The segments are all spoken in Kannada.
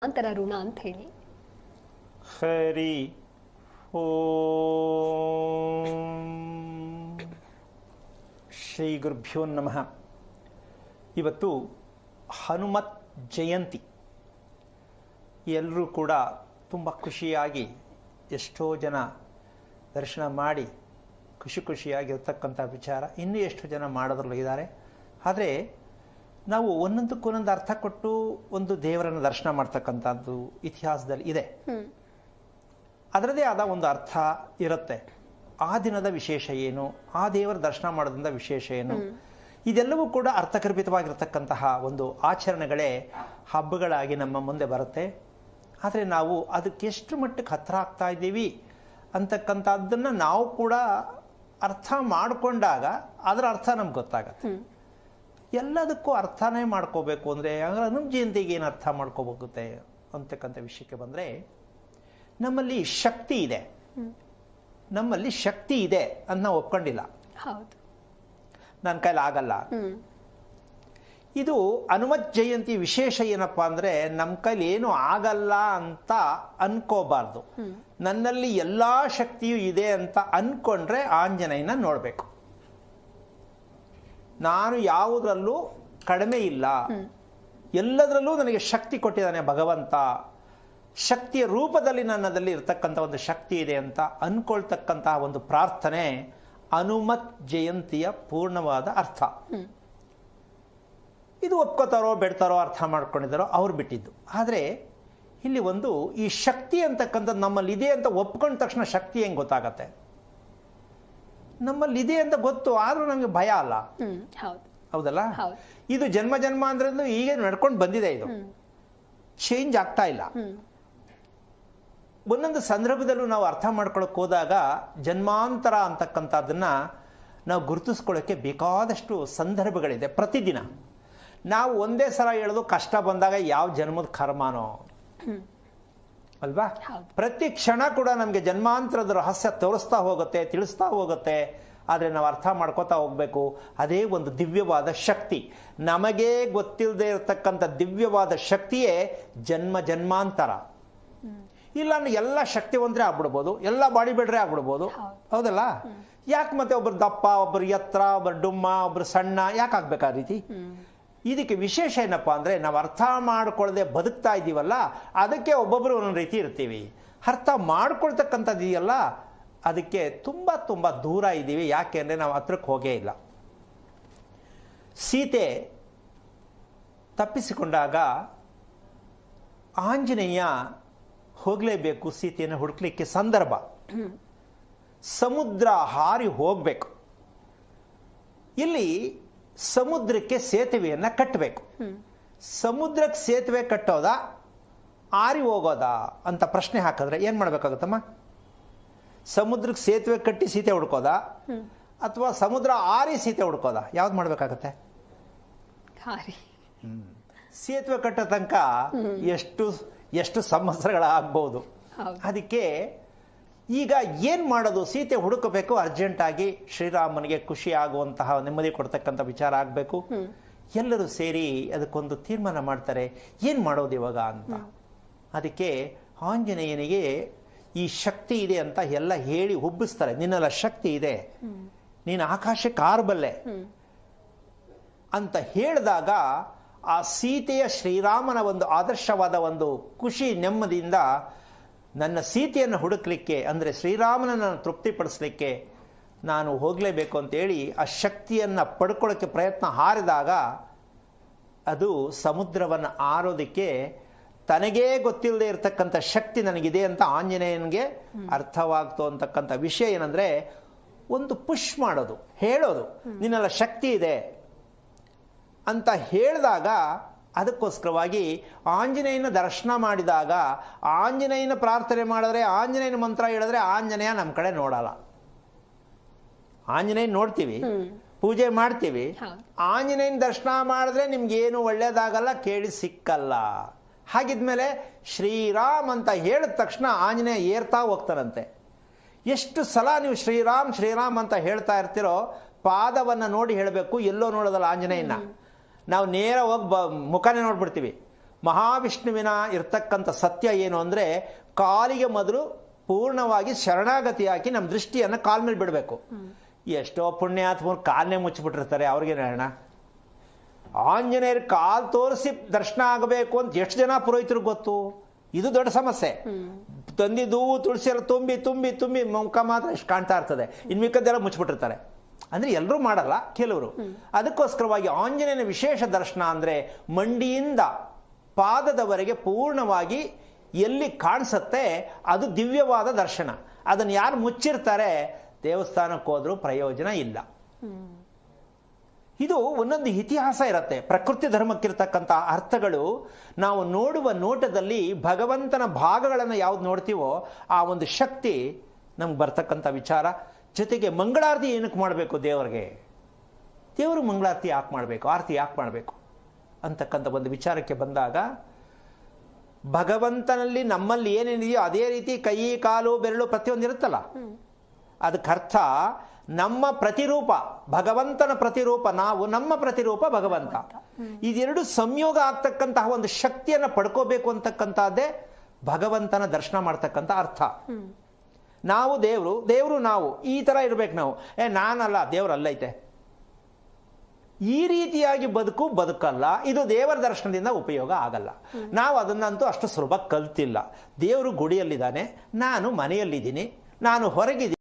ಅಂತರ ಋಣ ಅಂತ ಹೇಳಿ. ಹರಿ ಓಂ ಶ್ರೀ ಗುರುಭ್ಯೋ ನಮಃ. ಇವತ್ತು ಹನುಮತ್ ಜಯಂತಿ. ಎಲ್ಲರೂ ಕೂಡ ತುಂಬ ಖುಷಿಯಾಗಿ ಎಷ್ಟೋ ಜನ ದರ್ಶನ ಮಾಡಿ ಖುಷಿಯಾಗಿರ್ತಕ್ಕಂಥ ವಿಚಾರ. ಇನ್ನೂ ಎಷ್ಟು ಜನ ಮಾಡೋದ್ರಲ್ಲೂ ಇದ್ದಾರೆ. ಆದರೆ ನಾವು ಒಂದೊಂದಕ್ಕೊಂದೊಂದು ಅರ್ಥ ಕೊಟ್ಟು ಒಂದು ದೇವರನ್ನು ದರ್ಶನ ಮಾಡ್ತಕ್ಕಂಥದ್ದು ಇತಿಹಾಸದಲ್ಲಿ ಇದೆ. ಅದರದೇ ಆದ ಒಂದು ಅರ್ಥ ಇರುತ್ತೆ. ಆ ದಿನದ ವಿಶೇಷ ಏನು, ಆ ದೇವರ ದರ್ಶನ ಮಾಡೋದ್ರಿಂದ ವಿಶೇಷ ಏನು, ಇದೆಲ್ಲವೂ ಕೂಡ ಅರ್ಥಗರ್ಭಿತವಾಗಿರ್ತಕ್ಕಂತಹ ಒಂದು ಆಚರಣೆಗಳೇ ಹಬ್ಬಗಳಾಗಿ ನಮ್ಮ ಮುಂದೆ ಬರುತ್ತೆ. ಆದರೆ ನಾವು ಅದಕ್ಕೆ ಎಷ್ಟು ಮಟ್ಟಕ್ಕೆ ಹತ್ತಿರ ಆಗ್ತಾ ಇದ್ದೀವಿ ಅಂತಕ್ಕಂಥದ್ದನ್ನು ನಾವು ಕೂಡ ಅರ್ಥ ಮಾಡಿಕೊಂಡಾಗ ಅದರ ಅರ್ಥ ನಮ್ಗೆ ಗೊತ್ತಾಗತ್ತೆ. ಎಲ್ಲದಕ್ಕೂ ಅರ್ಥನೇ ಮಾಡ್ಕೋಬೇಕು ಅಂದರೆ ಹನುಮ ಜಯಂತಿಗೆ ಏನು ಅರ್ಥ ಮಾಡ್ಕೋಬೇಕಾಗುತ್ತೆ ಅಂತಕ್ಕಂಥ ವಿಷಯಕ್ಕೆ ಬಂದರೆ, ನಮ್ಮಲ್ಲಿ ಶಕ್ತಿ ಇದೆ, ನಮ್ಮಲ್ಲಿ ಶಕ್ತಿ ಇದೆ ಅಂತ ನಾವು ಒಪ್ಕೊಂಡಿಲ್ಲ. ನನ್ನ ಕೈಲಿ ಆಗಲ್ಲ. ಇದು ಹನುಮತ್ ಜಯಂತಿ ವಿಶೇಷ ಏನಪ್ಪಾ ಅಂದರೆ, ನಮ್ಮ ಕೈಲಿ ಏನು ಆಗಲ್ಲ ಅಂತ ಅನ್ಕೋಬಾರ್ದು. ನನ್ನಲ್ಲಿ ಎಲ್ಲಾ ಶಕ್ತಿಯೂ ಇದೆ ಅಂತ ಅನ್ಕೊಂಡ್ರೆ ಆಂಜನೇಯನ ನೋಡ್ಬೇಕು. ನಾನು ಯಾವುದರಲ್ಲೂ ಕಡಿಮೆ ಇಲ್ಲ, ಎಲ್ಲದರಲ್ಲೂ ನನಗೆ ಶಕ್ತಿ ಕೊಟ್ಟಿದ್ದಾನೆ ಭಗವಂತ. ಶಕ್ತಿಯ ರೂಪದಲ್ಲಿ ನನ್ನಲ್ಲಿ ಇರ್ತಕ್ಕಂಥ ಒಂದು ಶಕ್ತಿ ಇದೆ ಅಂತ ಅನ್ಕೊಳ್ತಕ್ಕಂತಹ ಒಂದು ಪ್ರಾರ್ಥನೆ ಹನುಮತ್ ಜಯಂತಿಯ ಪೂರ್ಣವಾದ ಅರ್ಥ. ಇದು ಒಪ್ಕೋತಾರೋ ಬಿಡ್ತಾರೋ, ಅರ್ಥ ಮಾಡ್ಕೊಂಡಿದ್ದಾರೋ ಅವ್ರು ಬಿಟ್ಟಿದ್ದು. ಆದರೆ ಇಲ್ಲಿ ಒಂದು ಈ ಶಕ್ತಿ ಅಂತಕ್ಕಂಥದ್ದು ನಮ್ಮಲ್ಲಿ ಇದೆ ಅಂತ ಒಪ್ಕೊಂಡ ತಕ್ಷಣ ಶಕ್ತಿ ಹೆಂಗೆ ಗೊತ್ತಾಗತ್ತೆ? ನಮ್ಮಲ್ಲಿ ಇದೆ ಅಂತ ಗೊತ್ತು, ಆದ್ರೂ ನಮಗೆ ಭಯ ಅಲ್ಲ. ಹೌದಲ್ಲ? ಇದು ಜನ್ಮ ಜನ್ಮಾಂತರದಲ್ಲೂ ಹೀಗೆ ನಡ್ಕೊಂಡು ಬಂದಿದೆ. ಇದು ಚೇಂಜ್ ಆಗ್ತಾ ಇಲ್ಲ. ಒಂದೊಂದು ಸಂದರ್ಭದಲ್ಲೂ ನಾವು ಅರ್ಥ ಮಾಡ್ಕೊಳಕ್ ಹೋದಾಗ ಜನ್ಮಾಂತರ ಅಂತಕ್ಕಂಥದ್ದನ್ನ ನಾವು ಗುರುತಿಸ್ಕೊಳ್ಳೋಕ್ಕೆ ಬೇಕಾದಷ್ಟು ಸಂದರ್ಭಗಳಿದೆ. ಪ್ರತಿದಿನ ನಾವು ಒಂದೇ ಸಲ ಹೇಳೋದು ಕಷ್ಟ ಬಂದಾಗ ಯಾವ ಜನ್ಮದ ಕರ್ಮಾನೋ ಅಲ್ವಾ? ಪ್ರತಿ ಕ್ಷಣ ಕೂಡ ನಮಗೆ ಜನ್ಮಾಂತರದ ರಹಸ್ಯ ತೋರಿಸ್ತಾ ಹೋಗುತ್ತೆ, ತಿಳಿಸ್ತಾ ಹೋಗುತ್ತೆ. ಆದರೆ ನಾವು ಅರ್ಥ ಮಾಡ್ಕೋತಾ ಹೋಗ್ಬೇಕು. ಅದೇ ಒಂದು ದಿವ್ಯವಾದ ಶಕ್ತಿ, ನಮಗೇ ಗೊತ್ತಿಲ್ಲದೆ ಇರತಕ್ಕಂಥ ದಿವ್ಯವಾದ ಶಕ್ತಿಯೇ ಜನ್ಮ ಜನ್ಮಾಂತರ. ಇಲ್ಲ ಅಂದ್ರೆ ಎಲ್ಲ ಶಕ್ತಿವಂತರೇ ಆಗ್ಬಿಡ್ಬೋದು, ಎಲ್ಲ ಬಾಡಿ ಬಿಲ್ಡರೇ ಆಗ್ಬಿಡ್ಬೋದು. ಹೌದಲ್ಲ? ಯಾಕೆ ಮತ್ತೆ ಒಬ್ರು ದಪ್ಪ, ಒಬ್ರು ಎತ್ತರ, ಒಬ್ರು ಡುಮ್ಮ, ಒಬ್ರು ಸಣ್ಣ, ಯಾಕೆ ಆಗ್ಬೇಕು ಆ ರೀತಿ? ಇದಕ್ಕೆ ವಿಶೇಷ ಏನಪ್ಪಾ ಅಂದ್ರೆ, ನಾವು ಅರ್ಥ ಮಾಡ್ಕೊಳ್ಳದೆ ಬದುಕ್ತಾ ಇದ್ದೀವಲ್ಲ, ಅದಕ್ಕೆ ಒಬ್ಬೊಬ್ರು ಒಂದೊಂದು ರೀತಿ ಇರ್ತೀವಿ. ಅರ್ಥ ಮಾಡ್ಕೊಳ್ತಕ್ಕಂಥದ್ದು ಇದೆಯಲ್ಲ, ಅದಕ್ಕೆ ತುಂಬಾ ತುಂಬಾ ದೂರ ಇದ್ದೀವಿ. ಯಾಕೆ ಅಂದ್ರೆ ನಾವು ಹತ್ರಕ್ಕೆ ಹೋಗೇ ಇಲ್ಲ. ಸೀತೆ ತಪ್ಪಿಸಿಕೊಂಡಾಗ ಆಂಜನೇಯ ಹೋಗ್ಲೇಬೇಕು ಸೀತೆಯನ್ನು ಹುಡುಕ್ಲಿಕ್ಕೆ. ಸಂದರ್ಭ ಸಮುದ್ರ ಹಾರಿ ಹೋಗ್ಬೇಕು. ಇಲ್ಲಿ ಸಮುದ್ರಕ್ಕೆ ಸೇತುವೆಯನ್ನ ಕಟ್ಟಬೇಕು. ಸಮುದ್ರಕ್ಕೆ ಸೇತುವೆ ಕಟ್ಟೋದಾ, ಆರಿ ಹೋಗೋದಾ ಅಂತ ಪ್ರಶ್ನೆ ಹಾಕಿದ್ರೆ ಏನ್ ಮಾಡ್ಬೇಕಾಗುತ್ತಮ್ಮ? ಸಮುದ್ರಕ್ಕೆ ಸೇತುವೆ ಕಟ್ಟಿ ಸೀತೆ ಹುಡ್ಕೋದಾ, ಅಥವಾ ಸಮುದ್ರ ಆರಿ ಸೀತೆ ಹುಡ್ಕೋದಾ? ಯಾವ್ದು ಮಾಡ್ಬೇಕಾಗತ್ತೆ? ಸೇತುವೆ ಕಟ್ಟೋ ತನಕ ಎಷ್ಟು ಸಂವತ್ಸರಗಳಾಗಬಹುದು. ಅದಕ್ಕೆ ಈಗ ಏನ್ ಮಾಡೋದು? ಸೀತೆ ಹುಡುಕಬೇಕು ಅರ್ಜೆಂಟ್ ಆಗಿ. ಶ್ರೀರಾಮನಿಗೆ ಖುಷಿ ಆಗುವಂತಹ, ನೆಮ್ಮದಿ ಕೊಡ್ತಕ್ಕಂಥ ವಿಚಾರ ಆಗ್ಬೇಕು. ಎಲ್ಲರೂ ಸೇರಿ ಅದಕ್ಕೊಂದು ತೀರ್ಮಾನ ಮಾಡ್ತಾರೆ, ಏನ್ ಮಾಡೋದು ಇವಾಗ ಅಂತ. ಅದಕ್ಕೆ ಆಂಜನೇಯನಿಗೆ ಈ ಶಕ್ತಿ ಇದೆ ಅಂತ ಎಲ್ಲ ಹೇಳಿ ಹುಬ್ಬಿಸ್ತಾರೆ. ನಿನ್ನೆಲ್ಲ ಶಕ್ತಿ ಇದೆ, ನೀನು ಆಕಾಶಕ್ಕೆ ಹಾರಬಲ್ಲೆ ಅಂತ ಹೇಳಿದಾಗ ಆ ಸೀತೆಯ ಶ್ರೀರಾಮನ ಒಂದು ಆದರ್ಶವಾದ ಒಂದು ಖುಷಿ ನೆಮ್ಮದಿಯಿಂದ ನನ್ನ ಸೀತೆಯನ್ನು ಹುಡುಕ್ಲಿಕ್ಕೆ, ಅಂದರೆ ಶ್ರೀರಾಮನನ್ನು ತೃಪ್ತಿಪಡಿಸ್ಲಿಕ್ಕೆ ನಾನು ಹೋಗಲೇಬೇಕು ಅಂತೇಳಿ ಆ ಶಕ್ತಿಯನ್ನು ಪಡ್ಕೊಳ್ಳೋಕ್ಕೆ ಪ್ರಯತ್ನ ಹಾರಿದಾಗ ಅದು ಸಮುದ್ರವನ್ನು ಆರೋದಕ್ಕೆ ತನಗೇ ಗೊತ್ತಿಲ್ಲದೆ ಇರತಕ್ಕಂಥ ಶಕ್ತಿ ನನಗಿದೆ ಅಂತ ಆಂಜನೇಯನಿಗೆ ಅರ್ಥವಾಗ್ತು ಅಂತಕ್ಕಂಥ ವಿಷಯ ಏನಂದ್ರೆ, ಒಂದು ಪುಷ್ ಮಾಡೋದು, ಹೇಳೋದು, ನಿನ್ನೆಲ್ಲ ಶಕ್ತಿ ಇದೆ ಅಂತ ಹೇಳಿದಾಗ, ಅದಕ್ಕೋಸ್ಕರವಾಗಿ ಆಂಜನೇಯನ ದರ್ಶನ ಮಾಡಿದಾಗ, ಆಂಜನೇಯನ ಪ್ರಾರ್ಥನೆ ಮಾಡಿದ್ರೆ, ಆಂಜನೇಯನ ಮಂತ್ರ ಹೇಳಿದ್ರೆ ಆಂಜನೇಯ ನಮ್ಮ ಕಡೆ ನೋಡಲ್ಲ. ಆಂಜನೇಯನ ನೋಡ್ತೀವಿ, ಪೂಜೆ ಮಾಡ್ತೀವಿ. ಆಂಜನೇಯನ ದರ್ಶನ ಮಾಡಿದ್ರೆ ನಿಮ್ಗೇನು ಒಳ್ಳೇದಾಗಲ್ಲ, ಕೇಳಿ ಸಿಕ್ಕಲ್ಲ. ಹಾಗಿದ್ಮೇಲೆ ಶ್ರೀರಾಮ್ ಅಂತ ಹೇಳಿದ ತಕ್ಷಣ ಆಂಜನೇಯ ಏರ್ತಾ ಹೋಗ್ತಾರಂತೆ. ಎಷ್ಟು ಸಲ ನೀವು ಶ್ರೀರಾಮ್ ಶ್ರೀರಾಮ್ ಅಂತ ಹೇಳ್ತಾ ಇರ್ತೀರೋ, ಪಾದವನ್ನ ನೋಡಿ ಹೇಳಬೇಕು, ಎಲ್ಲೋ ನೋಡೋದಲ್ಲ ಆಂಜನೇಯನ. ನಾವು ನೇರ ಹೋಗಿ ಮುಖನೇ ನೋಡ್ಬಿಡ್ತೀವಿ. ಮಹಾವಿಷ್ಣುವಿನ ಇರ್ತಕ್ಕಂಥ ಸತ್ಯ ಏನು ಅಂದರೆ, ಕಾಲಿಗೆ ಮೊದಲು ಪೂರ್ಣವಾಗಿ ಶರಣಾಗತಿ ಹಾಕಿ ನಮ್ಮ ದೃಷ್ಟಿಯನ್ನು ಕಾಲ ಮೇಲೆ ಬಿಡಬೇಕು. ಎಷ್ಟೋ ಪುಣ್ಯಾತ್ಮರು ಕಾಲನ್ನೇ ಮುಚ್ಚಿಬಿಟ್ಟಿರ್ತಾರೆ, ಅವ್ರಿಗೇನು ಹೇಳೋಣ. ಆಂಜನೇಯರು ಕಾಲು ತೋರಿಸಿ ದರ್ಶನ ಆಗಬೇಕು ಅಂತ ಎಷ್ಟು ಜನ ಪುರೋಹಿತರು ಗೊತ್ತು? ಇದು ದೊಡ್ಡ ಸಮಸ್ಯೆ. ತಂದಿದ್ದು ತುಳಸಿ ಎಲ್ಲ ತುಂಬಿ ತುಂಬಿ ತುಂಬಿ ಮುಖ ಮಾತ್ರ ಎಷ್ಟು ಕಾಣ್ತಾ ಇರ್ತದೆ, ಇನ್ನು ಮಿಕ್ಕದ್ದೆಲ್ಲ ಮುಚ್ಚಿಬಿಟ್ಟಿರ್ತಾರೆ. ಅಂದರೆ ಎಲ್ಲರೂ ಮಾಡಲ್ಲ, ಕೆಲವರು. ಅದಕ್ಕೋಸ್ಕರವಾಗಿ ಆಂಜನೇಯನ ವಿಶೇಷ ದರ್ಶನ ಅಂದರೆ ಮಂಡಿಯಿಂದ ಪಾದದವರೆಗೆ ಪೂರ್ಣವಾಗಿ ಎಲ್ಲಿ ಕಾಣಿಸುತ್ತೆ ಅದು ದಿವ್ಯವಾದ ದರ್ಶನ. ಅದನ್ನು ಯಾರು ಮುಚ್ಚಿರ್ತಾರೆ, ದೇವಸ್ಥಾನಕ್ಕೆ ಹೋದ್ರೂ ಪ್ರಯೋಜನ ಇಲ್ಲ. ಇದು ಒಂದೊಂದು ಇತಿಹಾಸ ಇರುತ್ತೆ. ಪ್ರಕೃತಿ ಧರ್ಮಕ್ಕಿರ್ತಕ್ಕಂಥ ಅರ್ಥಗಳು ನಾವು ನೋಡುವ ನೋಟದಲ್ಲಿ ಭಗವಂತನ ಭಾಗಗಳನ್ನು ಯಾವ್ದು ನೋಡ್ತೀವೋ ಆ ಒಂದು ಶಕ್ತಿ ನಮ್ಗೆ ಬರ್ತಕ್ಕಂಥ ವಿಚಾರ. ಜೊತೆಗೆ ಮಂಗಳಾರತಿ ಏನಕ್ಕೆ ಮಾಡಬೇಕು ದೇವರಿಗೆ? ದೇವರು ಮಂಗಳಾರತಿ ಯಾಕೆ ಮಾಡಬೇಕು, ಆರತಿ ಯಾಕೆ ಮಾಡಬೇಕು ಅಂತಕ್ಕಂಥ ಒಂದು ವಿಚಾರಕ್ಕೆ ಬಂದಾಗ, ಭಗವಂತನಲ್ಲಿ ನಮ್ಮಲ್ಲಿ ಏನೇನಿದೆಯೋ ಅದೇ ರೀತಿ ಕೈ ಕಾಲು ಬೆರಳು ಪ್ರತಿಯೊಂದು ಇರುತ್ತಲ್ಲ, ಅದಕ್ಕರ್ಥ ನಮ್ಮ ಪ್ರತಿರೂಪ ಭಗವಂತನ ಪ್ರತಿರೂಪ ನಾವು, ನಮ್ಮ ಪ್ರತಿರೂಪ ಭಗವಂತ. ಇದೆರಡು ಸಂಯೋಗ ಆಗ್ತಕ್ಕಂತಹ ಒಂದು ಶಕ್ತಿಯನ್ನು ಪಡ್ಕೋಬೇಕು ಅಂತಕ್ಕಂಥದ್ದೇ ಭಗವಂತನ ದರ್ಶನ ಮಾಡ್ತಕ್ಕಂಥ ಅರ್ಥ. ನಾವು ದೇವರು, ದೇವರು ನಾವು, ಈ ಥರ ಇರ್ಬೇಕು ನಾವು. ನಾನಲ್ಲ ದೇವರಲ್ಲೈತೆ, ಈ ರೀತಿಯಾಗಿ ಬದುಕಲ್ಲ. ಇದು ದೇವರ ದರ್ಶನದಿಂದ ಉಪಯೋಗ ಆಗಲ್ಲ. ನಾವು ಅದನ್ನಂತೂ ಅಷ್ಟು ಸುಲಭ ಕಲ್ತಿಲ್ಲ. ದೇವರು ಗುಡಿಯಲ್ಲಿದ್ದಾನೆ, ನಾನು ಮನೆಯಲ್ಲಿದ್ದೀನಿ, ನಾನು ಹೊರಗಿದ್ದೀನಿ.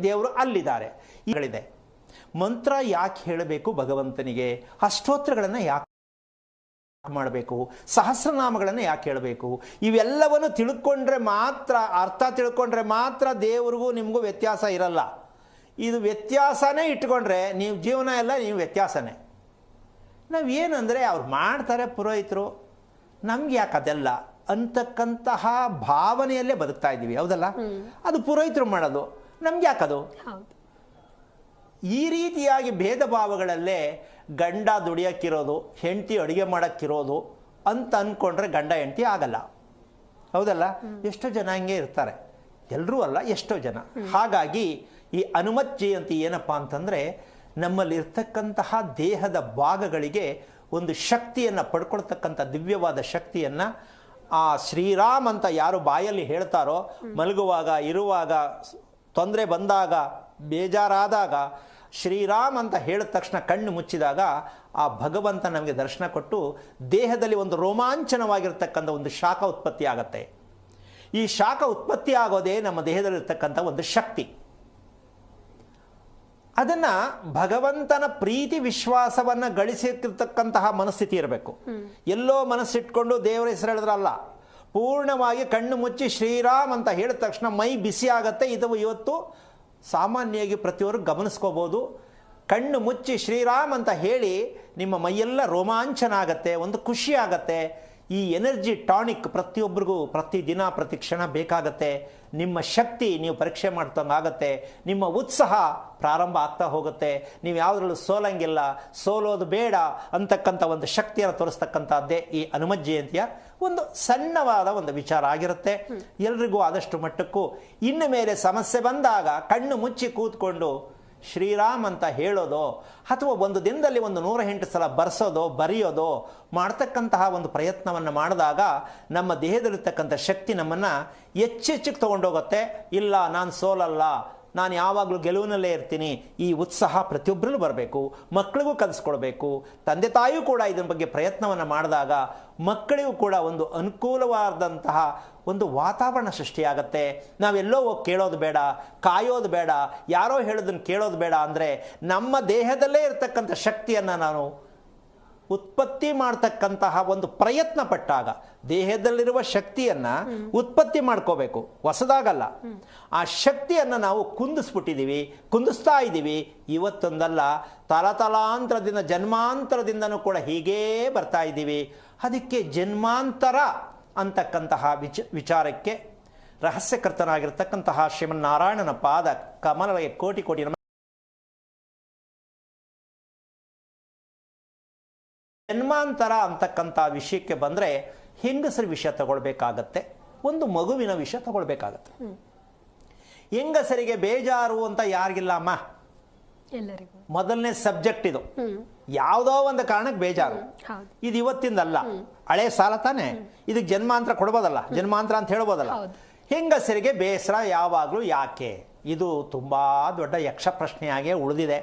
ದೇವರು ಅಲ್ಲಿದ್ದಾರೆ. ಈಗಳಿದೆ. ಮಂತ್ರ ಯಾಕೆ ಹೇಳಬೇಕು ಭಗವಂತನಿಗೆ? ಅಷ್ಟೋತ್ರಗಳನ್ನು ಯಾಕೆ ಮಾಡಬೇಕು? ಸಹಸ್ರನಾಮಗಳನ್ನು ಯಾಕೆ ಹೇಳಬೇಕು? ಇವೆಲ್ಲವನ್ನು ತಿಳ್ಕೊಂಡ್ರೆ ಮಾತ್ರ, ಅರ್ಥ ತಿಳ್ಕೊಂಡ್ರೆ ಮಾತ್ರ ದೇವ್ರಿಗೂ ನಿಮಗೂ ವ್ಯತ್ಯಾಸ ಇರಲ್ಲ. ಇದು ವ್ಯತ್ಯಾಸನೇ ಇಟ್ಕೊಂಡ್ರೆ ನೀವು ಜೀವನ ಎಲ್ಲ ನೀವು ವ್ಯತ್ಯಾಸನೇ. ನಾವೇನಂದರೆ ಅವ್ರು ಮಾಡ್ತಾರೆ ಪುರೋಹಿತರು, ನಮ್ಗೆ ಯಾಕೆ ಅದೆಲ್ಲ ಅಂತಕ್ಕಂತಹ ಭಾವನೆಯಲ್ಲೇ ಬದುಕ್ತಾ ಇದ್ದೀವಿ, ಹೌದಲ್ಲ? ಅದು ಪುರೋಹಿತರು ಮಾಡೋದು, ನಮ್ಗೆ ಯಾಕದು? ಈ ರೀತಿಯಾಗಿ ಭೇದ ಭಾವಗಳಲ್ಲೇ ಗಂಡ ದುಡಿಯೋಕ್ಕಿರೋದು, ಹೆಂಡತಿ ಅಡುಗೆ ಮಾಡೋಕ್ಕಿರೋದು ಅಂತ ಅಂದ್ಕೊಂಡ್ರೆ ಗಂಡ ಹೆಂಡತಿ ಆಗಲ್ಲ, ಹೌದಲ್ಲ? ಎಷ್ಟೋ ಜನ ಹಂಗೆ ಇರ್ತಾರೆ, ಎಲ್ಲರೂ ಅಲ್ಲ, ಎಷ್ಟೋ ಜನ. ಹಾಗಾಗಿ ಈ ಹನುಮತ್ ಜಯಂತಿ ಏನಪ್ಪ ಅಂತಂದರೆ, ನಮ್ಮಲ್ಲಿರ್ತಕ್ಕಂತಹ ದೇಹದ ಭಾಗಗಳಿಗೆ ಒಂದು ಶಕ್ತಿಯನ್ನು ಪಡ್ಕೊಳ್ತಕ್ಕಂಥ ದಿವ್ಯವಾದ ಶಕ್ತಿಯನ್ನು ಆ ಶ್ರೀರಾಮ್ ಅಂತ ಯಾರು ಬಾಯಲ್ಲಿ ಹೇಳ್ತಾರೋ, ಮಲಗುವಾಗ, ಇರುವಾಗ, ತೊಂದರೆ ಬಂದಾಗ, ಬೇಜಾರಾದಾಗ ಶ್ರೀರಾಮ್ ಅಂತ ಹೇಳಿದ ತಕ್ಷಣ ಕಣ್ಣು ಮುಚ್ಚಿದಾಗ ಆ ಭಗವಂತ ನಮಗೆ ದರ್ಶನ ಕೊಟ್ಟು ದೇಹದಲ್ಲಿ ಒಂದು ರೋಮಾಂಚನವಾಗಿರ್ತಕ್ಕಂಥ ಒಂದು ಶಾಖ ಉತ್ಪತ್ತಿ ಆಗತ್ತೆ. ಈ ಶಾಖ ಉತ್ಪತ್ತಿ ಆಗೋದೇ ನಮ್ಮ ದೇಹದಲ್ಲಿರ್ತಕ್ಕಂಥ ಒಂದು ಶಕ್ತಿ. ಅದನ್ನು ಭಗವಂತನ ಪ್ರೀತಿ ವಿಶ್ವಾಸವನ್ನು ಗಳಿಸಿರ್ತಕ್ಕಂತಹ ಮನಸ್ಥಿತಿ ಇರಬೇಕು. ಎಲ್ಲೋ ಮನಸ್ಸಿಟ್ಕೊಂಡು ದೇವರ ಹೆಸರು ಹೇಳಿದ್ರಲ್ಲ, ಪೂರ್ಣವಾಗಿ ಕಣ್ಣು ಮುಚ್ಚಿ ಶ್ರೀರಾಮ್ ಅಂತ ಹೇಳಿದ ತಕ್ಷಣ ಮೈ ಬಿಸಿ ಆಗತ್ತೆ. ಇದು ಇವತ್ತು ಸಾಮಾನ್ಯವಾಗಿ ಪ್ರತಿಯೊಬ್ಬರು ಗಮನಿಸ್ಕೋಬೋದು. ಕಣ್ಣು ಮುಚ್ಚಿ ಶ್ರೀರಾಮ್ ಅಂತ ಹೇಳಿ ನಿಮ್ಮ ಮೈಯೆಲ್ಲ ರೋಮಾಂಚನ ಆಗತ್ತೆ, ಒಂದು ಖುಷಿ ಆಗತ್ತೆ. ಈ ಎನರ್ಜಿ ಟಾನಿಕ್ ಪ್ರತಿಯೊಬ್ಬರಿಗೂ ಪ್ರತಿದಿನ ಪ್ರತಿ ಕ್ಷಣ ಬೇಕಾಗತ್ತೆ. ನಿಮ್ಮ ಶಕ್ತಿ ನೀವು ಪರೀಕ್ಷೆ ಮಾಡ್ತಂಗಾಗತ್ತೆ, ನಿಮ್ಮ ಉತ್ಸಾಹ ಪ್ರಾರಂಭ ಆಗ್ತಾ ಹೋಗುತ್ತೆ. ನೀವು ಯಾವುದ್ರಲ್ಲೂ ಸೋಲಂಗಿಲ್ಲ, ಸೋಲೋದು ಬೇಡ ಅಂತಕ್ಕಂಥ ಒಂದು ಶಕ್ತಿಯನ್ನು ತೋರಿಸ್ತಕ್ಕಂಥದ್ದೇ ಈ ಹನುಮತ್ ಜಯಂತಿಯ ಒಂದು ಸಣ್ಣವಾದ ಒಂದು ವಿಚಾರ ಆಗಿರುತ್ತೆ. ಎಲ್ರಿಗೂ ಆದಷ್ಟು ಮಟ್ಟಕ್ಕೂ ಇನ್ನು ಮೇಲೆ ಸಮಸ್ಯೆ ಬಂದಾಗ ಕಣ್ಣು ಮುಚ್ಚಿ ಕೂತ್ಕೊಂಡು ಶ್ರೀರಾಮ್ ಅಂತ ಹೇಳೋದೋ, ಅಥವಾ ಒಂದು ದಿನದಲ್ಲಿ ಒಂದು 108 ಸಲ ಬರ್ಸೋದೋ ಬರೆಯೋದೋ ಮಾಡ್ತಕ್ಕಂತಹ ಒಂದು ಪ್ರಯತ್ನವನ್ನು ಮಾಡಿದಾಗ ನಮ್ಮ ದೇಹದಲ್ಲಿರ್ತಕ್ಕಂಥ ಶಕ್ತಿ ನಮ್ಮನ್ನು ಹೆಚ್ಚೆಚ್ಚಿಗೆ ತೊಗೊಂಡೋಗುತ್ತೆ. ಇಲ್ಲ, ನಾನು ಸೋಲಲ್ಲ, ನಾನು ಯಾವಾಗಲೂ ಗೆಲುವಿನಲ್ಲೇ ಇರ್ತೀನಿ. ಈ ಉತ್ಸಾಹ ಪ್ರತಿಯೊಬ್ಬರಲ್ಲೂ ಬರಬೇಕು, ಮಕ್ಕಳಿಗೂ ಕಲಿಸ್ಕೊಡ್ಬೇಕು. ತಂದೆ ತಾಯಿಯೂ ಕೂಡ ಇದರ ಬಗ್ಗೆ ಪ್ರಯತ್ನವನ್ನು ಮಾಡಿದಾಗ ಮಕ್ಕಳಿಗೂ ಕೂಡ ಒಂದು ಅನುಕೂಲವಾದಂತಹ ಒಂದು ವಾತಾವರಣ ಸೃಷ್ಟಿಯಾಗತ್ತೆ. ನಾವೆಲ್ಲೋ ಹೋಗಿ ಕೇಳೋದು ಬೇಡ, ಕಾಯೋದು ಬೇಡ, ಯಾರೋ ಹೇಳೋದನ್ನು ಕೇಳೋದು ಬೇಡ. ಅಂದರೆ ನಮ್ಮ ದೇಹದಲ್ಲೇ ಇರತಕ್ಕಂಥ ಶಕ್ತಿಯನ್ನು ನಾನು ಉತ್ಪತ್ತಿ ಮಾಡ್ತಕ್ಕಂತಹ ಒಂದು ಪ್ರಯತ್ನ ಪಟ್ಟಾಗ ದೇಹದಲ್ಲಿರುವ ಶಕ್ತಿಯನ್ನು ಉತ್ಪತ್ತಿ ಮಾಡ್ಕೋಬೇಕು, ಹೊಸದಾಗಲ್ಲ. ಆ ಶಕ್ತಿಯನ್ನು ನಾವು ಕುಂದಿಸ್ತಾ ಇದ್ದೀವಿ. ಇವತ್ತೊಂದಲ್ಲ, ತಲತಲಾಂತರದಿಂದ ಜನ್ಮಾಂತರದಿಂದನೂ ಕೂಡ ಹೀಗೇ ಬರ್ತಾ ಇದ್ದೀವಿ. ಅದಕ್ಕೆ ಜನ್ಮಾಂತರ ಅಂತಕ್ಕಂತಹ ವಿಚಾರಕ್ಕೆ ರಹಸ್ಯಕರ್ತನಾಗಿರ್ತಕ್ಕಂತಹ ಶ್ರೀಮನ್ನಾರಾಯಣನ ಪಾದ ಕಮಲಕ್ಕೆ ಕೋಟಿ ಕೋಟಿ ನಮಃ. ಜನ್ಮಾಂತರ ಅಂತಕ್ಕಂಥ ವಿಷಯಕ್ಕೆ ಬಂದರೆ ಹೆಂಗಸರ ವಿಷಯ ತಗೊಳ್ಬೇಕಾಗತ್ತೆ, ಒಂದು ಮಗುವಿನ ವಿಷಯ ತಗೊಳ್ಬೇಕಾಗತ್ತೆ. ಹೆಂಗಸರಿಗೆ ಬೇಜಾರು ಅಂತ ಯಾರಿಗಿಲ್ಲ ಅಮ್ಮ, ಎಲ್ಲರಿಗೂ ಮೊದಲನೇ ಸಬ್ಜೆಕ್ಟ್ ಇದು. ಯಾವುದೋ ಒಂದು ಕಾರಣಕ್ಕೆ ಬೇಜಾರು, ಇದು ಇವತ್ತಿಂದಲ್ಲ, ಹಳೆ ಸಾಲ ತಾನೆ, ಇದಕ್ಕೆ ಜನ್ಮಾಂತರ ಕೊಡ್ಬೋದಲ್ಲ, ಜನ್ಮಾಂತರ ಅಂತ ಹೇಳ್ಬೋದಲ್ಲ. ಹೆಂಗಸರಿಗೆ ಬೇಸರ ಯಾವಾಗಲೂ ಯಾಕೆ? ಇದು ತುಂಬ ದೊಡ್ಡ ಯಕ್ಷ ಪ್ರಶ್ನೆಯಾಗೇ ಉಳಿದಿದೆ.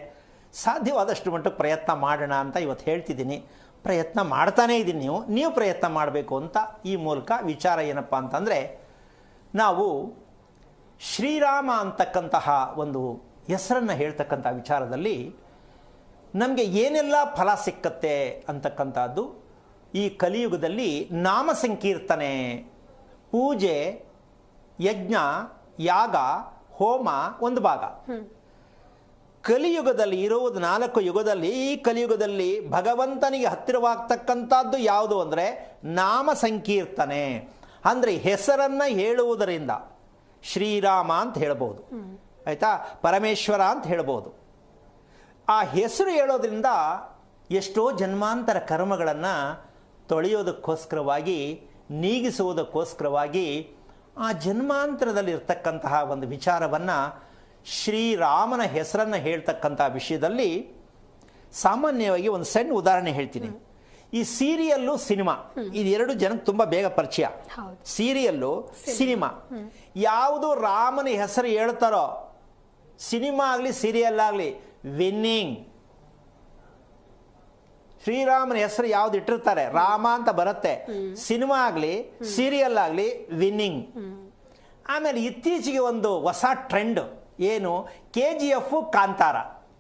ಸಾಧ್ಯವಾದಷ್ಟು ಮಟ್ಟಕ್ಕೆ ಪ್ರಯತ್ನ ಮಾಡೋಣ ಅಂತ ಇವತ್ತು ಹೇಳ್ತಿದ್ದೀನಿ. ಪ್ರಯತ್ನ ಮಾಡ್ತಾನೇ ಇದ್ದೀನಿ. ನೀವು ಪ್ರಯತ್ನ ಮಾಡಬೇಕು ಅಂತ ಈ ಮೂಲಕ ವಿಚಾರ ಏನಪ್ಪ ಅಂತಂದರೆ, ನಾವು ಶ್ರೀರಾಮ ಅಂತಕ್ಕಂತಹ ಒಂದು ಹೆಸರನ್ನು ಹೇಳ್ತಕ್ಕಂಥ ವಿಚಾರದಲ್ಲಿ ನಮಗೆ ಏನೆಲ್ಲ ಫಲ ಸಿಕ್ಕತ್ತೆ ಅಂತಕ್ಕಂಥದ್ದು ಈ ಕಲಿಯುಗದಲ್ಲಿ ನಾಮ ಸಂಕೀರ್ತನೆ, ಪೂಜೆ, ಯಜ್ಞ, ಯಾಗ, ಹೋಮ ಒಂದು ಭಾಗ. ಕಲಿಯುಗದಲ್ಲಿ ಇರುವುದು 4 ಯುಗದಲ್ಲಿ, ಈ ಕಲಿಯುಗದಲ್ಲಿ ಭಗವಂತನಿಗೆ ಹತ್ತಿರವಾಗ್ತಕ್ಕಂಥದ್ದು ಯಾವುದು ಅಂದರೆ ನಾಮ ಸಂಕೀರ್ತನೆ. ಅಂದರೆ ಹೆಸರನ್ನು ಹೇಳುವುದರಿಂದ ಶ್ರೀರಾಮ ಅಂತ ಹೇಳ್ಬೋದು, ಆಯಿತಾ, ಪರಮೇಶ್ವರ ಅಂತ ಹೇಳ್ಬೋದು. ಆ ಹೆಸರು ಹೇಳೋದ್ರಿಂದ ಎಷ್ಟೋ ಜನ್ಮಾಂತರ ಕರ್ಮಗಳನ್ನು ತೊಳೆಯೋದಕ್ಕೋಸ್ಕರವಾಗಿ, ನೀಗಿಸುವುದಕ್ಕೋಸ್ಕರವಾಗಿ ಆ ಜನ್ಮಾಂತರದಲ್ಲಿರ್ತಕ್ಕಂತಹ ಒಂದು ವಿಚಾರವನ್ನು ಶ್ರೀರಾಮನ ಹೆಸರನ್ನು ಹೇಳ್ತಕ್ಕಂಥ ವಿಷಯದಲ್ಲಿ ಸಾಮಾನ್ಯವಾಗಿ ಒಂದು ಸಣ್ಣ ಉದಾಹರಣೆ ಹೇಳ್ತೀನಿ. ಈ ಸೀರಿಯಲ್ಲು ಸಿನಿಮಾ ಇದೆರಡು ಜನಕ್ಕೆ ತುಂಬ ಬೇಗ ಪರಿಚಯ. ಸೀರಿಯಲ್ಲು ಸಿನಿಮಾ ಯಾವುದು ರಾಮನ ಹೆಸರು ಹೇಳ್ತಾರೋ, ಸಿನಿಮಾ ಆಗಲಿ ಸೀರಿಯಲ್ ಆಗಲಿ ವಿನ್ನಿಂಗ್. ಶ್ರೀರಾಮನ ಹೆಸರು ಯಾವ್ದು ಇಟ್ಟಿರ್ತಾರೆ ರಾಮ ಅಂತ ಬರುತ್ತೆ, ಸಿನಿಮಾ ಆಗಲಿ ಸೀರಿಯಲ್ ಆಗಲಿ ವಿನ್ನಿಂಗ್. ಆಮೇಲೆ ಇತ್ತೀಚೆಗೆ ಒಂದು ಹೊಸ ಟ್ರೆಂಡ್ ಏನು, KGF ಕಾಂತಾರ,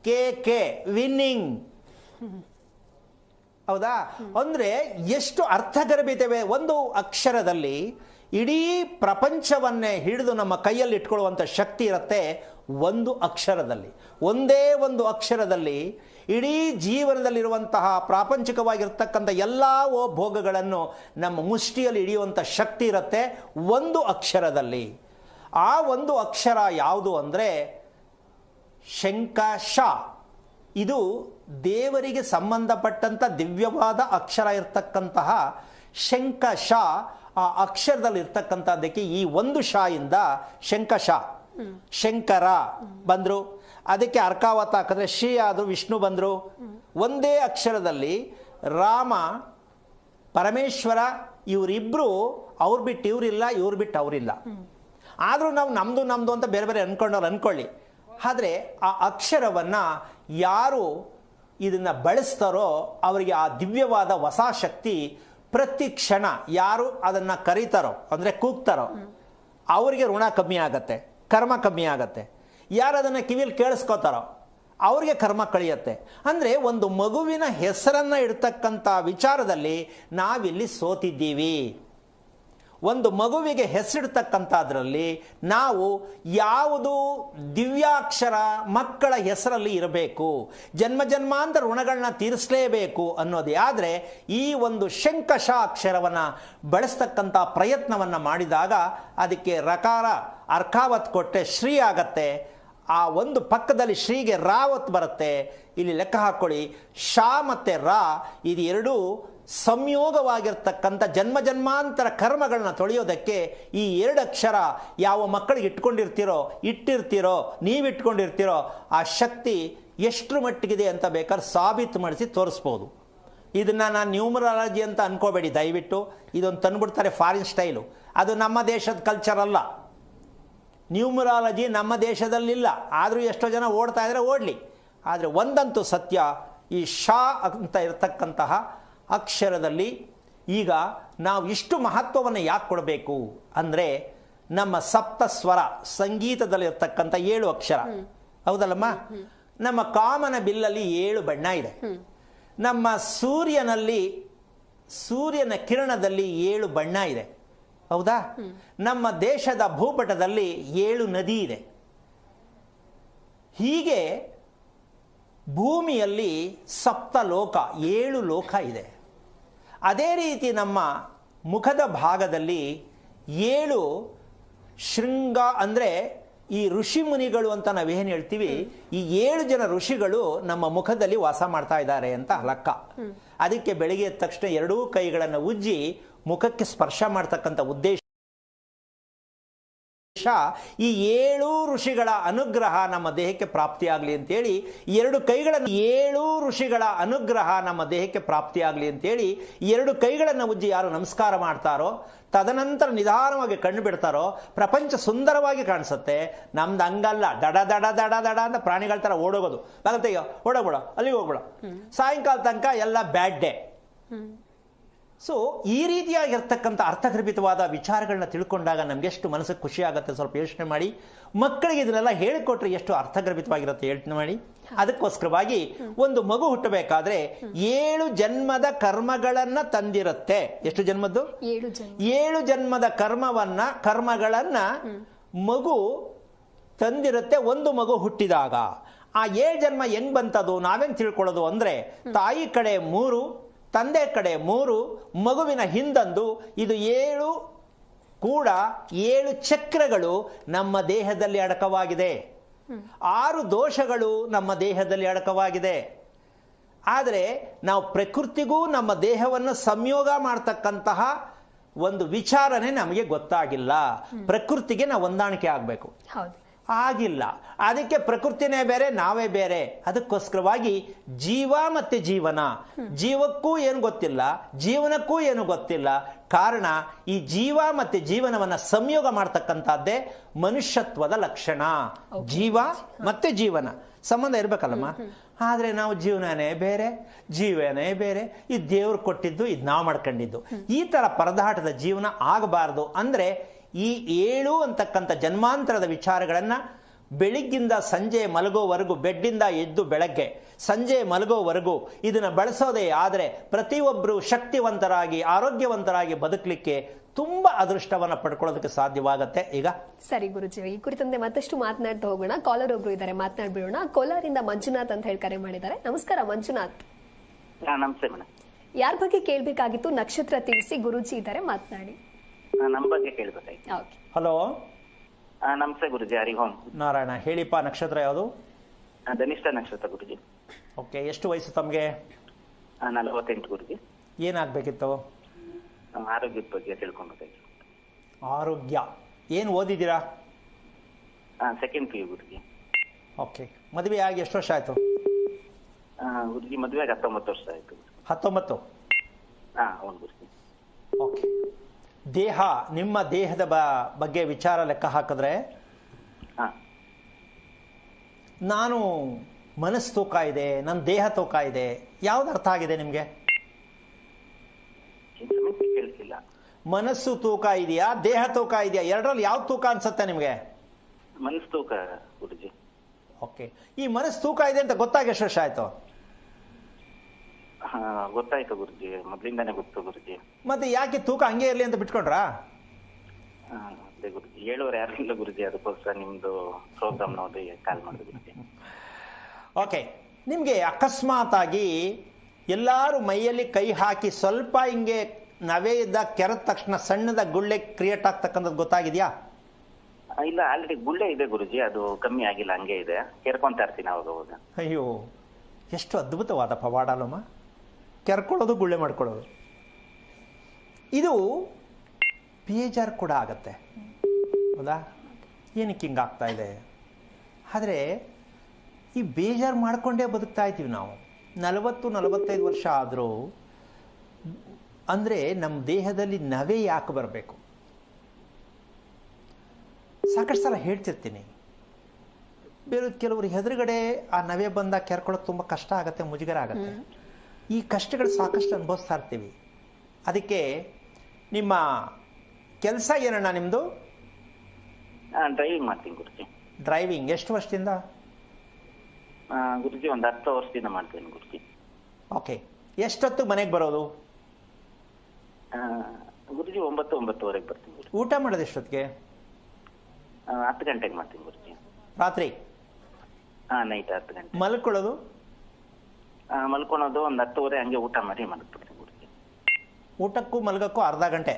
ಕೆ ವಿನ್ನಿಂಗ್. ಹೌದಾ? ಅಂದರೆ ಎಷ್ಟು ಅರ್ಥಗರ್ಭಿತವೆ. ಒಂದು ಅಕ್ಷರದಲ್ಲಿ ಇಡೀ ಪ್ರಪಂಚವನ್ನೇ ಹಿಡಿದು ನಮ್ಮ ಕೈಯಲ್ಲಿ ಇಟ್ಕೊಳ್ಳುವಂಥ ಶಕ್ತಿ ಇರುತ್ತೆ. ಒಂದು ಅಕ್ಷರದಲ್ಲಿ, ಒಂದೇ ಒಂದು ಅಕ್ಷರದಲ್ಲಿ ಇಡೀ ಜೀವನದಲ್ಲಿರುವಂತಹ ಪ್ರಾಪಂಚಿಕವಾಗಿರ್ತಕ್ಕಂಥ ಎಲ್ಲ ಭೋಗಗಳನ್ನು ನಮ್ಮ ಮುಷ್ಟಿಯಲ್ಲಿ ಹಿಡಿಯುವಂಥ ಶಕ್ತಿ ಇರುತ್ತೆ ಒಂದು ಅಕ್ಷರದಲ್ಲಿ. ಆ ಒಂದು ಅಕ್ಷರ ಯಾವುದು ಅಂದರೆ ಶಂಕಶ. ಇದು ದೇವರಿಗೆ ಸಂಬಂಧಪಟ್ಟಂಥ ದಿವ್ಯವಾದ ಅಕ್ಷರ ಇರ್ತಕ್ಕಂತಹ ಶಂಕಶ. ಆ ಅಕ್ಷರದಲ್ಲಿ ಇರ್ತಕ್ಕಂಥದ್ದಕ್ಕೆ ಈ ಒಂದು ಶಾಯಿಂದ ಶಂಕಶ, ಶಂಕರ ಬಂದರು. ಅದಕ್ಕೆ ಅರ್ಕಾವತ ಹಾಕಿದ್ರೆ ಶ್ರೀ ಆದರೂ ವಿಷ್ಣು ಬಂದರು. ಒಂದೇ ಅಕ್ಷರದಲ್ಲಿ ರಾಮ, ಪರಮೇಶ್ವರ ಇವರಿಬ್ಬರು, ಅವ್ರು ಬಿಟ್ಟು ಇವರಿಲ್ಲ, ಇವ್ರು ಬಿಟ್ಟು ಅವರಿಲ್ಲ. ಆದರೂ ನಾವು ನಮ್ಮದು ಅಂತ ಬೇರೆ ಬೇರೆ ಅಂದ್ಕೊಂಡವ್ರು ಅಂದ್ಕೊಳ್ಳಿ. ಆದರೆ ಆ ಅಕ್ಷರವನ್ನು ಯಾರು ಇದನ್ನು ಬಳಸ್ತಾರೋ ಅವರಿಗೆ ಆ ದಿವ್ಯವಾದ ಹೊಸ ಶಕ್ತಿ ಪ್ರತಿ ಕ್ಷಣ, ಯಾರು ಅದನ್ನು ಕರೀತಾರೋ ಅಂದರೆ ಕೂಗ್ತಾರೋ ಅವರಿಗೆ ಋಣ ಕಮ್ಮಿ ಆಗತ್ತೆ, ಕರ್ಮ ಕಮ್ಮಿ ಆಗತ್ತೆ. ಯಾರು ಅದನ್ನು ಕಿವಿಯಲ್ಲಿ ಕೇಳಿಸ್ಕೋತಾರೋ ಅವ್ರಿಗೆ ಕರ್ಮ ಕಳೆಯುತ್ತೆ. ಅಂದರೆ ಒಂದು ಮಗುವಿನ ಹೆಸರನ್ನು ಇಡ್ತಕ್ಕಂಥ ವಿಚಾರದಲ್ಲಿ ನಾವಿಲ್ಲಿ ಸೋತಿದ್ದೀವಿ. ಒಂದು ಮಗುವಿಗೆ ಹೆಸರಿಡ್ತಕ್ಕಂಥದ್ರಲ್ಲಿ ನಾವು ಯಾವುದು ದಿವ್ಯಾಕ್ಷರ ಮಕ್ಕಳ ಹೆಸರಲ್ಲಿ ಇರಬೇಕು, ಜನ್ಮ ಜನ್ಮಾಂತರ ಋಣಗಳನ್ನ ತೀರಿಸಲೇಬೇಕು ಅನ್ನೋದೇ ಆದರೆ ಈ ಒಂದು ಶಂಕಶ ಅಕ್ಷರವನ್ನು ಬಳಸ್ತಕ್ಕಂಥ ಪ್ರಯತ್ನವನ್ನು ಮಾಡಿದಾಗ ಅದಕ್ಕೆ ರಕಾರ ಅರ್ಕಾವತ್ ಕೊಟ್ಟರೆ ಶ್ರೀ ಆಗತ್ತೆ. ಆ ಒಂದು ಪಕ್ಕದಲ್ಲಿ ಶ್ರೀಗೆ ರಾವತ್ ಬರುತ್ತೆ. ಇಲ್ಲಿ ಲೆಕ್ಕ ಹಾಕ್ಕೊಳ್ಳಿ, ಶಾ ಮತ್ತು ರಾ ಇದು ಎರಡೂ ಸಂಯೋಗವಾಗಿರ್ತಕ್ಕಂಥ ಜನ್ಮ ಜನ್ಮಾಂತರ ಕರ್ಮಗಳನ್ನ ತೊಳೆಯೋದಕ್ಕೆ ಈ ಎರಡು ಅಕ್ಷರ ಯಾವ ಮಕ್ಕಳಿಗೆ ಇಟ್ಟಿರ್ತೀರೋ ನೀವಿಟ್ಕೊಂಡಿರ್ತೀರೋ ಆ ಶಕ್ತಿ ಎಷ್ಟರ ಮಟ್ಟಿಗಿದೆ ಅಂತ ಬೇಕಾದ್ರೆ ಸಾಬೀತು ಮಾಡಿಸಿ ತೋರಿಸ್ಬೋದು. ಇದನ್ನು ನಾನು ನ್ಯೂಮರಾಲಜಿ ಅಂತ ಅನ್ಕೋಬೇಡಿ ದಯವಿಟ್ಟು. ಇದೊಂದು ತಂದುಬಿಡ್ತಾರೆ ಫಾರಿನ್ ಸ್ಟೈಲು, ಅದು ನಮ್ಮ ದೇಶದ ಕಲ್ಚರ್ ಅಲ್ಲ. ನ್ಯೂಮರಾಲಜಿ ನಮ್ಮ ದೇಶದಲ್ಲಿಲ್ಲ. ಆದರೂ ಎಷ್ಟೋ ಜನ ಓಡ್ತಾ ಇದ್ರೆ ಓಡಲಿ. ಆದರೆ ಒಂದಂತೂ ಸತ್ಯ, ಈ ಶಾ ಅಂತ ಇರತಕ್ಕಂತಹ ಅಕ್ಷರದಲ್ಲಿ ಈಗ ನಾವು ಇಷ್ಟು ಮಹತ್ವವನ್ನು ಯಾಕೆ ಕೊಡಬೇಕು ಅಂದರೆ ನಮ್ಮ ಸಪ್ತ ಸ್ವರ ಸಂಗೀತದಲ್ಲಿರ್ತಕ್ಕಂಥ 7 ಅಕ್ಷರ ಹೌದಲ್ಲಮ್ಮ. ನಮ್ಮ ಕಾಮನ ಬಿಲ್ಲಲ್ಲಿ 7 ಬಣ್ಣ ಇದೆ. ನಮ್ಮ ಸೂರ್ಯನ ಕಿರಣದಲ್ಲಿ 7 ಬಣ್ಣ ಇದೆ. ಹೌದಾ? ನಮ್ಮ ದೇಶದ ಭೂಪಟದಲ್ಲಿ 7 ನದಿ ಇದೆ. ಹೀಗೆ ಭೂಮಿಯಲ್ಲಿ ಸಪ್ತ ಲೋಕ 7 ಲೋಕ ಇದೆ. ಅದೇ ರೀತಿ ನಮ್ಮ ಮುಖದ ಭಾಗದಲ್ಲಿ 7 ಶೃಂಗ ಅಂದರೆ ಈ ಋಷಿ ಮುನಿಗಳು ಅಂತ ನಾವೇನು ಹೇಳ್ತೀವಿ, ಈ 7 ಜನ ಋಷಿಗಳು ನಮ್ಮ ಮುಖದಲ್ಲಿ ವಾಸ ಮಾಡ್ತಾ ಇದ್ದಾರೆ ಅಂತ ಲೆಕ್ಕ. ಅದಕ್ಕೆ ಬೆಳಿಗ್ಗೆ ಎದ್ದ ತಕ್ಷಣ 2 ಕೈಗಳನ್ನು ಉಜ್ಜಿ ಮುಖಕ್ಕೆ ಸ್ಪರ್ಶ ಮಾಡ್ತಕ್ಕಂಥ ಉದ್ದೇಶ ಈ 7 ಋಷಿಗಳ ಅನುಗ್ರಹ ನಮ್ಮ ದೇಹಕ್ಕೆ ಪ್ರಾಪ್ತಿಯಾಗಲಿ ಅಂತೇಳಿ 2 ಕೈಗಳನ್ನು 7 ಋಷಿಗಳ ಅನುಗ್ರಹ ನಮ್ಮ ದೇಹಕ್ಕೆ ಪ್ರಾಪ್ತಿಯಾಗಲಿ ಅಂತೇಳಿ 2 ಕೈಗಳನ್ನು ಉಜ್ಜಿ ಯಾರು ನಮಸ್ಕಾರ ಮಾಡ್ತಾರೋ, ತದನಂತರ ನಿಧಾನವಾಗಿ ಕಣ್ಣು ಬಿಡ್ತಾರೋ ಪ್ರಪಂಚ ಸುಂದರವಾಗಿ ಕಾಣಿಸುತ್ತೆ. ನಮ್ದು ಹಂಗಲ್ಲ, ದಡ ದಡ ದಡ ದಡ ಅಂತ ಪ್ರಾಣಿಗಳ ಥರ ಓಡೋಗೋದು. ಬಾಗತ್ತೆಯೋ ಓಡೋಗ್ಬಿಡ, ಅಲ್ಲಿಗೆ ಹೋಗ್ಬಿಡ, ಸಾಯಂಕಾಲ ತನಕ ಎಲ್ಲ ಬ್ಯಾಡ್ ಡೇ. ಸೊ ಈ ರೀತಿಯಾಗಿರ್ತಕ್ಕಂಥ ಅರ್ಥಗರ್ಭಿತವಾದ ವಿಚಾರಗಳನ್ನ ತಿಳ್ಕೊಂಡಾಗ ನಮ್ಗೆ ಎಷ್ಟು ಮನಸ್ಸಿಗೆ ಖುಷಿ ಆಗುತ್ತೆ. ಸ್ವಲ್ಪ ಯೋಚನೆ ಮಾಡಿ, ಮಕ್ಕಳಿಗೆ ಇದನ್ನೆಲ್ಲ ಹೇಳಿಕೊಟ್ರೆ ಎಷ್ಟು ಅರ್ಥಗರ್ಭಿತವಾಗಿರುತ್ತೆ ಯೋಚನೆ ಮಾಡಿ. ಅದಕ್ಕೋಸ್ಕರವಾಗಿ ಒಂದು ಮಗು ಹುಟ್ಟಬೇಕಾದ್ರೆ 7 ಜನ್ಮದ ಕರ್ಮಗಳನ್ನ ತಂದಿರುತ್ತೆ. ಎಷ್ಟು ಜನ್ಮದ್ದು? 7 ಜನ್ಮದ ಕರ್ಮಗಳನ್ನ ಮಗು ತಂದಿರುತ್ತೆ ಒಂದು ಮಗು ಹುಟ್ಟಿದಾಗ. ಆ 7 ಜನ್ಮ ಹೆಂಗ್ ಬಂತದು ನಾವೇನ್ ತಿಳ್ಕೊಳ್ಳೋದು ಅಂದ್ರೆ, ತಾಯಿ ಕಡೆ 3, ತಂದೆ ಕಡೆ 3, ಮಗುವಿನ ಹಿಂದಂದು, ಇದು 7 ಕೂಡ 7 ಚಕ್ರಗಳು ನಮ್ಮ ದೇಹದಲ್ಲಿ ಅಡಕವಾಗಿದೆ. 6 ದೋಷಗಳು ನಮ್ಮ ದೇಹದಲ್ಲಿ ಅಡಕವಾಗಿದೆ. ಆದರೆ ನಾವು ಪ್ರಕೃತಿಗೂ ನಮ್ಮ ದೇಹವನ್ನು ಸಂಯೋಗ ಮಾಡ್ತಕ್ಕಂತಹ ಒಂದು ವಿಚಾರನೆ ನಮಗೆ ಗೊತ್ತಾಗಿಲ್ಲ. ಪ್ರಕೃತಿಗೆ ನಾವು ಹೊಂದಾಣಿಕೆ ಆಗಬೇಕು, ಆಗಿಲ್ಲ. ಅದಕ್ಕೆ ಪ್ರಕೃತಿನೇ ಬೇರೆ, ನಾವೇ ಬೇರೆ. ಅದಕ್ಕೋಸ್ಕರವಾಗಿ ಜೀವ ಮತ್ತೆ ಜೀವನ, ಜೀವಕ್ಕೂ ಏನು ಗೊತ್ತಿಲ್ಲ, ಜೀವನಕ್ಕೂ ಏನು ಗೊತ್ತಿಲ್ಲ. ಕಾರಣ ಈ ಜೀವ ಮತ್ತೆ ಜೀವನವನ್ನ ಸಂಯೋಗ ಮಾಡ್ತಕ್ಕಂಥದ್ದೇ ಮನುಷ್ಯತ್ವದ ಲಕ್ಷಣ. ಜೀವ ಮತ್ತೆ ಜೀವನ ಸಂಬಂಧ ಇರ್ಬೇಕಲ್ಲಮ್ಮ. ಆದ್ರೆ ನಾವು ಜೀವನನೇ ಬೇರೆ, ಜೀವನೇ ಬೇರೆ, ಇದು ದೇವ್ರು ಕೊಟ್ಟಿದ್ದು, ಇದು ನಾವು ಮಾಡ್ಕೊಂಡಿದ್ದು. ಈ ತರ ಪರದಾಟದ ಜೀವನ ಆಗಬಾರದು. ಅಂದ್ರೆ ಈ 7 ಅಂತಕ್ಕಂಥ ಜನ್ಮಾಂತರದ ವಿಚಾರಗಳನ್ನ ಬೆಳಿಗ್ಗಿಂದ ಸಂಜೆ ಮಲಗೋವರೆಗೂ, ಬೆಡ್ಡಿಂದ ಎದ್ದು ಬೆಳಗ್ಗೆ ಸಂಜೆ ಮಲಗೋವರೆಗೂ ಇದನ್ನ ಬಳಸೋದೇ ಆದರೆ ಪ್ರತಿಯೊಬ್ಬರು ಶಕ್ತಿವಂತರಾಗಿ ಆರೋಗ್ಯವಂತರಾಗಿ ಬದುಕಲಿಕ್ಕೆ ತುಂಬಾ ಅದೃಷ್ಟವನ್ನ ಪಡ್ಕೊಳ್ಳೋದಕ್ಕೆ ಸಾಧ್ಯವಾಗುತ್ತೆ. ಈಗ ಸರಿ ಗುರುಜಿ, ಈ ಕುರಿತಂತೆ ಮತ್ತಷ್ಟು ಮಾತನಾಡ್ತಾ ಹೋಗೋಣ. ಕಾಲರ್ ಒಬ್ರು ಇದ್ದಾರೆ, ಮಾತನಾಡ್ಬಿಡೋಣ. ಕೋಲಾರಿಂದ ಮಂಜುನಾಥ್ ಅಂತ ಹೇಳಿ ಕರೆ ಮಾಡಿದ್ದಾರೆ. ನಮಸ್ಕಾರ ಮಂಜುನಾಥ್. ನಮಸ್ತೆ ಮೇಡಮ್. ಯಾರ ಬಗ್ಗೆ ಕೇಳಬೇಕಾಗಿತ್ತು? ನಕ್ಷತ್ರ ತಿಳಿಸಿ, ಗುರುಜಿ ಇದ್ದಾರೆ, ಮಾತನಾಡಿ. ನಮ್ಮ ಬಗ್ಗೆ ಕೇಳಬೇಕಾಯ್ತು. ಹಲೋ, ನಮಸ್ತೆ ಗುರುಜಿ. ಹರಿ ಓಂ. ನಾರಾಯಣ. ಹೇಳಿಪ್ಪ, ನಕ್ಷತ್ರ ಯಾವುದು? ಧನಿಷ್ಠ ನಕ್ಷತ್ರ ಗುರುಜಿ. ಓಕೆ, ಎಷ್ಟು ವಯಸ್ಸು ತಮಗೆ? 48 ಗುರುಜಿ. ಏನಾಗಬೇಕಿತ್ತು? ಆರೋಗ್ಯದ ಬಗ್ಗೆ ತಿಳ್ಕೊಬೇಕಾಯ್ತು. ಆರೋಗ್ಯ. ಏನು ಓದಿದ್ದೀರಾ? ಸೆಕೆಂಡ್ PU ಗುರುಜಿ. ಓಕೆ. ಮದುವೆ ಆಗಿ ಎಷ್ಟು ವರ್ಷ ಆಯ್ತು? ಗುರುಜಿ ಮದುವೆ ಆಗಿ 19 ವರ್ಷ ಆಯ್ತು. 19? ಹೌದು ಗುರುಜಿ. ಓಕೆ. ದೇಹ, ನಿಮ್ಮ ದೇಹದ ಬಗ್ಗೆ ವಿಚಾರ ಲೆಕ್ಕ ಹಾಕಿದ್ರೆ, ನಾನು ಮನಸ್ಸು ತೂಕ ಇದೆ, ನನ್ನ ದೇಹ ತೂಕ ಇದೆ, ಯಾವ್ದು ಅರ್ಥ ಆಗಿದೆ ನಿಮ್ಗೆ? ಮನಸ್ಸು ತೂಕ ಇದೆಯಾ, ದೇಹ ತೂಕ ಇದೆಯಾ? ಎರಡರಲ್ಲಿ ಯಾವ ತೂಕ ಅನ್ಸುತ್ತೆ ನಿಮ್ಗೆ? ಮನಸ್ಸು ತೂಕ ಗುರುಜಿ. ಓಕೆ. ಈ ಮನಸ್ಸು ತೂಕ ಇದೆ ಅಂತ ಗೊತ್ತಾಗಿ ಎಷ್ಟು ವರ್ಷ ಆಯ್ತು? ಗೊತ್ತಾಯ್ತು ಗುರುಜಿ, ಮೊದ್ಲಿಂದಾನೇ ಗೊತ್ತು ಗುರುಜಿ. ಮತ್ತೆ ಯಾಕೆ ತೂಕ ಹಂಗೆ ಇರ್ಲಿ ಅಂತ ಬಿಟ್ಕೊಂಡ್ರಾ? ಅದೇ ಗುರುಜಿ, ಹೇಳೋರು ಯಾರು ಇಲ್ಲ ಗುರುಜಿ, ಅದಕ್ಕೋಸ್ಕರ ನಿಮ್ದು ಪ್ರೋಗ್ರಾಮ್ ನೋಡಿ ಕಾಲ್ ಮಾಡಿದೆ ಗುರುಜಿ. ಓಕೆ. ನಿಮ್ಗೆ ಅಕಸ್ಮಾತ್ ಆಗಿ ಎಲ್ಲಾರು ಮೈಯಲ್ಲಿ ಕೈ ಹಾಕಿ ಸ್ವಲ್ಪ ಹಿಂಗೆ ನವೆ ಇದ್ದ ಕೆರೆದ ತಕ್ಷಣ ಸಣ್ಣದ ಗುಳ್ಳೆ ಕ್ರಿಯೇಟ್ ಆಗ್ತಕ್ಕಂಥದ್ದು ಗೊತ್ತಾಗಿದ್ಯಾ? ಇಲ್ಲ, ಆಲ್ರೆಡಿ ಗುಳ್ಳೆ ಇದೆ ಗುರುಜಿ, ಅದು ಕಮ್ಮಿ ಆಗಿಲ್ಲ, ಹಂಗೆ ಇದೆ, ಕೆರ್ಕೊಂತ ಇರ್ತೀನಿ ಅವಾಗ ಅವಾಗ. ಅಯ್ಯೋ, ಎಷ್ಟು ಅದ್ಭುತವಾದ ಪವಾಡಾಲಮ್ಮ. ಕೆರ್ಕೊಳ್ಳೋದು, ಗುಳ್ಳೆ ಮಾಡ್ಕೊಳ್ಳೋದು, ಇದು ಬೇಜಾರು ಕೂಡ ಆಗತ್ತೆ. ಹೌದಾ? ಏನಕ್ಕೆ ಹಿಂಗಾಗ್ತಾ ಇದೆ? ಆದರೆ ಈ ಬೇಜಾರು ಮಾಡ್ಕೊಂಡೇ ಬದುಕ್ತಾ ಇದ್ದೀವಿ ನಾವು. 40-45 ವರ್ಷ ಆದರೂ ಅಂದರೆ ನಮ್ಮ ದೇಹದಲ್ಲಿ ನವೆ ಯಾಕೆ ಬರಬೇಕು? ಸಾಕಷ್ಟು ಸಲ ಹೇಳ್ತಿರ್ತೀನಿ. ಬೇರೆ ಕೆಲವರು ಎದುರುಗಡೆ ಆ ನವೆ ಬಂದಾಗ ಕೆರ್ಕೊಳ್ಳೋಕೆ ತುಂಬ ಕಷ್ಟ ಆಗುತ್ತೆ, ಮುಜುಗರ ಆಗುತ್ತೆ. ಈ ಕಷ್ಟಗಳು ಸಾಕಷ್ಟು ಅನುಭವಿಸ್ತಾ ಇರ್ತೀವಿ. ಅದಕ್ಕೆ ನಿಮ್ಮ ಕೆಲಸ ಏನಣ್ಣ ನಿಮ್ಮದು? ಡ್ರೈವಿಂಗ್ ಮಾಡ್ತೀನಿ ಗುರುಜಿ. ಡ್ರೈವಿಂಗ್ ಎಷ್ಟು ವರ್ಷದಿಂದ? ಗುರುಜಿ ಒಂದು 10 ವರ್ಷದಿಂದ ಮಾಡ್ತೀನಿ ಗುರುಜಿ. ಓಕೆ. ಎಷ್ಟೊತ್ತು ಮನೆಗೆ ಬರೋದು? ಗುರುಜಿ 9-9:30 ಬರ್ತೀನಿ ಗುರುಜಿ. ಊಟ ಮಾಡೋದು ಎಷ್ಟೊತ್ತಿಗೆ? 10 ಗಂಟೆಗೆ ಮಾಡ್ತೀನಿ ಗುರುಜಿ. ರಾತ್ರಿ? ನೈಟ್ 10 ಗಂಟೆ. ಮಲ್ಕೊಳ್ಳೋದು? ಮಲ್ಕೊಳೋದು ಒಂದು 10:30 ಹಂಗೆ ಊಟ ಮಾಡಿ ಮಲಗ್ಬಿಡ್ತೀನಿ ಗುರುಜಿ. ಊಟಕ್ಕೂ ಮಲಗಕ್ಕೂ ಅರ್ಧ ಗಂಟೆ.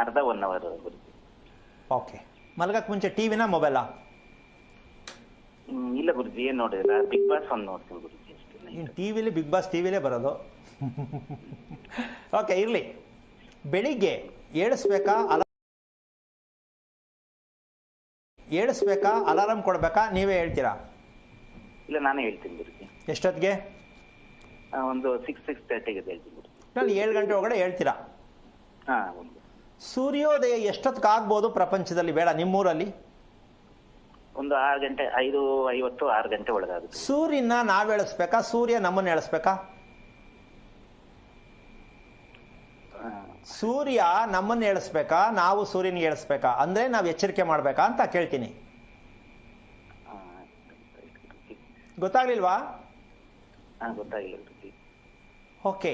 ಅರ್ಧ 1 ಅವರ್ ಗುರುಜಿ. ಓಕೆ. ಮಲಗಕ್ಕೆ ಮುಂಚೆ ಟಿವಿನ ಮೊಬೈಲಾ? ಇಲ್ಲ ಗುರುಜಿ, ಏನ್ ನೋಡಿಲ್ಲ, ಬಿಗ್ ಬಾಸ್ ಒಂದು ನೋಡ್ತೀನಿ ಗುರುಜಿ ಅಷ್ಟೇ. ಇನ್ನು ಟಿವಿಲಿ ಬಿಗ್ ಬಾಸ್ ಟಿವಿಲೇ ಬರೋದು. ಓಕೆ, ಇರಲಿ. ಬೆಳಿಗ್ಗೆ ಏಳಿಸ್ಬೇಕಾ ಅಲಾರಾಮ್ ಕೊಡ್ಬೇಕಾ, ನೀವೇ ಹೇಳ್ತೀರಾ? ಇಲ್ಲ, ನಾನೇ ಹೇಳ್ತೀನಿ ಗುರುಜಿ. ಎಷ್ಟೊತ್ತಿಗೆ? ಒಂದು 6:30ಗೆ ಹೇಳ್ತೀನಿ ಗುರುಜಿ. ನಾನು 7 ಗಂಟೆ ಒಳಗಡೆ ಹೇಳ್ತೀರಾ? ಹಾ. ಸೂರ್ಯೋದಯ ಎಷ್ಟೊತ್ತಿಗೆ ಆಗ್ಬೋದು ಪ್ರಪಂಚದಲ್ಲಿ? ಬೇಡ, ನಿಮ್ಮೂರಲ್ಲಿ ಒಂದು 6 ಗಂಟೆ, 5:50, 6 ಗಂಟೆ ಒಳಗಾಗುತ್ತೆ. ಸೂರ್ಯನ ನಾವ್ ಎಳಿಸ್ಬೇಕಾ, ಸೂರ್ಯ ನಮ್ಮನ್ನ ಎಳಿಸ್ಬೇಕಾ? ಸೂರ್ಯ ನಮ್ಮನ್ನ ಎಳಿಸ್ಬೇಕಾ, ನಾವು ಸೂರ್ಯನಿಗೆ ಎಳಿಸ್ಬೇಕಾ? ಅಂದ್ರೆ ನಾವು ಎಚ್ಚರಿಕೆ ಮಾಡ್ಬೇಕಾ ಅಂತ ಕೇಳ್ತೀನಿ. ಗೊತ್ತಾಗ್ಲಿಲ್ವಾ? ಗೊತ್ತಾಗಿಲ್ಲ ಗುರುಜಿ. ಓಕೆ.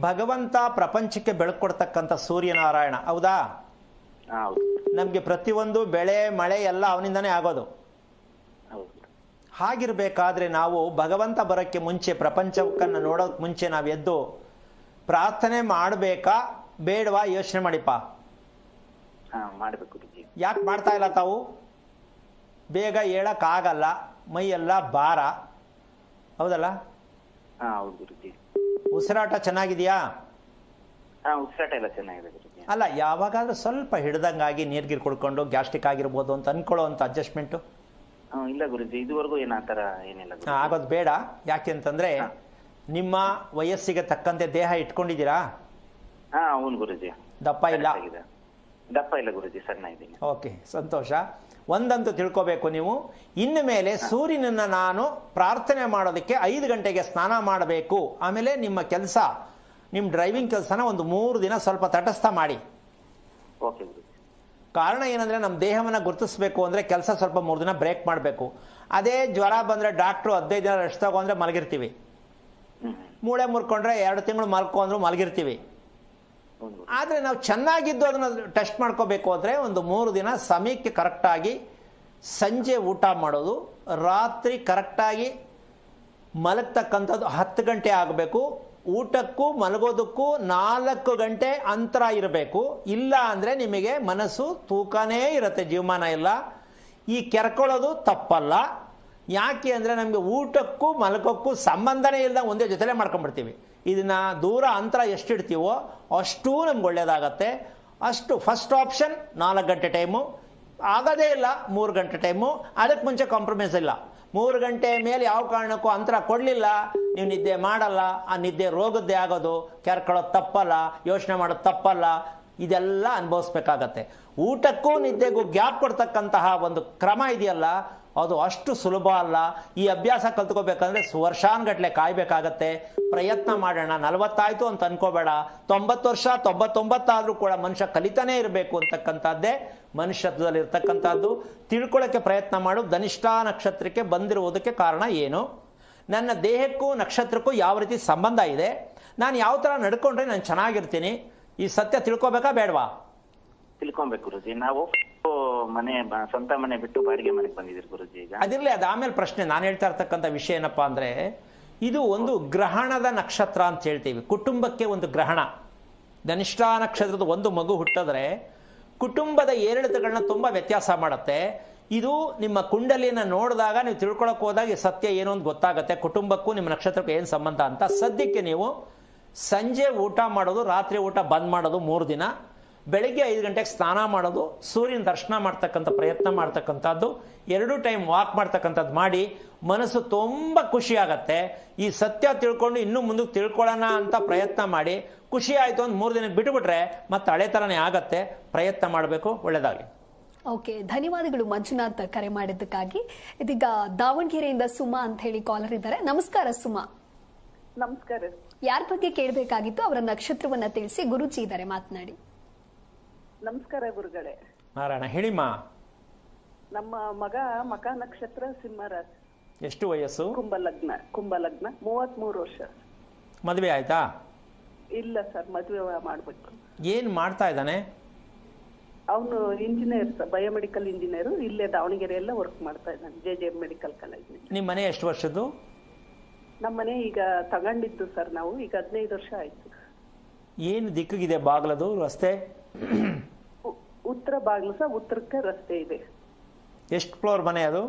ಭಗವಂತ ಪ್ರಪಂಚಕ್ಕೆ ಬೆಳಕು ಕೊಡ್ತಕ್ಕಂಥ ಸೂರ್ಯನಾರಾಯಣ, ಹೌದಾ? ಹೌದು. ನಮ್ಗೆ ಪ್ರತಿಯೊಂದು ಬೆಳೆ ಮಳೆ ಎಲ್ಲ ಅವನಿಂದಾನೇ ಆಗೋದು. ಹೌದು. ಹಾಗಿರ್ಬೇಕಾದ್ರೆ ನಾವು ಭಗವಂತ ಬರೋಕ್ಕೆ ಮುಂಚೆ, ಪ್ರಪಂಚಕ್ಕನ್ನು ನೋಡೋಕೆ ಮುಂಚೆ ನಾವು ಎದ್ದು ಪ್ರಾರ್ಥನೆ ಮಾಡಬೇಕಾ ಬೇಡವಾ ಯೋಚನೆ ಮಾಡಿಪ್ಪ. ಮಾಡಬೇಕು ಗುರುಜಿ. ಯಾಕೆ ಮಾಡ್ತಾ ಇಲ್ಲ ತಾವು? ಬೇಗ ಹೇಳಕ್ಕಾಗಲ್ಲ, ಮೈಯೆಲ್ಲ ಭಾರ, ಹೌದಲ್ಲ? ಹೌದು ಗುರುಜಿ. ಉಸಿರಾಟ ಚೆನ್ನಾಗಿದೆಯಾ? ಉಸಿರಾಟ ಎಲ್ಲ ಚೆನ್ನಾಗಿದೆ ಗುರುಜಿ. ಅಲ್ಲ, ಯಾವಾಗಾದ್ರೂ ಸ್ವಲ್ಪ ಹಿಡ್ದಂಗಾಗಿ ನೀರ್ಗಿರ್ ಕುಡ್ಕೊಂಡು ಗ್ಯಾಸ್ಟ್ರಿಕ್ ಆಗಿರ್ಬೋದು ಅಂತ ಅನ್ಕೊಳ್ಳೋ ಅಂತ ಅಡ್ಜಸ್ಟ್ಮೆಂಟು? ಇಲ್ಲ ಗುರುಜಿ, ಇದುವರೆಗೂ ಏನು ಆ ಥರ ಏನಿಲ್ಲ ಗುರುಜಿ. ಆಗೋದು ಬೇಡ. ಯಾಕೆ ಅಂತಂದ್ರೆ ನಿಮ್ಮ ವಯಸ್ಸಿಗೆ ತಕ್ಕಂತೆ ದೇಹ ಇಟ್ಕೊಂಡಿದ್ದೀರಾ? అవును ಗುರುಜಿ. ದಪ್ಪ ಇಲ್ಲ? ದಪ್ಪ ಇಲ್ಲ ಗುರುಜಿ, ಸಣ್ಣ ಇದ್ದೀನಿ. ಓಕೆ, ಸಂತೋಷ. ಒಂದಂತೂ ತಿಳ್ಕೋಬೇಕು ನೀವು, ಇನ್ನು ಮೇಲೆ ಸೂರ್ಯನನ್ನ ನಾನು ಪ್ರಾರ್ಥನೆ ಮಾಡೋದಕ್ಕೆ 5 ಗಂಟೆಗೆ ಸ್ನಾನ ಮಾಡಬೇಕು. ಆಮೇಲೆ ನಿಮ್ಮ ಕೆಲಸ, ನಿಮ್ಮ ಡ್ರೈವಿಂಗ್ ಕೆಲಸನ ಒಂದು 3 ದಿನ ಸ್ವಲ್ಪ ತಟಸ್ಥ ಮಾಡಿ. ಓಕೆ ಗುರುಜಿ. ಕಾರಣ ಏನಂದ್ರೆ ನಮ್ಮ ದೇಹವನ್ನು ಗುರುತಿಸಬೇಕು ಅಂದ್ರೆ ಕೆಲಸ ಸ್ವಲ್ಪ 3 ದಿನ ಬ್ರೇಕ್ ಮಾಡಬೇಕು. ಅದೇ ಜ್ವರ ಬಂದ್ರೆ ಡಾಕ್ಟ್ರು 15 ದಿನ ರೆಸ್ಟ್ ತಗೊಂಡ್ರೆ ಮಲಗಿರ್ತೀವಿ. ಮೂಳೆ ಮುರ್ಕೊಂಡ್ರೆ 2 ತಿಂಗಳು ಮಲ್ಕೊಂಡ್ರು ಮಲಗಿರ್ತೀವಿ. ಆದರೆ ನಾವು ಚೆನ್ನಾಗಿದ್ದು ಅದನ್ನು ಟೆಸ್ಟ್ ಮಾಡ್ಕೋಬೇಕು ಅಂದರೆ ಒಂದು 3 ದಿನ ಸಮಯಕ್ಕೆ ಕರೆಕ್ಟಾಗಿ ಸಂಜೆ ಊಟ ಮಾಡೋದು, ರಾತ್ರಿ ಕರೆಕ್ಟಾಗಿ ಮಲಗ್ತಕ್ಕಂಥದ್ದು 10 ಗಂಟೆ ಆಗಬೇಕು. ಊಟಕ್ಕೂ ಮಲಗೋದಕ್ಕೂ 4 ಗಂಟೆ ಅಂತರ ಇರಬೇಕು. ಇಲ್ಲ ಅಂದರೆ ನಿಮಗೆ ಮನಸ್ಸು ತೂಕನೇ ಇರುತ್ತೆ, ಜೀವಮಾನ ಎಲ್ಲ. ಈ ಕೆರ್ಕೊಳ್ಳೋದು ತಪ್ಪಲ್ಲ. ಯಾಕೆ ಅಂದರೆ ನಮಗೆ ಊಟಕ್ಕೂ ಮಲಗೋಕ್ಕೂ ಸಂಬಂಧನೇ ಇಲ್ಲ, ಒಂದೇ ಜೊತೆಲೇ ಮಾಡ್ಕೊಂಡ್ಬಿಡ್ತೀವಿ. ಇದನ್ನ ದೂರ ಅಂತರ ಎಷ್ಟು ಇಡ್ತೀವೋ ಅಷ್ಟೂ ನಮ್ಗೆ ಒಳ್ಳೇದಾಗತ್ತೆ. ಅಷ್ಟು ಫಸ್ಟ್ ಆಪ್ಷನ್ 4 ಗಂಟೆ ಟೈಮು, ಆಗೋದೇ ಇಲ್ಲ 3 ಗಂಟೆ ಟೈಮು. ಅದಕ್ಕೆ ಮುಂಚೆ ಕಾಂಪ್ರಮೈಸ್ ಇಲ್ಲ. 3 ಗಂಟೆ ಮೇಲೆ ಯಾವ ಕಾರಣಕ್ಕೂ ಅಂತರ ಕೊಡಲಿಲ್ಲ, ನೀವು ನಿದ್ದೆ ಮಾಡಲ್ಲ. ಆ ನಿದ್ದೆ ರೋಗದ್ದೇ ಆಗೋದು. ಕೆರ್ಕೊಳ್ಳೋದು ತಪ್ಪಲ್ಲ, ಯೋಚನೆ ಮಾಡೋದು ತಪ್ಪಲ್ಲ, ಇದೆಲ್ಲ ಅನುಭವಿಸ್ಬೇಕಾಗತ್ತೆ. ಊಟಕ್ಕೂ ನಿದ್ದೆಗೂ ಗ್ಯಾಪ್ ಕೊಡ್ತಕ್ಕಂತಹ ಒಂದು ಕ್ರಮ ಇದೆಯಲ್ಲ, ಅದು ಅಷ್ಟು ಸುಲಭ ಅಲ್ಲ. ಈ ಅಭ್ಯಾಸ ಕಲ್ತ್ಕೋಬೇಕಂದ್ರೆ ವರ್ಷಾನ್ಗಟ್ಲೆ ಕಾಯ್ಬೇಕಾಗತ್ತೆ. ಪ್ರಯತ್ನ ಮಾಡೋಣ. 40 ಆಯ್ತು ಅಂತ ಅನ್ಕೋಬೇಡ, 90 ವರ್ಷ 99 ಆದ್ರೂ ಕೂಡ ಮನುಷ್ಯ ಕಲಿತಾನೇ ಇರಬೇಕು ಅಂತಕ್ಕಂಥದ್ದೇ ಮನುಷ್ಯತ್ವದಲ್ಲಿ ಇರ್ತಕ್ಕಂಥದ್ದು. ತಿಳ್ಕೊಳ್ಳೋಕ್ಕೆ ಪ್ರಯತ್ನ ಮಾಡು. ಧನಿಷ್ಠ ನಕ್ಷತ್ರಕ್ಕೆ ಬಂದಿರುವುದಕ್ಕೆ ಕಾರಣ ಏನು, ನನ್ನ ದೇಹಕ್ಕೂ ನಕ್ಷತ್ರಕ್ಕೂ ಯಾವ ರೀತಿ ಸಂಬಂಧ ಇದೆ, ನಾನು ಯಾವ ಥರ ನಡ್ಕೊಂಡ್ರೆ ನಾನು ಚೆನ್ನಾಗಿರ್ತೀನಿ, ಈ ಸತ್ಯ ತಿಳ್ಕೊಬೇಕಾ ಬೇಡವಾ? ತಿಳ್ಕೊಬೇಕು ಗುರುಜಿ. ನಾವು ಸ್ವಂತ ಮನೆ ಬಿಟ್ಟು ಬಾಡಿಗೆ ಮನೆಗೆ ಬಂದಿದ್ದೀರಿ ಗುರುಜಿ. ಈಗ ಅದಿರ್ಲಿ, ಅದಾದ್ಮೇಲೆ ಪ್ರಶ್ನೆ. ನಾನು ಹೇಳ್ತಾ ಇರ್ತಕ್ಕಂಥ ವಿಷಯ ಏನಪ್ಪಾ ಅಂದ್ರೆ, ಇದು ಒಂದು ಗ್ರಹಣದ ನಕ್ಷತ್ರ ಅಂತ ಹೇಳ್ತೀವಿ. ಕುಟುಂಬಕ್ಕೆ ಒಂದು ಗ್ರಹಣ. ಧನಿಷ್ಠ ನಕ್ಷತ್ರದ ಒಂದು ಮಗು ಹುಟ್ಟಿದ್ರೆ ಕುಟುಂಬದ ಏರಿಳಿತಗಳನ್ನ ತುಂಬಾ ವ್ಯತ್ಯಾಸ ಮಾಡುತ್ತೆ. ಇದು ನಿಮ್ಮ ಕುಂಡಲಿನ ನೋಡಿದಾಗ ನೀವು ತಿಳ್ಕೊಳಕ್ ಹೋದಾಗ ಸತ್ಯ ಏನು ಅಂತ ಗೊತ್ತಾಗುತ್ತೆ. ಕುಟುಂಬಕ್ಕೂ ನಿಮ್ಮ ನಕ್ಷತ್ರಕ್ಕೂ ಏನು ಸಂಬಂಧ ಅಂತ. ಸದ್ಯಕ್ಕೆ ನೀವು ಸಂಜೆ ಊಟ ಮಾಡೋದು, ರಾತ್ರಿ ಊಟ ಬಂದ್ ಮಾಡೋದು 3 ದಿನ, ಬೆಳಿಗ್ಗೆ 5 ಗಂಟೆಗೆ ಸ್ನಾನ ಮಾಡೋದು, ಸೂರ್ಯನ ದರ್ಶನ ಮಾಡ್ತಕ್ಕಂಥ ಪ್ರಯತ್ನ ಮಾಡ್ತಕ್ಕಂಥದ್ದು, 2 ಟೈಮ್ ವಾಕ್ ಮಾಡ್ತಕ್ಕಂಥದ್ದು ಮಾಡಿ ಮನಸ್ಸು ತುಂಬ ಖುಷಿ ಆಗತ್ತೆ. ಈ ಸತ್ಯ ತಿಳ್ಕೊಂಡು ಇನ್ನೂ ಮುಂದಕ್ಕೆ ತಿಳ್ಕೊಳ್ಳೋಣ ಅಂತ ಪ್ರಯತ್ನ ಮಾಡಿ. ಖುಷಿ ಆಯಿತು ಅಂತ 3 ದಿನಕ್ಕೆ ಬಿಟ್ಟುಬಿಟ್ರೆ ಮತ್ತೆ ಹಳೆ ಥರನೇ ಆಗತ್ತೆ. ಪ್ರಯತ್ನ ಮಾಡಬೇಕು. ಒಳ್ಳೆಯದಾಗಲಿ. ಓಕೆ, ಧನ್ಯವಾದಗಳು ಮಂಜುನಾಥ್ ಕರೆ ಮಾಡಿದ್ದಕ್ಕಾಗಿ. ಇದೀಗ ದಾವಣಗೆರೆಯಿಂದ ಸುಮಾ ಅಂತ ಹೇಳಿ ಕಾಲರ್ ಇದ್ದಾರೆ. ನಮಸ್ಕಾರ ಸುಮಾ. ನಮಸ್ಕಾರ. ಯಾರ ಬಗ್ಗೆ ಕೇಳಬೇಕಾಗಿತ್ತು ಅವರ ನಕ್ಷತ್ರವನ್ನ ತಿಳಿಸಿ, ಗುರುಜಿ ಇದ್ದಾರೆ, ಮಾತನಾಡಿ. ನಮಸ್ಕಾರ ಗುರುಗಳೇ. ನಾರಾಯಣ, ಹೇಳಿಮ್ಮ. ನಮ್ಮ ಮಗ ಮಕ ನಕ್ಷತ್ರ ಸಿಂಹರಾಶಿ. ಎಷ್ಟು ವಯಸ್ಸು? ಕುಂಭಲಗ್ನ 33 ವರ್ಷ. ಮದುವೆ ಆಯ್ತಾ? ಇಲ್ಲ ಸರ್, ಮದುವೆ ಮಾಡ್ಬೇಕು. ಏನ್ ಮಾಡ್ತಾ ಇದ್ದಾನೆ? ಅವನು ಇಂಜಿನಿಯರ್ ಸರ್, ಬಯೋಮೆಡಿಕಲ್ ಇಂಜಿನಿಯರ್. ಇಲ್ಲೇ ದಾವಣಗೆರೆಯಲ್ಲ ವರ್ಕ್ ಮಾಡ್ತಾ ಇದ್ದಾನೆ, JJ ಮೆಡಿಕಲ್ ಕಾಲೇಜ್. ನಿಮ್ಮ ಮನೆ ಎಷ್ಟು ವರ್ಷದ್ದು? ನಮ್ಮ ಮನೆ ಈಗ ತಗೊಂಡಿದ್ದು ಸರ್ ನಾವು, ಈಗ 15 ವರ್ಷ ಆಯ್ತು. ಏನು ದಿಕ್ಕಿಗಿದೆ ಬಾಗ್ಲದು ರಸ್ತೆ? ಉತ್ತರ ಬಾಗ್ಲು ಸರ್, ಉತ್ತರಕ್ಕೆ ರಸ್ತೆ ಇದೆ. ಎಷ್ಟು ಫ್ಲೋರ್ ಮನೆ ಅದು?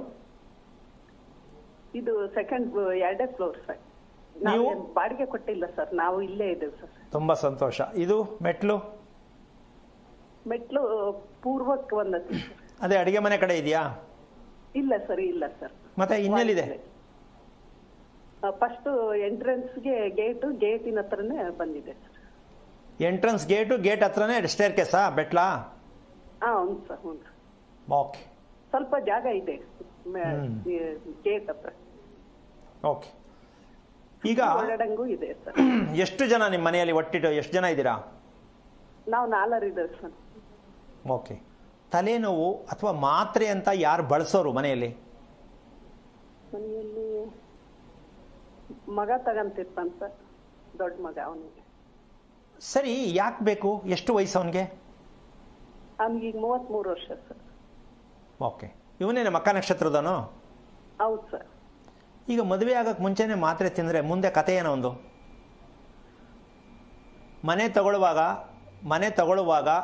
ಇದು ಸೆಕೆಂಡ್, 2ನೇ ಫ್ಲೋರ್ ಸರ್. ನಾವು ಬಾಡಿಗೆ ಕೊಟ್ಟಿಲ್ಲ ಸರ್, ನಾವು ಇಲ್ಲೇ ಇದ್ದೇವೆ ಸರ್. ತುಂಬಾ ಸಂತೋಷ. ಇದು ಮೆಟ್ಲು ಪೂರ್ವಕ್ಕೆ ಒಂದಕ್ಕೆ. ಅದೇ ಅಡಿಗೆ ಮನೆ ಕಡೆ ಇದೆಯಾ? ಇಲ್ಲ ಸರ್, ಇಲ್ಲ ಸರ್. ಮತ್ತೆ ಇನ್ನೆಲ್ಲಿದೆ? ಫಸ್ಟ್ ಎಂಟ್ರೆನ್ಸ್ಗೆ ಗೇಟಿನ ಹತ್ರನೇ ಬಂದಿದೆ ಸರ್. ಎಂಟ್ರೆನ್ಸ್ ಗೇಟ್ ಹತ್ರನೇ ಸ್ಟೇರ್ ಕೇಸಾ ಬೆಟ್ಲಾ? ಹೌದು ಸರ್, ಹ್ಞೂ. ಓಕೆ, ಸ್ವಲ್ಪ ಜಾಗ ಇದೆ ಗೇಟ್ ಹತ್ರ. ಓಕೆ. ಈಗ ಒಳಗಡೆಂಗೂ ಇದೆ ಸರ್. ಎಷ್ಟು ಜನ ನಿಮ್ಮ ಮನೆಯಲ್ಲಿ ಒಟ್ಟಿಟ್ಟು ಎಷ್ಟು ಜನ ಇದ್ದೀರಾ? ನಾವು 4 ಇದ್ದೇವೆ ಸರ್. ಓಕೆ. ತಲೆನೋವು ಅಥವಾ ಮಾತ್ರೆ ಅಂತ ಯಾರು ಬಳಸೋರು ಮನೆಯಲ್ಲಿ? ಮನೆಯಲ್ಲಿ ಮಗ ತಗಂತಿರ್ತಾನೆ ಸರ್, ದೊಡ್ಡ ಮಗ. ಅವನಿಗೆ ಸರಿ, ಯಾಕೆ ಬೇಕು? ಎಷ್ಟು ವಯಸ್ಸು ಅವನಿಗೆ? ಅವನಿಗೀಗ 33 ವರ್ಷ ಸರ್. ಓಕೆ. ಇವನೇನು ಮಕ್ಕ ನಕ್ಷತ್ರದನೋ? ಹೌದು ಸರ್. ಈಗ ಮದುವೆ ಆಗಕ್ಕೆ ಮುಂಚೆನೇ ಮಾತ್ರೆ ತಿಂದರೆ ಮುಂದೆ ಕತೆ ಏನೋ ಒಂದು. ಮನೆ ತಗೊಳ್ಳುವಾಗ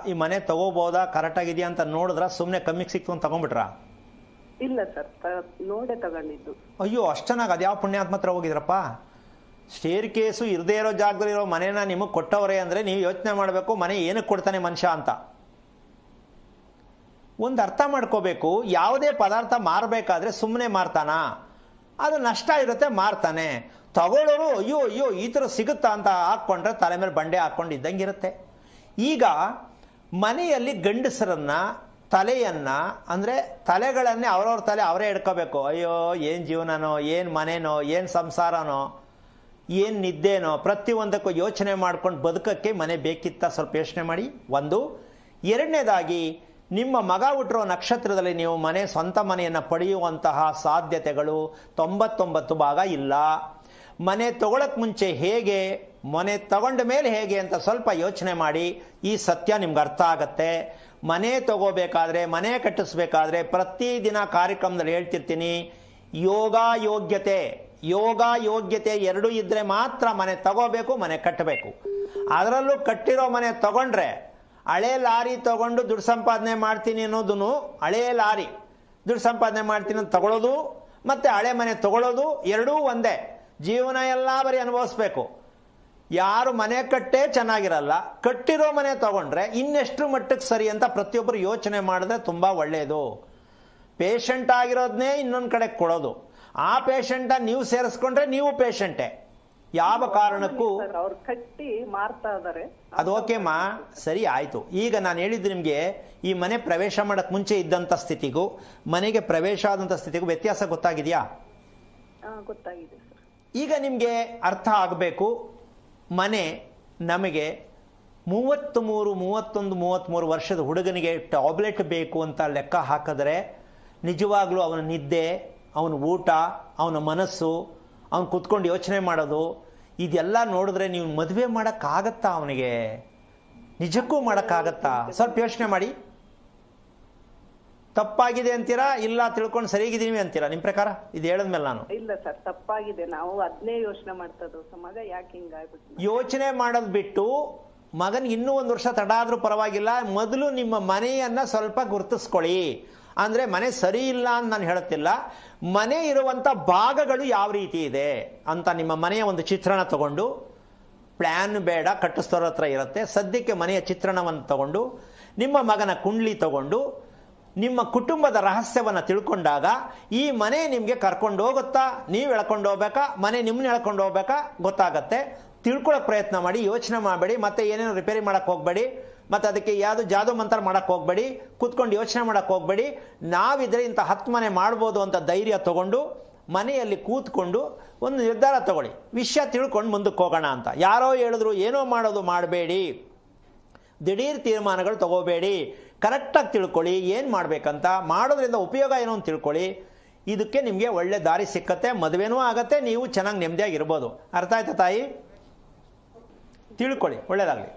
ಈ ಮನೆ ತಗೋಬೋದಾ, ಕರೆಕ್ಟಾಗಿದೆಯಾ ಅಂತ ನೋಡಿದ್ರ ಸುಮ್ಮನೆ ಕಮ್ಮಿಗೆ ಸಿಕ್ತು ಅಂತ ತಗೊಂಡ್ಬಿಟ್ರಾ? ಇಲ್ಲ ಸರ್, ನೋಡೇ ತಗೊಂಡಿದ್ದು. ಅಯ್ಯೋ, ಅಷ್ಟು ಚೆನ್ನಾಗಿ ಅದ್ಯಾವ ಪುಣ್ಯಾತ್ಮ ಹತ್ರ ಹೋಗಿದ್ರಪ್ಪ? ಸ್ಟೇರ್ ಕೇಸು ಇರದೇ ಇರೋ ಜಾಗದಲ್ಲಿರೋ ಮನೇನ ನಿಮಗೆ ಕೊಟ್ಟವರೇ ಅಂದರೆ ನೀವು ಯೋಚನೆ ಮಾಡಬೇಕು, ಮನೆ ಏನಕ್ಕೆ ಕೊಡ್ತಾನೆ ಮನುಷ್ಯ ಅಂತ. ಒಂದು ಅರ್ಥ ಮಾಡ್ಕೋಬೇಕು, ಯಾವುದೇ ಪದಾರ್ಥ ಮಾರಬೇಕಾದ್ರೆ ಸುಮ್ಮನೆ ಮಾರ್ತಾನ? ಅದು ನಷ್ಟ ಇರುತ್ತೆ, ಮಾರ್ತಾನೆ. ತಗೊಳ್ಳೋರು ಅಯ್ಯೋ ಈ ಥರ ಸಿಗುತ್ತಾ ಅಂತ ಹಾಕ್ಕೊಂಡ್ರೆ ತಲೆ ಮೇಲೆ ಬಂಡೆ ಹಾಕ್ಕೊಂಡಿದ್ದಂಗಿರುತ್ತೆ. ಈಗ ಮನೆಯಲ್ಲಿ ಗಂಡಸರನ್ನ ತಲೆಯನ್ನ ಅಂದರೆ ತಲೆಗಳನ್ನೇ ಅವ್ರವ್ರ ತಲೆ ಅವರೇ ಹಿಡ್ಕೋಬೇಕು. ಅಯ್ಯೋ, ಏನು ಜೀವನನೋ, ಏನು ಮನೆನೋ, ಏನು ಸಂಸಾರನೋ, ಏನು ನಿದ್ದೆನೋ, ಪ್ರತಿಯೊಂದಕ್ಕೂ ಯೋಚನೆ ಮಾಡ್ಕೊಂಡು ಬದುಕಕ್ಕೆ ಮನೆ ಬೇಕಿತ್ತ? ಸ್ವಲ್ಪ ಯೋಚನೆ ಮಾಡಿ. ಒಂದು. ಎರಡನೇದಾಗಿ, ನಿಮ್ಮ ಮಗ ಹುಟ್ಟಿರೋ ನಕ್ಷತ್ರದಲ್ಲಿ ನೀವು ಸ್ವಂತ ಮನೆಯನ್ನು ಪಡೆಯುವಂತಹ ಸಾಧ್ಯತೆಗಳು 99% ಇಲ್ಲ. ಮನೆ ತಗೊಳಕ್ ಮುಂಚೆ ಹೇಗೆ, ಮನೆ ತಗೊಂಡ ಮೇಲೆ ಹೇಗೆ ಅಂತ ಸ್ವಲ್ಪ ಯೋಚನೆ ಮಾಡಿ. ಈ ಸತ್ಯ ನಿಮ್ಗೆ ಅರ್ಥ ಆಗತ್ತೆ. ಮನೆ ತಗೋಬೇಕಾದ್ರೆ, ಮನೆ ಕಟ್ಟಿಸ್ಬೇಕಾದ್ರೆ ಪ್ರತಿದಿನ ಕಾರ್ಯಕ್ರಮದಲ್ಲಿ ಹೇಳ್ತಿರ್ತೀನಿ, ಯೋಗ ಯೋಗ್ಯತೆ ಎರಡೂ ಇದ್ರೆ ಮಾತ್ರ ಮನೆ ತಗೋಬೇಕು, ಮನೆ ಕಟ್ಟಬೇಕು. ಅದರಲ್ಲೂ ಕಟ್ಟಿರೋ ಮನೆ ತಗೊಂಡ್ರೆ, ಹಳೆ ಲಾರಿ ತಗೊಂಡು ದುಡ್ಡು ಸಂಪಾದನೆ ಮಾಡ್ತೀನಿ ಅನ್ನೋದನ್ನು, ಹಳೆ ಲಾರಿ ದುಡ್ಡು ಸಂಪಾದನೆ ಮಾಡ್ತೀನಿ ಅಂತ ತಗೊಳ್ಳೋದು ಮತ್ತೆ ಹಳೆ ಮನೆ ತಗೊಳ್ಳೋದು ಎರಡೂ ಒಂದೇ. ಜೀವನ ಎಲ್ಲ ಬರೀ ಅನುಭವಿಸ್ಬೇಕು. ಯಾರು ಮನೆ ಕಟ್ಟೇ ಚೆನ್ನಾಗಿರಲ್ಲ, ಕಟ್ಟಿರೋ ಮನೆ ತಗೊಂಡ್ರೆ ಇನ್ನೆಷ್ಟು ಮಟ್ಟಕ್ಕೆ ಸರಿ ಅಂತ ಪ್ರತಿಯೊಬ್ಬರು ಯೋಚನೆ ಮಾಡಿದ್ರೆ ತುಂಬ ಒಳ್ಳೆಯದು. ಪೇಷಂಟ್ ಆಗಿರೋದನ್ನೇ ಇನ್ನೊಂದು ಕಡೆ ಕೊಡೋದು, ಆ ಪೇಷಂಟ ನೀವು ಸೇರಿಸ್ಕೊಂಡ್ರೆ ನೀವು ಪೇಷಂಟೇ. ಯಾವ ಕಾರಣಕ್ಕೂ ಅವ್ರು ಕಟ್ಟಿ ಮಾರ್ತಾ ಇದಾರೆ. ಅದು ಓಕೆಮ್ಮ, ಸರಿ ಆಯ್ತು. ಈಗ ನಾನು ಹೇಳಿದ್ದು ನಿಮಗೆ, ಈ ಮನೆ ಪ್ರವೇಶ ಮಾಡಕ್ ಮುಂಚೆ ಇದ್ದಂಥ ಸ್ಥಿತಿಗೂ ಮನೆಗೆ ಪ್ರವೇಶ ಆದಂಥ ಸ್ಥಿತಿಗೂ ವ್ಯತ್ಯಾಸ ಗೊತ್ತಾಗಿದೆಯಾ? ಗೊತ್ತಾಗಿದೆ ಸರ್. ಈಗ ನಿಮಗೆ ಅರ್ಥ ಆಗಬೇಕು, ಮನೆ ನಮಗೆ 33 ವರ್ಷದ ಹುಡುಗನಿಗೆ ಟ್ಯಾಬ್ಲೆಟ್ ಬೇಕು ಅಂತ ಲೆಕ್ಕ ಹಾಕಿದ್ರೆ ನಿಜವಾಗ್ಲೂ ಅವನ ನಿದ್ದೆ, ಅವನ ಊಟ, ಅವನ ಮನಸ್ಸು, ಅವನು ಕುತ್ಕೊಂಡು ಯೋಚನೆ ಮಾಡೋದು, ಇದೆಲ್ಲ ನೋಡಿದ್ರೆ ನೀವು ಮದುವೆ ಮಾಡೋಕ್ಕಾಗತ್ತಾ? ಅವನಿಗೆ ನಿಜಕ್ಕೂ ಮಾಡೋಕ್ಕಾಗತ್ತಾ? ಸ್ವಲ್ಪ ಯೋಚನೆ ಮಾಡಿ. ತಪ್ಪಾಗಿದೆ ಅಂತೀರಾ, ಇಲ್ಲ ತಿಳ್ಕೊಂಡು ಸರಿಯಾಗಿದ್ದೀವಿ ಅಂತೀರಾ? ನಿಮ್ಮ ಪ್ರಕಾರ ಇದು ಹೇಳಿದ್ಮೇಲೆ ನಾನು ಇಲ್ಲ ಸರ್, ತಪ್ಪಾಗಿದೆ. ನಾವು ಅದನ್ನೇ ಯೋಚನೆ ಮಾಡ್ತಾ ಇದ್ದೀವಿ. ಮಗ ಯಾಕೆ ಹಿಂಗಾಗ್ಬಿಟ್ಟು ಯೋಚನೆ ಮಾಡೋದು ಬಿಟ್ಟು, ಮಗನಿಗೆ ಇನ್ನೂ 1 ವರ್ಷ ತಡ ಆದ್ರೂ ಪರವಾಗಿಲ್ಲ, ಮೊದಲು ನಿಮ್ಮ ಮನೆಯನ್ನ ಸ್ವಲ್ಪ ಗುರುತಿಸ್ಕೊಳ್ಳಿ. ಅಂದ್ರೆ ಮನೆ ಸರಿ ಇಲ್ಲ ಅಂತ ನಾನು ಹೇಳುತ್ತಿಲ್ಲ, ಮನೆ ಇರುವಂತ ಭಾಗಗಳು ಯಾವ ರೀತಿ ಇದೆ ಅಂತ ನಿಮ್ಮ ಮನೆಯ ಒಂದು ಚಿತ್ರಣ ತಗೊಂಡು, ಪ್ಲಾನ್ ಬೇಡ, ಕಟ್ಟಿಸ್ತೋರ ಹತ್ರ ಇರುತ್ತೆ, ಸದ್ಯಕ್ಕೆ ಮನೆಯ ಚಿತ್ರಣವನ್ನು ತಗೊಂಡು, ನಿಮ್ಮ ಮಗನ ಕುಂಡ್ಲಿ ತಗೊಂಡು, ನಿಮ್ಮ ಕುಟುಂಬದ ರಹಸ್ಯವನ್ನು ತಿಳ್ಕೊಂಡಾಗ ಈ ಮನೆ ನಿಮಗೆ ಕರ್ಕೊಂಡು ಹೋಗುತ್ತಾ, ನೀವು ಎಳ್ಕೊಂಡು ಹೋಗ್ಬೇಕಾ, ಮನೆ ನಿಮ್ಮನ್ನ ಎಳ್ಕೊಂಡು ಹೋಗ್ಬೇಕಾ ಗೊತ್ತಾಗತ್ತೆ. ತಿಳ್ಕೊಳ್ಳೋಕೆ ಪ್ರಯತ್ನ ಮಾಡಿ, ಯೋಚನೆ ಮಾಡಬೇಡಿ, ಮತ್ತೆ ಏನೇನು ರಿಪೇರಿ ಮಾಡಕ್ಕೆ ಹೋಗಬೇಡಿ, ಮತ್ತೆ ಅದಕ್ಕೆ ಯಾವುದು ಜಾದು ಮಂತ್ರ ಮಾಡಕ್ಕೆ ಹೋಗಬೇಡಿ, ಕೂತ್ಕೊಂಡು ಯೋಚನೆ ಮಾಡಕ್ಕೆ ಹೋಗಬೇಡಿ. ನಾವಿದ್ರೆ ಇಂಥ 10 ಮನೆ ಮಾಡ್ಬೋದು ಅಂತ ಧೈರ್ಯ ತಗೊಂಡು ಮನೆಯಲ್ಲಿ ಕೂತ್ಕೊಂಡು ಒಂದು ನಿರ್ಧಾರ ತಗೊಳ್ಳಿ, ವಿಷಯ ತಿಳ್ಕೊಂಡು ಮುಂದಕ್ಕೆ ಹೋಗೋಣ ಅಂತ. ಯಾರೋ ಹೇಳಿದ್ರು ಏನೋ ಮಾಡೋದು ಮಾಡಬೇಡಿ, ದಿಢೀರ್ ತೀರ್ಮಾನಗಳು ತಗೋಬೇಡಿ, ಕರೆಕ್ಟಾಗಿ ತಿಳ್ಕೊಳ್ಳಿ ಏನು ಮಾಡಬೇಕಂತ, ಮಾಡೋದ್ರಿಂದ ಉಪಯೋಗ ಏನೋ ಅಂತ ತಿಳ್ಕೊಳ್ಳಿ. ಇದಕ್ಕೆ ನಿಮಗೆ ಒಳ್ಳೆ ದಾರಿ ಸಿಕ್ಕತ್ತೆ, ಮದುವೆನೂ ಆಗತ್ತೆ, ನೀವು ಚೆನ್ನಾಗಿ ನೆಮ್ಮದಿಯಾಗಿರ್ಬೋದು. ಅರ್ಥ ಆಯ್ತಾ ತಾಯಿ? ತಿಳ್ಕೊಳ್ಳಿ, ಒಳ್ಳೇದಾಗಲಿ.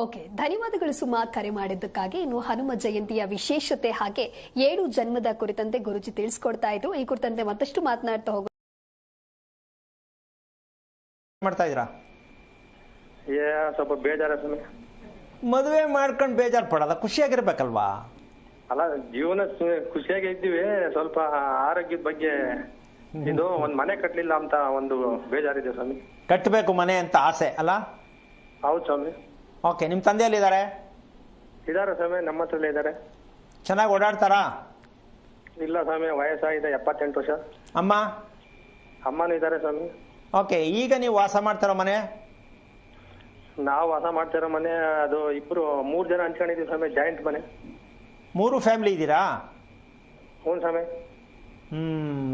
ಓಕೆ, ಧನ್ಯವಾದಗಳು ಸುಮಾ ಕರೆ ಮಾಡಿದ್ದಕ್ಕಾಗಿ. ಇನ್ನು ಹನುಮ ಜಯಂತಿಯ ವಿಶೇಷತೆ ಹಾಗೆ 7 ಜನ್ಮದ ಕುರಿತಂತೆ ಗುರುಜಿ ತಿಳಿಸ್ಕೊಡ್ತಾ ಇದ್ರು. ಈ ಕುರಿತಂತೆ ಮತ್ತಷ್ಟು ಮಾತನಾಡ್ತಾ ಹೋಗೋಣ. ಮಾಡ್ತಾ ಇದ್ದೀರಾ? ಸ್ವಲ್ಪ ಬೇಜಾರ ಸ್ವಾಮಿ. ಮದುವೆ ಮಾಡ್ಕೊಂಡು ಬೇಜಾರು ಪಡೋದ, ಖುಷಿಯಾಗಿರ್ಬೇಕಲ್ವಾ? ಅಲ್ಲ, ಜೀವನ ಖುಷಿಯಾಗಿ ಇದ್ದೀವಿ. ಸ್ವಲ್ಪ ಆರೋಗ್ಯದ ಬಗ್ಗೆ ಇದು ಒಂದ್ ಮನೆ ಕಟ್ಲಿಲ್ಲ ಅಂತ ಒಂದು ಬೇಜಾರಿದೆ ಸ್ವಾಮಿ. ಕಟ್ಟಬೇಕು ಮನೆ ಅಂತ ಆಸೆ ಅಲ್ಲ? ಹೌದು ಸ್ವಾಮಿ. ಓಕೆ, ನಿಮ್ಮ ತಂದೆಯಲ್ಲಿದ್ದಾರೆ? ಇದಾರೆ ಸ್ವಾಮಿ, ನಮ್ಮ ಹತ್ರಲ್ಲೇ ಇದಾರೆ. ಚೆನ್ನಾಗಿ ಓಡಾಡ್ತಾರಾ? ಇಲ್ಲ ಸ್ವಾಮಿ, ವಯಸ್ಸಾಗಿದೆ, 78 ವರ್ಷ. ಅಮ್ಮ? ಅಮ್ಮನೂ ಇದಾರೆ ಸ್ವಾಮಿ. ಓಕೆ, ಈಗ ನೀವು ವಾಸ ಮಾಡ್ತಾರೋ ಮನೆ? ನಾವು ವಾಸ ಮಾಡ್ತಿರೋ ಮನೆ ಅದು 3 ಜನ ಹಂಚ್ಕೊಂಡಿದೀವಿ ಸ್ವಾಮಿ, ಜಾಯಿಂಟ್ ಮನೆ. 3 ಫ್ಯಾಮಿಲಿ ಇದ್ದೀರಾ? ಹ್ಞೂ ಸ್ವಾಮಿ.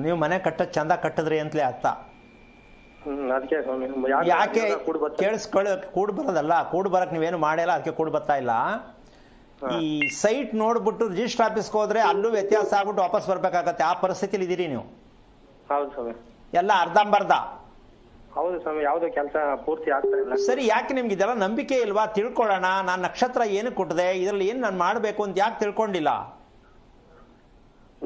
ನೀವು ಮನೆ ಕಟ್ಟೋದು ಚಂದ ಕಟ್ಟಿದ್ರಿ ಅಂತಲೇ ಅರ್ಥ. ಅದಕ್ಕೆ ಸ್ವಾಮಿ. ಯಾಕೆ ಕೇಳಿಸ್ಕೊಳ್ಳಿ, ಕೂಡ್ ಬರೋದಲ್ಲ, ಕೂಡ್ ಬರಕ್ ನೀವೇನು ಮಾಡಿಲ್ಲ, ಅದಕ್ಕೆ ಕೂಡ್ ಬರ್ತಾ ಇಲ್ಲ. ಈ ಸೈಟ್ ನೋಡ್ಬಿಟ್ಟು ರಿಜಿಸ್ಟರ್ ಆಫೀಸ್ಗೆ ಹೋದ್ರೆ ಅಲ್ಲೂ ವ್ಯತ್ಯಾಸ ಆಗ್ಬಿಟ್ಟು ವಾಪಸ್ ಬರ್ಬೇಕಾಗತ್ತೆ. ಆ ಪರಿಸ್ಥಿತಿಲಿ ಇದೀರಿ ನೀವು. ಹೌದು ಸ್ವಾಮಿ. ಎಲ್ಲ ಅರ್ಧಂಬರ್ಧ. ಹೌದು ಸ್ವಾಮಿ, ಯಾವ್ದು ಕೆಲಸ ಪೂರ್ತಿ ಆಗ್ತಾ ಇಲ್ಲ. ಸರಿ, ಯಾಕೆ ನಿಮ್ಗೆ ಇದೆಲ್ಲ ನಂಬಿಕೆ ಇಲ್ವಾ? ತಿಳ್ಕೊಳ್ಳೋಣ, ನಾನು ನಕ್ಷತ್ರ ಏನು ಕೊಟ್ಟದೆ, ಇದ್ರಲ್ಲಿ ಏನ್ ನಾನು ಮಾಡ್ಬೇಕು ಅಂತ ಯಾಕೆ ತಿಳ್ಕೊಂಡಿಲ್ಲ?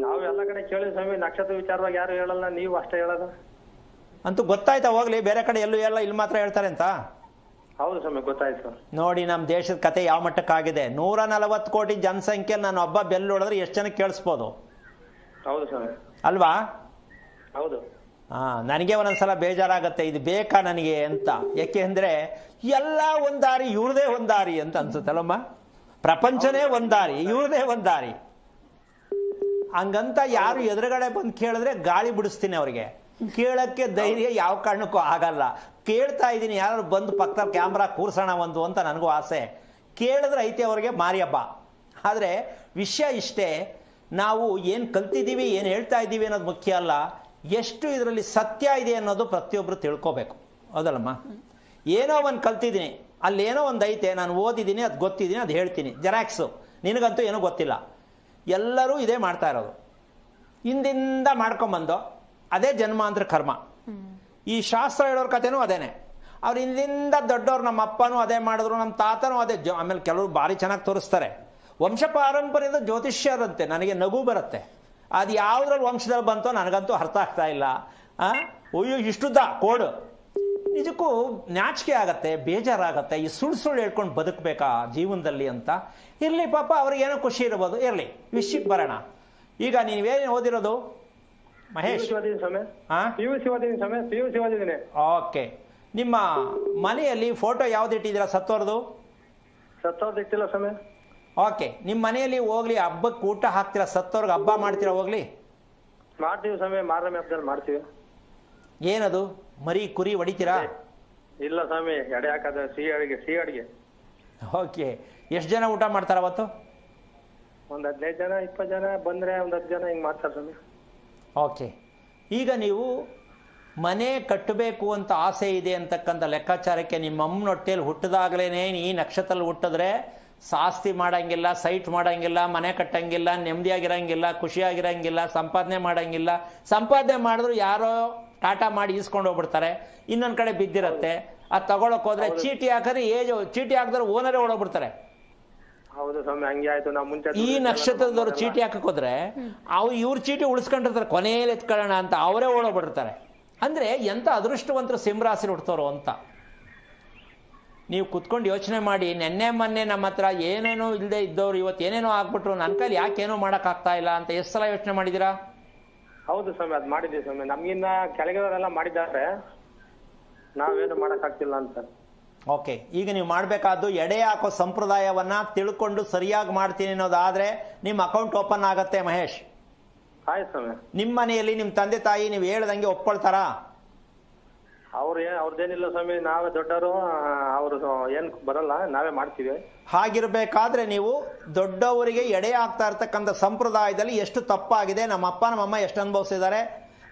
ನಾವು ಎಲ್ಲ ಕಡೆ ಕೇಳಿದ್ವಿ ಸ್ವಾಮಿ, ನಕ್ಷತ್ರ ವಿಚಾರವಾಗಿ ಯಾರು ಹೇಳಲ್ಲ, ನೀವು ಅಷ್ಟೇ ಹೇಳೋದು. ಅಂತೂ ಗೊತ್ತಾಯ್ತಾ? ಹೋಗ್ಲಿ, ಬೇರೆ ಕಡೆ ಎಲ್ಲೂ ಎಲ್ಲ ಇಲ್ಲಿ ಮಾತ್ರ ಹೇಳ್ತಾರೆ ಅಂತ. ಹೌದು ಸ್ವಾಮಿ, ಗೊತ್ತಾಯ್ತು. ನೋಡಿ ನಮ್ಮ ದೇಶದ ಕತೆ ಯಾವ ಮಟ್ಟಕ್ಕಾಗಿದೆ. 140 ಕೋಟಿ ಜನಸಂಖ್ಯೆ ನಾನು ಒಬ್ಬ ಬೆಲ್ ಹೊಡೆದ್ರೆ ಎಷ್ಟು ಜನಕ್ಕೆ ಕೇಳಿಸ್ಬೋದು? ಹೌದು ಸ್ವಾಮಿ. ಅಲ್ವಾ? ಹೌದು. ನನಗೆ ಒಂದೊಂದ್ಸಲ ಬೇಜಾರಾಗತ್ತೆ, ಇದು ಬೇಕಾ ನನಗೆ ಅಂತ. ಯಾಕೆ ಅಂದ್ರೆ ಎಲ್ಲ ಒಂದ್ ದಾರಿ, ಇವ್ರದೇ ಒಂದ್ ದಾರಿ ಅಂತ ಅನ್ಸುತ್ತಲ್ಲಮ್ಮ. ಪ್ರಪಂಚನೇ ಒಂದ್ ದಾರಿ, ಇವ್ರದೇ ಒಂದ್ ದಾರಿ. ಹಂಗಂತ ಯಾರು ಎದುರುಗಡೆ ಬಂದು ಕೇಳಿದ್ರೆ ಗಾಳಿ ಬಿಡಿಸ್ತೀನಿ ಅವ್ರಿಗೆ. ಕೇಳಕ್ಕೆ ಧೈರ್ಯ ಯಾವ ಕಾರಣಕ್ಕೂ ಆಗಲ್ಲ. ಕೇಳ್ತಾ ಇದ್ದೀನಿ, ಯಾರು ಬಂದು ಪಕ್ಕದಲ್ಲಿ ಕ್ಯಾಮ್ರಾ ಕೂರ್ಸೋಣ ಒಂದು ಅಂತ ನನಗೂ ಆಸೆ. ಕೇಳಿದ್ರೆ ಐತೆ ಅವ್ರಿಗೆ ಮಾರಿ ಹಬ್ಬ. ಆದರೆ ವಿಷಯ ಇಷ್ಟೇ, ನಾವು ಏನು ಕಲ್ತಿದ್ದೀವಿ, ಏನು ಹೇಳ್ತಾ ಇದ್ದೀವಿ ಅನ್ನೋದು ಮುಖ್ಯ ಅಲ್ಲ, ಎಷ್ಟು ಇದರಲ್ಲಿ ಸತ್ಯ ಇದೆ ಅನ್ನೋದು ಪ್ರತಿಯೊಬ್ಬರು ತಿಳ್ಕೋಬೇಕು. ಹೌದಲ್ಲಮ್ಮ? ಏನೋ ಒಂದು ಕಲ್ತಿದ್ದೀನಿ, ಅಲ್ಲೇನೋ ಒಂದು ಐತೆ, ನಾನು ಓದಿದ್ದೀನಿ, ಅದು ಗೊತ್ತಿದ್ದೀನಿ, ಅದು ಹೇಳ್ತೀನಿ. ಜೆರಾಕ್ಸು, ನಿನಗಂತೂ ಏನೂ ಗೊತ್ತಿಲ್ಲ. ಎಲ್ಲರೂ ಇದೇ ಮಾಡ್ತಾ ಇರೋದು, ಹಿಂದಿಂದ ಮಾಡ್ಕೊಂಬಂದು ಅದೇ ಜನ್ಮಾಂತರ ಕರ್ಮ. ಈ ಶಾಸ್ತ್ರ ಹೇಳೋರ ಕಥೆನೂ ಅದೇನೆ. ಅವ್ರು ಹಿಂದಿಂದ ದೊಡ್ಡವ್ರು, ನಮ್ಮ ಅಪ್ಪನೂ ಅದೇ ಮಾಡಿದ್ರು, ನಮ್ಮ ತಾತನೂ ಅದೇ. ಆಮೇಲೆ ಕೆಲವರು ಭಾರಿ ಚೆನ್ನಾಗಿ ತೋರಿಸ್ತಾರೆ. ವಂಶ ಪಾರಂಪರ್ಯದ ಜ್ಯೋತಿಷ್ಯರಂತೆ. ನನಗೆ ನಗು ಬರುತ್ತೆ, ಅದು ಯಾವುದ್ರಲ್ಲಿ ವಂಶದಲ್ಲಿ ಬಂತೋ ನನಗಂತೂ ಅರ್ಥ ಆಗ್ತಾ ಇಲ್ಲ. ಅಯ್ಯೋ ಇಷ್ಟುದ್ದ ಕೋಡು. ನಿಜಕ್ಕೂ ನಾಚಿಕೆ ಆಗತ್ತೆ, ಬೇಜಾರಾಗತ್ತೆ. ಈ ಸುಳ್ಳು ಹೇಳ್ಕೊಂಡು ಬದುಕಬೇಕಾ ಜೀವನದಲ್ಲಿ ಅಂತ. ಇರಲಿ ಪಾಪ, ಅವ್ರಿಗೇನೋ ಖುಷಿ ಇರ್ಬೋದು, ಇರಲಿ. ವಿಷಯಕ್ಕೆ ಬರೋಣ. ಈಗ ನೀವೇನು ಓದಿರೋದು ಮಹೇಶ್? ಓಕೆ. ನಿಮ್ಮ ಮನೆಯಲ್ಲಿ ಫೋಟೋ ಯಾವ್ದು ಇಟ್ಟಿದ್ದೀರಾ ಸತ್ತೋರ್ದು? ಸತ್ತೋರ್ದು ಇಟ್ಟಿಲ್ಲ ಸ್ವಾಮಿ. ಓಕೆ, ನಿಮ್ಮ ಮನೆಯಲ್ಲಿ ಹೋಗ್ಲಿ ಹಬ್ಬಕ್ಕೆ ಊಟ ಹಾಕ್ತೀರಾ? ಸತ್ತೋರ್ಗೆ ಹಬ್ಬ ಮಾಡ್ತೀರಾ? ಹೋಗ್ಲಿ ಮಾಡ್ತೀವಿ ಸ್ವಾಮಿ, ಮಾರನೇ ಹಬ್ಬದಲ್ಲಿ ಮಾಡ್ತೀವಿ. ಏನದು, ಮರಿ ಕುರಿ ಹೊಡಿತೀರಾ? ಇಲ್ಲ ಸ್ವಾಮಿ, ಎಡೆ ಹಾಕದ ಸಿಹಿ ಅಡಿಗೆ. ಓಕೆ, ಎಷ್ಟು ಜನ ಊಟ ಮಾಡ್ತಾರ ಅವತ್ತು? ಒಂದ್ 15 ಜನ 20 ಜನ ಬಂದ್ರೆ ಒಂದ್ 10 ಜನ ಹಿಂಗ್ ಮಾಡ್ತಾರೆ ಸ್ವಾಮಿ. ಓಕೆ, ಈಗ ನೀವು ಮನೆ ಕಟ್ಟಬೇಕು ಅಂತ ಆಸೆ ಇದೆ ಅಂತಕ್ಕಂಥ ಲೆಕ್ಕಾಚಾರಕ್ಕೆ ನಿಮ್ಮ ಅಮ್ಮನ ಹೊಟ್ಟೆಯಲ್ಲಿ ಹುಟ್ಟಿದಾಗಲೇ ಈ ನಕ್ಷತ್ರದಲ್ಲಿ ಹುಟ್ಟಿದ್ರೆ ಆಸ್ತಿ ಮಾಡಂಗಿಲ್ಲ, ಸೈಟ್ ಮಾಡಂಗಿಲ್ಲ, ಮನೆ ಕಟ್ಟಂಗಿಲ್ಲ, ನೆಮ್ಮದಿಯಾಗಿರಂಗಿಲ್ಲ, ಖುಷಿಯಾಗಿರಂಗಿಲ್ಲ, ಸಂಪಾದನೆ ಮಾಡಂಗಿಲ್ಲ. ಸಂಪಾದನೆ ಮಾಡಿದ್ರು ಯಾರೋ ಟಾಟಾ ಮಾಡಿ ಈಸ್ಕೊಂಡು ಹೋಗ್ಬಿಡ್ತಾರೆ, ಇನ್ನೊಂದು ಕಡೆ ಬಿದ್ದಿರತ್ತೆ. ಅದು ತಗೊಳಕ್ ಹೋದ್ರೆ ಚೀಟಿ ಹಾಕಿದ್ರೆ ಚೀಟಿ ಹಾಕಿದ್ರೆ ಓನರೇ ಓಡೋಗ್ಬಿಡ್ತಾರೆ. ಹೌದು ಸ್ವಾಮಿ, ಹಂಗೆ ಆಯ್ತು. ನಾವು ಮುಂಚೆ ಈ ನಕ್ಷತ್ರದವರು ಚೀಟಿ ಹಾಕಕ್ ಹೋದ್ರೆ ಇವ್ರ ಚೀಟಿ ಉಳಿಸ್ಕೊಂಡಿರ್ತಾರೆ, ಕೊನೆಯಲ್ಲಿ ಎತ್ಕೊಳ್ಳೋಣ ಅಂತ ಅವರೇ ಓಡೋಗ್ಬಿಡ್ತಾರೆ. ಅಂದ್ರೆ ಎಂತ ಅದೃಷ್ಟವಂತರು ಸಿಂಹರಾಶಿ ಹುಡ್ತವ್ರು ಅಂತ ನೀವು ಕುತ್ಕೊಂಡು ಯೋಚನೆ ಮಾಡಿ. ನೆನ್ನೆ ಮೊನ್ನೆ ನಮ್ಮ ಹತ್ರ ಏನೇನೋ ಇಲ್ಲದೆ ಇದ್ದವ್ರು ಇವತ್ತು ಏನೇನೋ ಆಗ್ಬಿಟ್ರು, ನನ್ನ ಕೈಲಿ ಯಾಕೇನೋ ಮಾಡೋಕ್ಕಾಗ್ತಾ ಇಲ್ಲ ಅಂತ ಎಷ್ಟು ಸಲ ಯೋಚನೆ ಮಾಡಿದ್ದೀರಾ? ಹೌದು ಸ್ವಾಮಿ, ಅದು ಮಾಡಿದ್ದೀವಿ ಸ್ವಾಮಿ. ನಮ್ಗಿನ್ನ ಕೆಳಗಿನವರೆಲ್ಲ ಮಾಡಿದ್ದಾರೆ, ನಾವೇನು ಮಾಡೋಕ್ಕಾಗ್ತಿಲ್ಲ ಅಂತ. ಓಕೆ, ಈಗ ನೀವು ಮಾಡಬೇಕಾದ್ದು ಎಡೆ ಹಾಕೋ ಸಂಪ್ರದಾಯವನ್ನ ತಿಳ್ಕೊಂಡು ಸರಿಯಾಗಿ ಮಾಡ್ತೀನಿ ಅನ್ನೋದಾದ್ರೆ ನಿಮ್ಮ ಅಕೌಂಟ್ ಓಪನ್ ಆಗತ್ತೆ ಮಹೇಶ್. ಆಯ್ತು ಸ್ವಾಮಿ. ನಿಮ್ಮ ಮನೆಯಲ್ಲಿ ನಿಮ್ಮ ತಂದೆ ತಾಯಿ ನೀವು ಹೇಳ್ದಂಗೆ ಒಪ್ಕೊಳ್ತಾರಾ? ಅವ್ರದ್ದೇನಿಲ್ಲ ಸ್ವಾಮಿ, ನಾವೇ ದೊಡ್ಡವರು, ಅವರು ಏನ್ ಬರಲ್ಲ, ನಾವೇ ಮಾಡ್ತೀವಿ. ಹಾಗಿರ್ಬೇಕಾದ್ರೆ ನೀವು ದೊಡ್ಡವರಿಗೆ ಎಡೆ ಆಗ್ತಾ ಇರ್ತಕ್ಕಂಥ ಸಂಪ್ರದಾಯದಲ್ಲಿ ಎಷ್ಟು ತಪ್ಪಾಗಿದೆ, ನಮ್ಮ ಅಪ್ಪ ನಮ್ಮಮ್ಮ ಎಷ್ಟು ಅನುಭವಿಸಿದ್ದಾರೆ,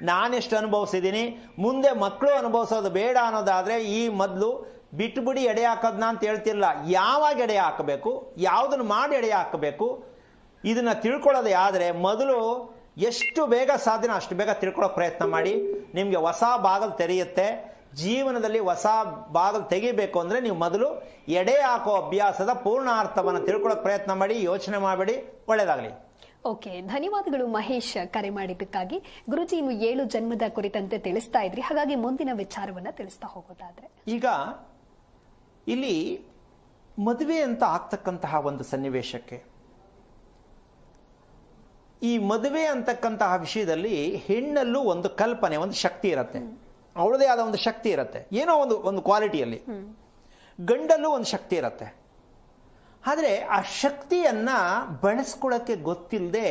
ನಾನೆಷ್ಟು ಅನುಭವಿಸಿದ್ದೀನಿ, ಮುಂದೆ ಮಕ್ಕಳು ಅನುಭವಿಸೋದು ಬೇಡ ಅನ್ನೋದಾದ್ರೆ ಈ ಮೊದಲು ಬಿಟ್ಬಿಡಿ ಎಡೆ ಹಾಕೋದನ್ನ ಅಂತ ಹೇಳ್ತಿಲ್ಲ. ಯಾವಾಗ ಎಡೆ ಹಾಕಬೇಕು, ಯಾವುದನ್ನು ಮಾಡಿ ಎಡೆ ಹಾಕಬೇಕು, ಇದನ್ನ ತಿಳ್ಕೊಳ್ಳೋದೇ ಆದರೆ ಮೊದಲು ಎಷ್ಟು ಬೇಗ ಸಾಧ್ಯನೋ ಅಷ್ಟು ಬೇಗ ತಿಳ್ಕೊಳ್ಳೋ ಪ್ರಯತ್ನ ಮಾಡಿ. ನಿಮಗೆ ಹೊಸ ಬಾಗಿಲು ತೆರೆಯುತ್ತೆ. ಜೀವನದಲ್ಲಿ ಹೊಸ ಬಾಗಿಲು ತೆಗಿಬೇಕು ಅಂದರೆ ನೀವು ಮೊದಲು ಎಡೆ ಹಾಕೋ ಅಭ್ಯಾಸದ ಪೂರ್ಣ ಅರ್ಥವನ್ನು ತಿಳ್ಕೊಳ್ಳೋ ಪ್ರಯತ್ನ ಮಾಡಿ. ಯೋಚನೆ ಮಾಡಬೇಡಿ. ಒಳ್ಳೆಯದಾಗಲಿ. ಓಕೆ, ಧನ್ಯವಾದಗಳು ಮಹೇಶ್ ಕರೆ ಮಾಡಿದ್ದಕ್ಕಾಗಿ. ಗುರುಜಿ, ಇನ್ನು 7 ಜನ್ಮದ ಕುರಿತಂತೆ ತಿಳಿಸ್ತಾ ಇದ್ರಿ, ಹಾಗಾಗಿ ಮುಂದಿನ ವಿಚಾರವನ್ನ ತಿಳಿಸ್ತಾ ಹೋಗೋದಾದ್ರೆ ಈಗ ಇಲ್ಲಿ ಮದುವೆ ಅಂತ ಆಗ್ತಕ್ಕಂತಹ ಒಂದು ಸನ್ನಿವೇಶಕ್ಕೆ, ಈ ಮದುವೆ ಅಂತಕ್ಕಂತಹ ವಿಷಯದಲ್ಲಿ ಹೆಣ್ಣಲ್ಲೂ ಒಂದು ಕಲ್ಪನೆ, ಒಂದು ಶಕ್ತಿ ಇರುತ್ತೆ, ಅವಳದೇ ಆದ ಒಂದು ಶಕ್ತಿ ಇರುತ್ತೆ, ಏನೋ ಒಂದು ಕ್ವಾಲಿಟಿಯಲ್ಲಿ. ಗಂಡಲ್ಲೂ ಒಂದು ಶಕ್ತಿ ಇರುತ್ತೆ. ಆದರೆ ಆ ಶಕ್ತಿಯನ್ನ ಬಳಸ್ಕೊಳ್ಳೋಕ್ಕೆ ಗೊತ್ತಿಲ್ಲದೆ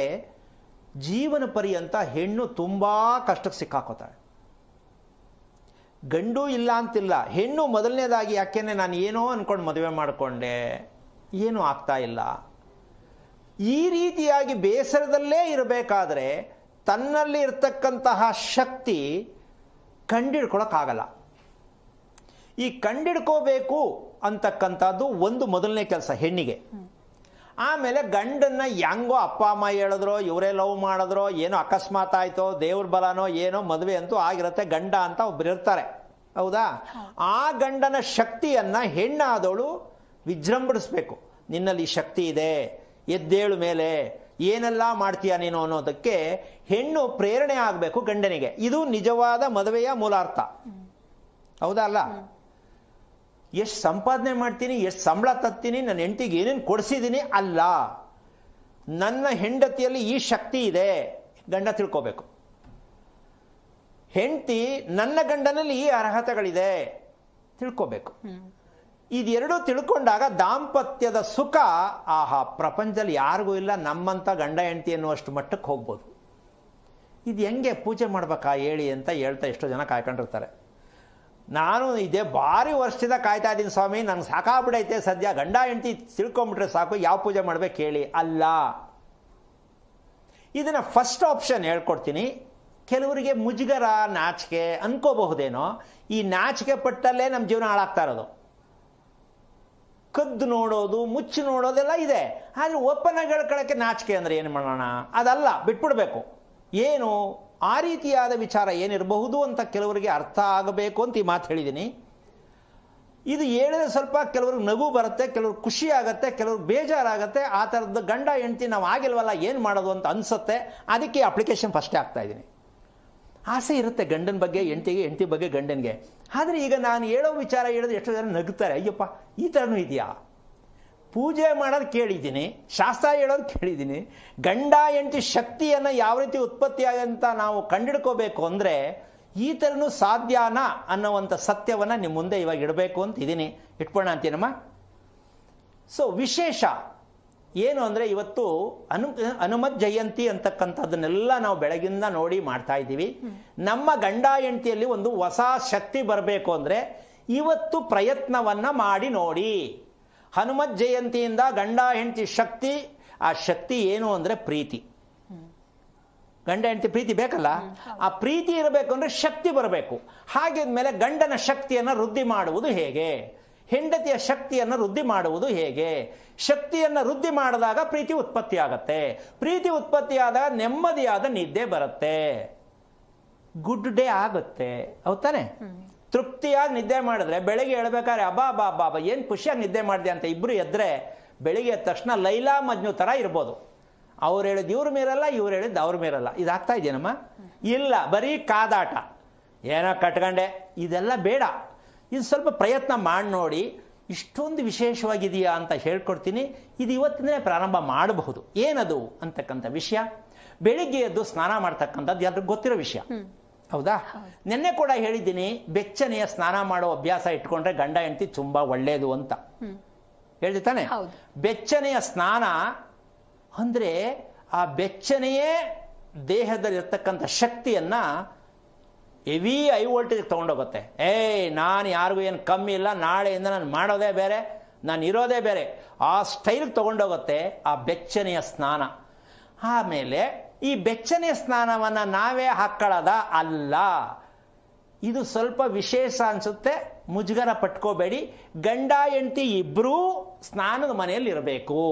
ಜೀವನ ಪರ್ಯಂತ ಹೆಣ್ಣು ತುಂಬಾ ಕಷ್ಟಕ್ಕೆ ಸಿಕ್ಕಾಕೋತಾಳೆ. ಗಂಡು ಇಲ್ಲ ಅಂತಿಲ್ಲ, ಹೆಣ್ಣು ಮೊದಲನೇದಾಗಿ ಯಾಕೆಂದ್ರೆ ನಾನು ಏನೋ ಅನ್ಕೊಂಡು ಮದುವೆ ಮಾಡಿಕೊಂಡೆ, ಏನೂ ಆಗ್ತಾ ಇಲ್ಲ, ಈ ರೀತಿಯಾಗಿ ಬೇಸರದಲ್ಲೇ ಇರಬೇಕಾದ್ರೆ ತನ್ನಲ್ಲಿ ಇರ್ತಕ್ಕಂತಹ ಶಕ್ತಿ ಕಂಡಿಡ್ಕೊಳಕ್ಕಾಗಲ್ಲ. ಈ ಕಂಡಿಡ್ಕೋಬೇಕು ಅಂತಕ್ಕಂಥದ್ದು ಒಂದು ಮೊದಲನೇ ಕೆಲಸ ಹೆಣ್ಣಿಗೆ. ಆಮೇಲೆ ಗಂಡನ್ನ ಹೆಂಗೋ ಅಪ್ಪ ಅಮ್ಮ ಹೇಳಿದ್ರೋ, ಇವರೇ ಲವ್ ಮಾಡಿದ್ರೋ, ಏನೋ ಅಕಸ್ಮಾತ್ ಆಯ್ತೋ, ದೇವ್ರ ಬಲನೋ ಏನೋ, ಮದುವೆ ಅಂತೂ ಆಗಿರುತ್ತೆ, ಗಂಡ ಅಂತ ಒಬ್ರು ಇರ್ತಾರೆ, ಹೌದಾ? ಆ ಗಂಡನ ಶಕ್ತಿಯನ್ನ ಹೆಣ್ಣಾದವಳು ವಿಜೃಂಭಿಸಬೇಕು. ನಿನ್ನಲ್ಲಿ ಶಕ್ತಿ ಇದೆ, ಎದ್ದೇಳು ಮೇಲೆ, ಏನೆಲ್ಲ ಮಾಡ್ತೀಯ ನೀನು ಅನ್ನೋದಕ್ಕೆ ಹೆಣ್ಣು ಪ್ರೇರಣೆ ಆಗಬೇಕು ಗಂಡನಿಗೆ. ಇದು ನಿಜವಾದ ಮದುವೆಯ ಮೂಲಾರ್ಥ, ಹೌದಾ ಅಲ್ಲ? ಎಷ್ಟು ಸಂಪಾದನೆ ಮಾಡ್ತೀನಿ, ಎಷ್ಟು ಸಂಬಳ ತತ್ತೀನಿ, ನನ್ನ ಹೆಂಡತಿಗೆ ಏನೇನು ಕೊಡಿಸಿದ್ದೀನಿ ಅಲ್ಲ, ನನ್ನ ಹೆಂಡತಿಯಲ್ಲಿ ಈ ಶಕ್ತಿ ಇದೆ ಗಂಡ ತಿಳ್ಕೋಬೇಕು. ಹೆಂಡತಿ ನನ್ನ ಗಂಡನಲ್ಲಿ ಈ ಅರ್ಹತೆಗಳಿದೆ ತಿಳ್ಕೋಬೇಕು. ಇದೆರಡೂ ತಿಳ್ಕೊಂಡಾಗ ದಾಂಪತ್ಯದ ಸುಖ ಆಹಾ ಪ್ರಪಂಚದಲ್ಲಿ ಯಾರಿಗೂ ಇಲ್ಲ, ನಮ್ಮಂತ ಗಂಡ ಹೆಂಡತಿ ಅನ್ನುವಷ್ಟು ಮಟ್ಟಕ್ಕೆ ಹೋಗ್ಬೋದು. ಇದು ಹೆಂಗೆ ಪೂಜೆ ಮಾಡ್ಬೇಕಾ ಹೇಳಿ ಅಂತ ಹೇಳ್ತಾ ಎಷ್ಟೋ ಜನ ಕಾಯ್ಕೊಂಡಿರ್ತಾರೆ. ನಾನು ಇದೇ ಭಾರಿ ವರ್ಷದಿಂದ ಕಾಯ್ತಾ ಇದ್ದೀನಿ ಸ್ವಾಮಿ, ನಂಗೆ ಸಾಕಾಗ್ಬಿಡೈತೆ ಸದ್ಯ, ಗಂಡ ಹೆಂಡತಿ ತಿಳ್ಕೊಂಬಿಟ್ರೆ ಸಾಕು, ಯಾವ ಪೂಜೆ ಮಾಡ್ಬೇಕು ಹೇಳಿ. ಅಲ್ಲ, ಇದನ್ನ ಫಸ್ಟ್ ಆಪ್ಷನ್ ಹೇಳ್ಕೊಡ್ತೀನಿ. ಕೆಲವರಿಗೆ ಮುಜುಗರ, ನಾಚಿಕೆ ಅನ್ಕೋಬಹುದೇನೋ, ಈ ನಾಚಿಕೆ ಪಟ್ಟಲ್ಲೇ ನಮ್ಮ ಜೀವನ ಹಾಳಾಗ್ತಾ ಇರೋದು. ಕದ್ದು ನೋಡೋದು, ಮುಚ್ಚಿ ನೋಡೋದೆಲ್ಲ ಇದೆ, ಆದ್ರೆ ಓಪನ್ ಆಗಿ ಹೇಳ್ಕೊಳ್ಳೋಕ್ಕೆ ನಾಚಿಕೆ ಅಂದ್ರೆ ಏನು ಮಾಡೋಣ, ಅದಲ್ಲ, ಬಿಟ್ಬಿಡ್ಬೇಕು. ಏನು ಆ ರೀತಿಯಾದ ವಿಚಾರ ಏನಿರಬಹುದು ಅಂತ ಕೆಲವರಿಗೆ ಅರ್ಥ ಆಗಬೇಕು ಅಂತ ಈ ಮಾತು ಹೇಳಿದ್ದೀನಿ. ಇದು ಹೇಳಿದ್ರೆ ಸ್ವಲ್ಪ ಕೆಲವ್ರಿಗೆ ನಗು ಬರುತ್ತೆ, ಕೆಲವ್ರಿಗೆ ಖುಷಿ ಆಗುತ್ತೆ, ಕೆಲವ್ರಿಗೆ ಬೇಜಾರಾಗುತ್ತೆ. ಆ ಥರದ್ದು ಗಂಡ ಹೆಂಡತಿ ನಾವು ಆಗಿಲ್ವಲ್ಲ, ಏನು ಮಾಡೋದು ಅಂತ ಅನ್ಸುತ್ತೆ. ಅದಕ್ಕೆ ಅಪ್ಲಿಕೇಶನ್ ಫಸ್ಟೇ ಆಗ್ತಾ ಇದ್ದೀನಿ. ಆಸೆ ಇರುತ್ತೆ ಗಂಡನ ಬಗ್ಗೆ ಹೆಂಡತಿಗೆ, ಹೆಂಡತಿ ಬಗ್ಗೆ ಗಂಡನಿಗೆ. ಆದರೆ ಈಗ ನಾನು ಹೇಳೋ ವಿಚಾರ ಹೇಳಿದ್ರೆ ಎಷ್ಟೋ ಜನ ನಗುತ್ತಾರೆ, ಅಯ್ಯಪ್ಪ ಈ ಥರನೂ ಇದೆಯಾ? ಪೂಜೆ ಮಾಡೋದು ಕೇಳಿದ್ದೀನಿ, ಶಾಸ್ತ್ರ ಹೇಳೋದು ಕೇಳಿದ್ದೀನಿ, ಗಂಡ ಹೆಂಡತಿ ಶಕ್ತಿಯನ್ನು ಯಾವ ರೀತಿ ಉತ್ಪತ್ತಿ ಆಗಂತ ನಾವು ಕಂಡಿಡ್ಕೋಬೇಕು ಅಂದರೆ ಈ ಥರನೂ ಸಾಧ್ಯನಾ ಅನ್ನೋವಂಥ ಸತ್ಯವನ್ನು ನಿಮ್ಮ ಮುಂದೆ ಇವಾಗ ಇಡಬೇಕು ಅಂತ ಇದ್ದೀನಿ. ಇಟ್ಕೊಳ್ಳೋಣ ಅಂತೀನಮ್ಮ. ಸೊ ವಿಶೇಷ ಏನು ಅಂದರೆ ಇವತ್ತು ಹನುಮತ್ ಜಯಂತಿ ಅಂತಕ್ಕಂಥದ್ದನ್ನೆಲ್ಲ ನಾವು ಬೆಳಗಿಂದ ನೋಡಿ ಮಾಡ್ತಾ ಇದ್ದೀವಿ. ನಮ್ಮ ಗಂಡ ಹೆಂಡತಿಯಲ್ಲಿ ಒಂದು ಹೊಸ ಶಕ್ತಿ ಬರಬೇಕು ಅಂದರೆ ಇವತ್ತು ಪ್ರಯತ್ನವನ್ನ ಮಾಡಿ ನೋಡಿ. ಹನುಮತ್ ಜಯಂತಿಯಿಂದ ಗಂಡ ಹೆಂಡತಿ ಶಕ್ತಿ, ಆ ಶಕ್ತಿ ಏನು ಅಂದರೆ ಪ್ರೀತಿ. ಗಂಡ ಹೆಂಡತಿ ಪ್ರೀತಿ ಬೇಕಲ್ಲ, ಆ ಪ್ರೀತಿ ಇರಬೇಕು ಅಂದರೆ ಶಕ್ತಿ ಬರಬೇಕು. ಹಾಗಿದ್ಮೇಲೆ ಗಂಡನ ಶಕ್ತಿಯನ್ನು ವೃದ್ಧಿ ಮಾಡುವುದು ಹೇಗೆ, ಹೆಂಡತಿಯ ಶಕ್ತಿಯನ್ನು ವೃದ್ಧಿ ಮಾಡುವುದು ಹೇಗೆ? ಶಕ್ತಿಯನ್ನು ವೃದ್ಧಿ ಮಾಡಿದಾಗ ಪ್ರೀತಿ ಉತ್ಪತ್ತಿ ಆಗತ್ತೆ. ಪ್ರೀತಿ ಉತ್ಪತ್ತಿಯಾದಾಗ ನೆಮ್ಮದಿಯಾದ ನಿದ್ದೆ ಬರುತ್ತೆ, ಗುಡ್ ಡೇ ಆಗುತ್ತೆ, ಹೌದಾನೆ? ತೃಪ್ತಿಯಾಗಿ ನಿದ್ದೆ ಮಾಡಿದ್ರೆ ಬೆಳಗ್ಗೆ ಹೇಳ್ಬೇಕಾದ್ರೆ ಅಬ್ಬಾ ಬಾ ಬಾಬಾ ಏನು ಖುಷಿಯಾಗಿ ನಿದ್ದೆ ಮಾಡಿದೆ ಅಂತ ಇಬ್ರು ಎದ್ರೆ ಬೆಳಿಗ್ಗೆ ಎದ್ದ ತಕ್ಷಣ ಲೈಲಾ ಮಜ್ನು ಥರ ಇರ್ಬೋದು. ಅವ್ರು ಹೇಳಿದ್ ಇವ್ರ ಮೇರಲ್ಲ, ಇವ್ರು ಹೇಳಿದ್ದು ಅವ್ರ ಮೇರಲ್ಲ. ಇದಾಗ್ತಾ ಇದೆಯೇನಮ್ಮ? ಇಲ್ಲ, ಬರೀ ಕಾದಾಟ, ಏನೋ ಕಟ್ಕೊಂಡೆ, ಇದೆಲ್ಲ ಬೇಡ. ಇದು ಸ್ವಲ್ಪ ಪ್ರಯತ್ನ ಮಾಡಿ ನೋಡಿ. ಇಷ್ಟೊಂದು ವಿಶೇಷವಾಗಿದೆಯಾ ಅಂತ ಹೇಳ್ಕೊಡ್ತೀನಿ. ಇದು ಇವತ್ತಿನೇ ಪ್ರಾರಂಭ ಮಾಡಬಹುದು. ಏನದು ಅಂತಕ್ಕಂಥ ವಿಷಯ, ಬೆಳಿಗ್ಗೆ ಎದ್ದು ಸ್ನಾನ ಮಾಡ್ತಕ್ಕಂಥದ್ದು ಎಲ್ರಿಗೂ ಗೊತ್ತಿರೋ ವಿಷಯ, ಹೌದಾ? ನಿನ್ನೆ ಕೂಡ ಹೇಳಿದ್ದೀನಿ, ಬೆಚ್ಚನೆಯ ಸ್ನಾನ ಮಾಡೋ ಅಭ್ಯಾಸ ಇಟ್ಕೊಂಡ್ರೆ ಗಂಡ ಹೆಂಡತಿ ತುಂಬಾ ಒಳ್ಳೇದು ಅಂತ ಹೇಳಿದೆ ತಾನೆ? ಬೆಚ್ಚನೆಯ ಸ್ನಾನ ಅಂದ್ರೆ ಆ ಬೆಚ್ಚನೆಯೇ ದೇಹದಲ್ಲಿರ್ತಕ್ಕಂಥ ಶಕ್ತಿಯನ್ನ ಹೆವಿ ಹೈ ವೋಲ್ಟೇಜ್ ತಗೊಂಡೋಗುತ್ತೆ. ನಾನು ಯಾರಿಗೂ ಏನು ಕಮ್ಮಿ ಇಲ್ಲ, ನಾಳೆಯಿಂದ ನಾನು ಮಾಡೋದೇ ಬೇರೆ, ನಾನು ಇರೋದೇ ಬೇರೆ, ಆ ಸ್ಟೈಲ್ ತಗೊಂಡೋಗುತ್ತೆ ಆ ಬೆಚ್ಚನೆಯ ಸ್ನಾನ. ಆಮೇಲೆ ಈ ಬೆಚ್ಚನೆಯ ಸ್ನಾನವನ್ನು ನಾವೇ ಹಾಕೊಳ್ಳೋದ ಅಲ್ಲ. ಇದು ಸ್ವಲ್ಪ ವಿಶೇಷ ಅನ್ಸುತ್ತೆ, ಮುಜುಗರ ಪಟ್ಕೋಬೇಡಿ. ಗಂಡ ಹೆಂಡತಿ ಇಬ್ಬರೂ ಸ್ನಾನದ ಮನೆಯಲ್ಲಿ ಇರಬೇಕು.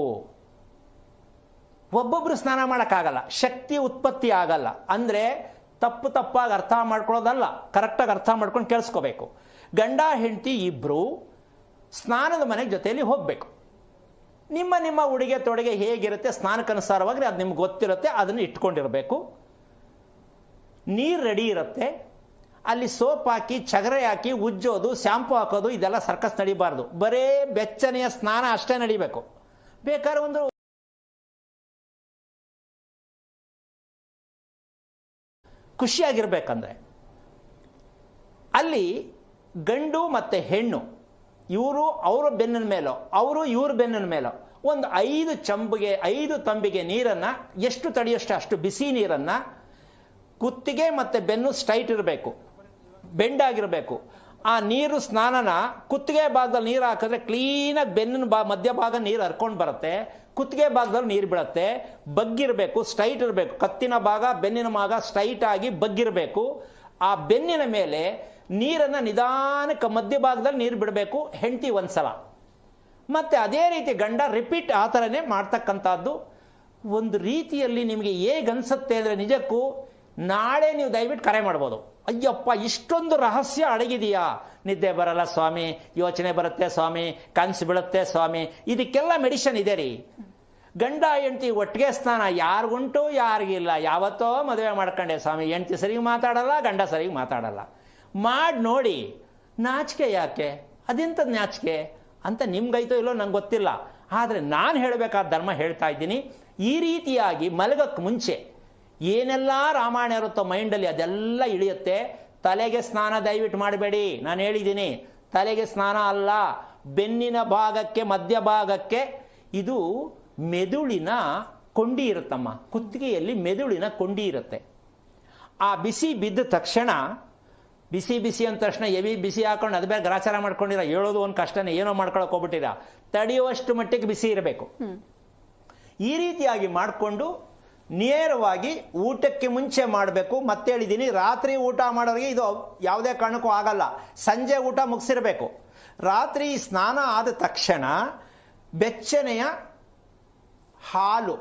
ಒಬ್ಬೊಬ್ರು ಸ್ನಾನ ಮಾಡೋಕ್ಕಾಗಲ್ಲ, ಶಕ್ತಿ ಉತ್ಪತ್ತಿ ಆಗಲ್ಲ. ಅಂದರೆ ತಪ್ಪಾಗಿ ಅರ್ಥ ಮಾಡ್ಕೊಳ್ಳೋದಲ್ಲ, ಕರೆಕ್ಟಾಗಿ ಅರ್ಥ ಮಾಡ್ಕೊಂಡು ಕೇಳಿಸ್ಕೋಬೇಕು. ಗಂಡ ಹೆಂಡತಿ ಇಬ್ಬರು ಸ್ನಾನದ ಮನೆ ಜೊತೆಯಲ್ಲಿ ಹೋಗಬೇಕು. ನಿಮ್ಮ ಉಡುಗೆ ತೊಡುಗೆ ಹೇಗಿರುತ್ತೆ ಸ್ನಾನಕ್ಕನುಸಾರವಾಗಿ ಅದು ನಿಮ್ಗೆ ಗೊತ್ತಿರುತ್ತೆ, ಅದನ್ನು ಇಟ್ಕೊಂಡಿರಬೇಕು. ನೀರು ರೆಡಿ ಇರುತ್ತೆ. ಅಲ್ಲಿ ಸೋಪ್ ಹಾಕಿ ಚಗರೆ ಹಾಕಿ ಉಜ್ಜೋದು ಶಾಂಪು ಹಾಕೋದು ಇದೆಲ್ಲ ಸರ್ಕಸ್ ನಡಿಬಾರ್ದು. ಬರೇ ಬೆಚ್ಚನೆಯ ಸ್ನಾನ ಅಷ್ಟೇ ನಡಿಬೇಕು. ಬೇಕಾದ್ರೆ ಒಂದು ಖುಷಿಯಾಗಿರ್ಬೇಕಂದ್ರೆ ಅಲ್ಲಿ ಗಂಡು ಮತ್ತು ಹೆಣ್ಣು ಇವರು ಅವರ ಬೆನ್ನಿನ ಮೇಲೋ ಅವರು ಇವ್ರ ಬೆನ್ನಿನ ಮೇಲೋ ಒಂದು 5 ತಂಬಿಗೆ ನೀರನ್ನು ಎಷ್ಟು ತಡೆಯೋಷ್ಟು ಅಷ್ಟು ಬಿಸಿ ನೀರನ್ನು ಕುತ್ತಿಗೆ ಮತ್ತು ಬೆನ್ನು ಸ್ಟ್ರೈಟ್ ಇರಬೇಕು, ಬೆಂಡಾಗಿರಬೇಕು. ಆ ನೀರು ಸ್ನಾನನ ಕುತ್ತಿಗೆ ಭಾಗದಲ್ಲಿ ನೀರು ಹಾಕಿದ್ರೆ ಕ್ಲೀನಾಗಿ ಬೆನ್ನಿನ ಮಧ್ಯಭಾಗ ನೀರು ಹರ್ಕೊಂಡು ಬರುತ್ತೆ, ಕುತ್ತಿಗೆ ಭಾಗದಲ್ಲಿ ನೀರು ಬೀಳುತ್ತೆ. ಬಗ್ಗಿರಬೇಕು, ಸ್ಟ್ರೈಟ್ ಇರಬೇಕು. ಕತ್ತಿನ ಭಾಗ ಬೆನ್ನಿನ ಭಾಗ ಸ್ಟ್ರೈಟ್ ಆಗಿ ಬಗ್ಗಿರಬೇಕು. ಆ ಬೆನ್ನಿನ ಮೇಲೆ ನೀರನ್ನು ನಿಧಾನಕ್ಕೆ ಮಧ್ಯಭಾಗದಲ್ಲಿ ನೀರು ಬಿಡಬೇಕು ಹೆಂಡತಿ ಒಂದ್ಸಲ. ಮತ್ತು ಅದೇ ರೀತಿ ಗಂಡ ರಿಪೀಟ್ ಆ ಥರನೇ ಮಾಡ್ತಕ್ಕಂಥದ್ದು. ಒಂದು ರೀತಿಯಲ್ಲಿ ನಿಮಗೆ ಹೇಗೆ ಅನಿಸುತ್ತೆ ಅಂದರೆ ನಿಜಕ್ಕೂ ನಾಳೆ ನೀವು ದಯವಿಟ್ಟು ಕರೆ ಮಾಡ್ಬೋದು. ಅಯ್ಯಪ್ಪ ಇಷ್ಟೊಂದು ರಹಸ್ಯ ಅಡಗಿದೆಯಾ? ನಿದ್ದೆ ಬರಲ್ಲ ಸ್ವಾಮಿ, ಯೋಚನೆ ಬರುತ್ತೆ ಸ್ವಾಮಿ, ಕನಸು ಬೀಳುತ್ತೆ ಸ್ವಾಮಿ, ಇದಕ್ಕೆಲ್ಲ ಮೆಡಿಷನ್ ಇದೆ ರೀ. ಗಂಡ ಹೆಂಡತಿ ಒಟ್ಟಿಗೆ ಸ್ನಾನ ಯಾರಿಗುಂಟು ಯಾರಿಗಿಲ್ಲ. ಯಾವತ್ತೋ ಮದುವೆ ಮಾಡ್ಕೊಂಡೆ ಸ್ವಾಮಿ, ಹೆಂಡತಿ ಸರಿಗೆ ಮಾತಾಡಲ್ಲ, ಗಂಡ ಸರಿಗೆ ಮಾತಾಡಲ್ಲ. ಮಾಡಿ ನೋಡಿ. ನಾಚಿಕೆ ಯಾಕೆ? ಅದೆಂಥದ್ದು ನಾಚಿಕೆ ಅಂತ ನಿಮ್ಗೈತೋ ಇಲ್ಲೋ ನಂಗೆ ಗೊತ್ತಿಲ್ಲ. ಆದರೆ ನಾನು ಹೇಳಬೇಕಾದ ಧರ್ಮ ಹೇಳ್ತಾ ಇದ್ದೀನಿ. ಈ ರೀತಿಯಾಗಿ ಮಲಗಕ್ಕೆ ಮುಂಚೆ ಏನೆಲ್ಲ ರಾಮಾಯಣ ಇರುತ್ತೋ ಮೈಂಡಲ್ಲಿ ಅದೆಲ್ಲ ಇಳಿಯುತ್ತೆ. ತಲೆಗೆ ಸ್ನಾನ ದಯವಿಟ್ಟು ಮಾಡಬೇಡಿ. ನಾನು ಹೇಳಿದ್ದೀನಿ, ತಲೆಗೆ ಸ್ನಾನ ಅಲ್ಲ, ಬೆನ್ನಿನ ಭಾಗಕ್ಕೆ ಮಧ್ಯಭಾಗಕ್ಕೆ. ಇದು ಮೆದುಳಿನ ಕೊಂಡಿ ಇರುತ್ತಮ್ಮ, ಕುತ್ತಿಗೆಯಲ್ಲಿ ಮೆದುಳಿನ ಕೊಂಡಿ ಇರುತ್ತೆ. ಆ ಬಿಸಿ ಬಿದ್ದ ತಕ್ಷಣ, ಬಿಸಿ ಅಂದ ತಕ್ಷಣ ಎವಿ ಬಿಸಿ ಹಾಕೊಂಡು ಅದು ಬೇರೆ ಗ್ರಾಚಾರ ಮಾಡ್ಕೊಂಡಿರ, ಹೇಳೋದು ಒಂದು ಕಷ್ಟನೇ, ಏನೋ ಮಾಡ್ಕೊಳಕ್ಕೆ ಹೋಗ್ಬಿಟ್ಟಿರ. ತಡೆಯುವಷ್ಟು ಮಟ್ಟಿಗೆ ಬಿಸಿ ಇರಬೇಕು. ಈ ರೀತಿಯಾಗಿ ಮಾಡಿಕೊಂಡು ನೇರವಾಗಿ ಊಟಕ್ಕೆ ಮುಂಚೆ ಮಾಡಬೇಕು. ಮತ್ತೆ ಹೇಳಿದ್ದೀನಿ, ರಾತ್ರಿ ಊಟ ಮಾಡೋರಿಗೆ ಇದು ಯಾವುದೇ ಕಾರಣಕ್ಕೂ ಆಗಲ್ಲ. ಸಂಜೆ ಊಟ ಮುಗಿಸಿರಬೇಕು. ರಾತ್ರಿ ಸ್ನಾನ ಆದ ತಕ್ಷಣ ಬೆಚ್ಚನೆಯ ಹಾಲು,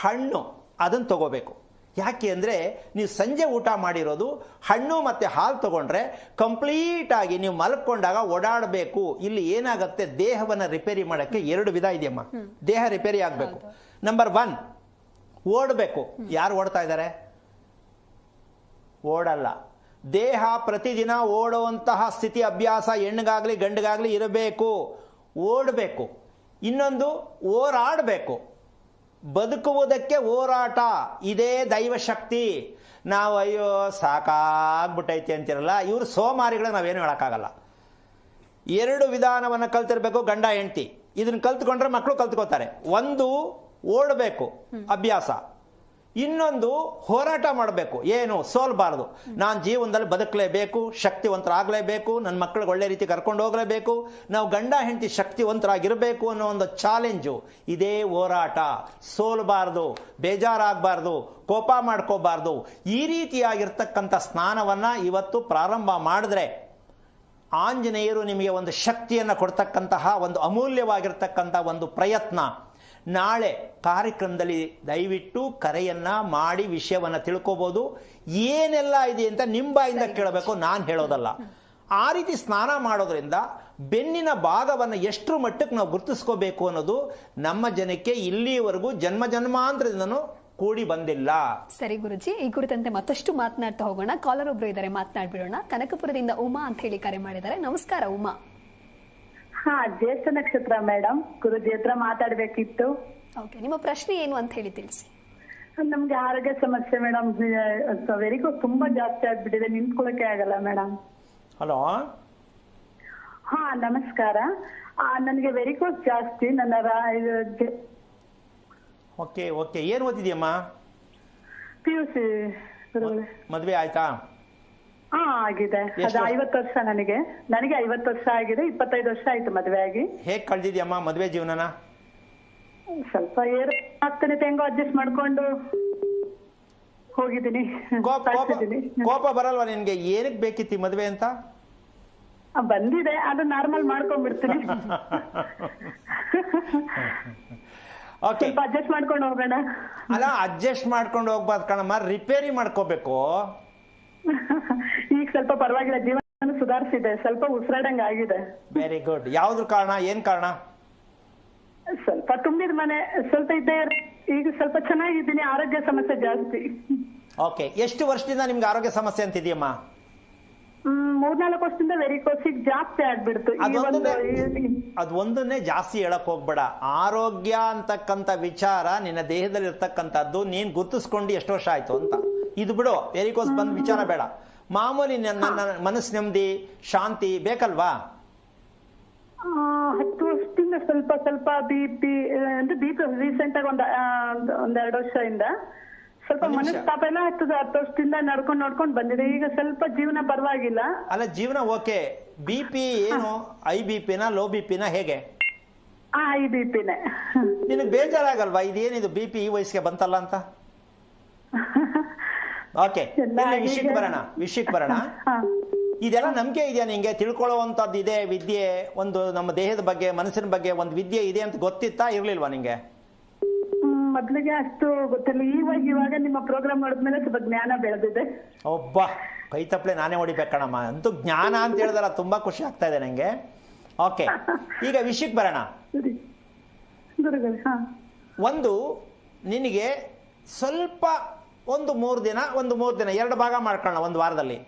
ಹಣ್ಣು ಅದನ್ನು ತಗೋಬೇಕು. ಯಾಕೆ ಅಂದರೆ ನೀವು ಸಂಜೆ ಊಟ ಮಾಡಿರೋದು ಹಣ್ಣು ಮತ್ತು ಹಾಲು ತಗೊಂಡ್ರೆ ಕಂಪ್ಲೀಟಾಗಿ ನೀವು ಮಲ್ಕೊಂಡಾಗ ಓಡಾಡಬೇಕು. ಇಲ್ಲಿ ಏನಾಗುತ್ತೆ, ದೇಹವನ್ನು ರಿಪೇರಿ ಮಾಡೋಕ್ಕೆ 2 ವಿಧ ಇದೆಯಮ್ಮ. ದೇಹ ರಿಪೇರಿ ಆಗಬೇಕು. ನಂಬರ್ 1 ಓಡಬೇಕು. ಯಾರು ಓಡ್ತಾ ಇದ್ದಾರೆ? ಓಡಲ್ಲ. ದೇಹ ಪ್ರತಿದಿನ ಓಡುವಂತಹ ಸ್ಥಿತಿ ಅಭ್ಯಾಸ ಹೆಣ್ಣಿಗಾಗಲಿ ಗಂಡಿಗಾಗಲಿ ಇರಬೇಕು. ಓಡಬೇಕು. ಇನ್ನೊಂದು ಓರಾಡಬೇಕು. ಬದುಕುವುದಕ್ಕೆ ಹೋರಾಟ, ಇದೇ ದೈವಶಕ್ತಿ. ನಾವು ಅಯ್ಯೋ ಸಾಕಾಗ್ಬಿಟ್ಟೈತಿ ಅಂತಿರಲ್ಲ, ಇವರು ಸೋಮಾರಿಗಳಿಗೆ ನಾವೇನು ಹೇಳೋಕ್ಕಾಗಲ್ಲ. 2 ವಿಧಾನವನ್ನು ಕಲ್ತಿರ್ಬೇಕು ಗಂಡ ಹೆಂಡತಿ. ಇದನ್ನು ಕಲ್ತ್ಕೊಂಡ್ರೆ ಮಕ್ಕಳು ಕಲ್ತ್ಕೋತಾರೆ. ಒಂದು ಓಡಬೇಕು ಅಭ್ಯಾಸ, ಇನ್ನೊಂದು ಹೋರಾಟ ಮಾಡಬೇಕು. ಏನು ಸೋಲ್ಬಾರ್ದು. ನಾನು ಜೀವನದಲ್ಲಿ ಬದುಕಲೇಬೇಕು, ಶಕ್ತಿವಂತರಾಗಲೇಬೇಕು, ನನ್ನ ಮಕ್ಕಳಿಗೆ ಒಳ್ಳೆ ರೀತಿ ಕರ್ಕೊಂಡು ಹೋಗಲೇಬೇಕು, ನಾವು ಗಂಡ ಹೆಂಡತಿ ಶಕ್ತಿವಂತರಾಗಿರಬೇಕು ಅನ್ನೋ ಒಂದು ಚಾಲೆಂಜು. ಇದೇ ಹೋರಾಟ. ಸೋಲ್ಬಾರ್ದು, ಬೇಜಾರಾಗಬಾರ್ದು, ಕೋಪ ಮಾಡ್ಕೋಬಾರ್ದು. ಈ ರೀತಿಯಾಗಿರ್ತಕ್ಕಂಥ ಸ್ನಾನವನ್ನು ಇವತ್ತು ಪ್ರಾರಂಭ ಮಾಡಿದ್ರೆ ಆಂಜನೇಯರು ನಿಮಗೆ ಒಂದು ಶಕ್ತಿಯನ್ನು ಕೊಡ್ತಕ್ಕಂತಹ ಒಂದು ಅಮೂಲ್ಯವಾಗಿರ್ತಕ್ಕಂಥ ಒಂದು ಪ್ರಯತ್ನ. ನಾಳೆ ಕಾರ್ಯಕ್ರಮದಲ್ಲಿ ದಯವಿಟ್ಟು ಕರೆಯನ್ನು ಮಾಡಿ ವಿಷಯವನ್ನು ತಿಳ್ಕೋಬೋದು. ಏನೆಲ್ಲ ಇದೆ ಅಂತ ನಿಮ್ಮ ಬಾಯಿಂದ ಕೇಳಬೇಕು, ನಾನು ಹೇಳೋದಲ್ಲ. ಆ ರೀತಿ ಸ್ನಾನ ಮಾಡೋದ್ರಿಂದ ಬೆನ್ನಿನ ಭಾಗವನ್ನು ಎಷ್ಟು ಮಟ್ಟಕ್ಕೆ ನಾವು ಗುರುತಿಸ್ಕೋಬೇಕು ಅನ್ನೋದು ನಮ್ಮ ಜನಕ್ಕೆ ಇಲ್ಲಿಯವರೆಗೂ ಜನ್ಮಾಂತರದಿಂದನೂ ಕೂಡಿ ಬಂದಿಲ್ಲ. ಸರಿ ಗುರುಜಿ, ಈ ಕುರಿತಂತೆ ಮತ್ತಷ್ಟು ಮಾತನಾಡ್ತಾ ಹೋಗೋಣ. ಕಾಲರ್ ಒಬ್ರು ಇದ್ದಾರೆ, ಮಾತನಾಡ್ಬಿಡೋಣ. ಕನಕಪುರದಿಂದ ಉಮಾ ಅಂತ ಹೇಳಿ ಕರೆ ಮಾಡಿದ್ದಾರೆ. ನಮಸ್ಕಾರ ಉಮಾ. ಹಾ, ಜ್ಯೇಷ್ಠ ನಕ್ಷತ್ರ ಮೇಡಮ್, ಗುರುಜಿ ಹತ್ರ ಮಾತಾಡ್ಬೇಕಿತ್ತು. ಓಕೆ, ನಿಮ್ಮ ಪ್ರಶ್ನೆ ಏನು ಅಂತ ಹೇಳಿ ತಿಳಿಸಿ. ನಮ್ಗೆ ಆರೋಗ್ಯ ಸಮಸ್ಯೆ ಮೇಡಮ್, ವೆರಿಕೋಸ್ ತುಂಬಾ ಜಾಸ್ತಿ ಆಗ್ಬಿಟ್ಟಿದೆ, ನಿಂತ್ಕೊಳ್ಳಕ್ಕೆ ಆಗಲ್ಲ ಮೇಡಮ್. ಹಲೋ. ಹಾ ನಮಸ್ಕಾರ. ನನಗೆ ವೆರಿಕೋಸ್ ಜಾಸ್ತಿ. ನನ್ನ ಓಕೆ ಓಕೆ, ಏನು ಓದಿದ್ಯಮ್ಮ? PUC. ಮದುವೆ ಆಯ್ತಾ? ಹಾ ಆಗಿದೆ. ಅದು 50 ವರ್ಷ. ನನಗೆ 50 ವರ್ಷ ಆಗಿದೆ. 25 ವರ್ಷ ಆಯ್ತು ಮದುವೆ ಆಗಿ. ಹೇಗೆ ಕಳ್ದಿದ್ಯಮ್ಮ ಮದುವೆ ಜೀವನನ? ಸ್ವಲ್ಪ ಆಗ್ತಾನೆ, ಹೆಂಗೋ ಅಡ್ಜಸ್ಟ್ ಮಾಡ್ಕೊಂಡು ಹೋಗಿದ್ದೀನಿ. ಕೋಪ ಬರಲ್ವಾ ನಿನ್ಗೆ? ಏನಕ್ಕೆ ಬೇಕಿತ್ತು ಮದುವೆ ಅಂತ? ಬಂದಿದೆ, ಅದು ನಾರ್ಮಲ್ ಮಾಡ್ಕೊಂಡ್ಬಿಡ್ತೀನಿ. ಸ್ವಲ್ಪ ಅಡ್ಜಸ್ಟ್ ಮಾಡ್ಕೊಂಡು ಹೋಗೋಣ. ಅಲ್ಲ, ಅಡ್ಜಸ್ಟ್ ಮಾಡ್ಕೊಂಡು ಹೋಗ್ಬಾರ್ದು ಕಣಮ್ಮ, ರಿಪೇರಿ ಮಾಡ್ಕೋಬೇಕು. ಈಗ ಸ್ವಲ್ಪ ಪರವಾಗಿಲ್ಲ, ಜೀವನ ಸುಧಾರಿಸಿದೆ, ಸ್ವಲ್ಪ ಉಸಿರಾಡಂಗ ಆಗಿದೆ. Very good. ಯಾವ್ದ್ರ ಕಾರಣ? ಏನ್ ಕಾರಣ? ಸ್ವಲ್ಪ ತುಂಬಿದ ಮನೆ ಸ್ವಲ್ಪ ಇದ್ದೇ, ಈಗ ಸ್ವಲ್ಪ ಚೆನ್ನಾಗಿದ್ದೀನಿ. ಆರೋಗ್ಯ ಸಮಸ್ಯೆ ಜಾಸ್ತಿ. ಓಕೆ, ಎಷ್ಟು ವರ್ಷದಿಂದ ನಿಮ್ಗೆ ಆರೋಗ್ಯ ಸಮಸ್ಯೆ ಅಂತಿದೆಯಮ್ಮ? 3-4 ವರ್ಷದಿಂದ ವೆರಿಕೋಸಿಗೆ ಜಾಸ್ತಿ ಆಗ್ಬಿಡ್ತು. ಅದು ಒಂದನ್ನೇ ಜಾಸ್ತಿ ಹೇಳಕ್ ಹೋಗ್ಬೇಡ. ಆರೋಗ್ಯ ಅಂತಕ್ಕಂಥ ವಿಚಾರ ನಿನ್ನ ದೇಹದಲ್ಲಿ ಇರ್ತಕ್ಕಂಥದ್ದು ನೀನ್ ಗುರ್ತಿಸ್ಕೊಂಡು ಎಷ್ಟು ವರ್ಷ ಆಯ್ತು ಅಂತ. ಇದು ಬಿಡು, ವೆರಿಕೋಸ್ ಬಂದ್ ವಿಚಾರ ಬೇಡ. ಮಾಮೂಲಿ ನನ್ನ ಮನಸ್ಸು ನೆಮ್ಮದಿ ಶಾಂತಿ ಬೇಕಲ್ವಾ? 10 ವರ್ಷದಿಂದ ಸ್ವಲ್ಪ ಸ್ವಲ್ಪ ಬಿಪಿ ರೀಸೆಂಟ್ ಆಗಿ ಒಂದ್ 2 ವರ್ಷದಿಂದ ಸ್ವಲ್ಪ ಮನಸ್ತಾಪ ಎಲ್ಲ ಆಗ್ತದೆ. 10 ವರ್ಷದಿಂದ ನೋಡ್ಕೊಂಡು ಬಂದಿದೆ. ಈಗ ಸ್ವಲ್ಪ ಜೀವನ ಪರವಾಗಿಲ್ಲ. ಅಲ್ಲ, ಜೀವನ ಓಕೆ. ಬಿಪಿ ಏನು? ಐ ಬಿಪಿನ ಲೋ ಬಿಪಿನ ಹೇಗೆ? ಐ ಬಿಪಿನೇ. ನಿನಗೆ ಬೇಜಾರಾಗಲ್ವಾ ಇದೇನಿದು ಬಿಪಿ ಈ ವಯಸ್ಸಿಗೆ ಬಂತಲ್ಲ ಅಂತ? ಓಕೆ, ವಿಷಯಕ್ಕೆ ಬರೋಣ. ಇದೆಲ್ಲ ನಂಬಿಕೆ ಇದೆಯಾ ನಿಂಗೆ? ತಿಳ್ಕೊಳ್ಳುವಂಥದ್ದು ಇದೆ ವಿದ್ಯೆ, ಒಂದು ನಮ್ಮ ದೇಹದ ಬಗ್ಗೆ ಮನಸ್ಸಿನ ಬಗ್ಗೆ ಒಂದು ವಿದ್ಯೆ ಇದೆ ಅಂತ ಗೊತ್ತಿತ್ತಾ, ಇರ್ಲಿಲ್ವಾ ನಿಂಗೆ? ಮೊದ್ಲಿಗೆ ಅಷ್ಟು ಗೊತ್ತಿಲ್ಲ. ಇವಾಗ ನಿಮ್ಮ ಪ್ರೋಗ್ರಾಮ್ ನೋಡಿದ್ಮೇಲೆ ಸ್ವಲ್ಪ ಜ್ಞಾನ ಬೆಳೆದಿದೆ. ಒಬ್ಬ ಕೈ ತಪ್ಪಲೆ ನಾನೇ ಹೊಡಿಬೇಕಣಮ್ಮ. ಅಂತೂ ಜ್ಞಾನ ಅಂತ ಹೇಳಿದಾರ, ತುಂಬಾ ಖುಷಿ ಆಗ್ತಾ ಇದೆ ನಂಗೆ. ಓಕೆ, ಈಗ ವಿಷಯಕ್ಕೆ ಬರೋಣ. ಒಂದು ನಿನಗೆ ಸ್ವಲ್ಪ ಒಂದು 3 ದಿನ 2 ಭಾಗ ಮಾಡ್ಕೊಳ್ಳೋಣ ಒಂದು ವಾರದಲ್ಲಿ.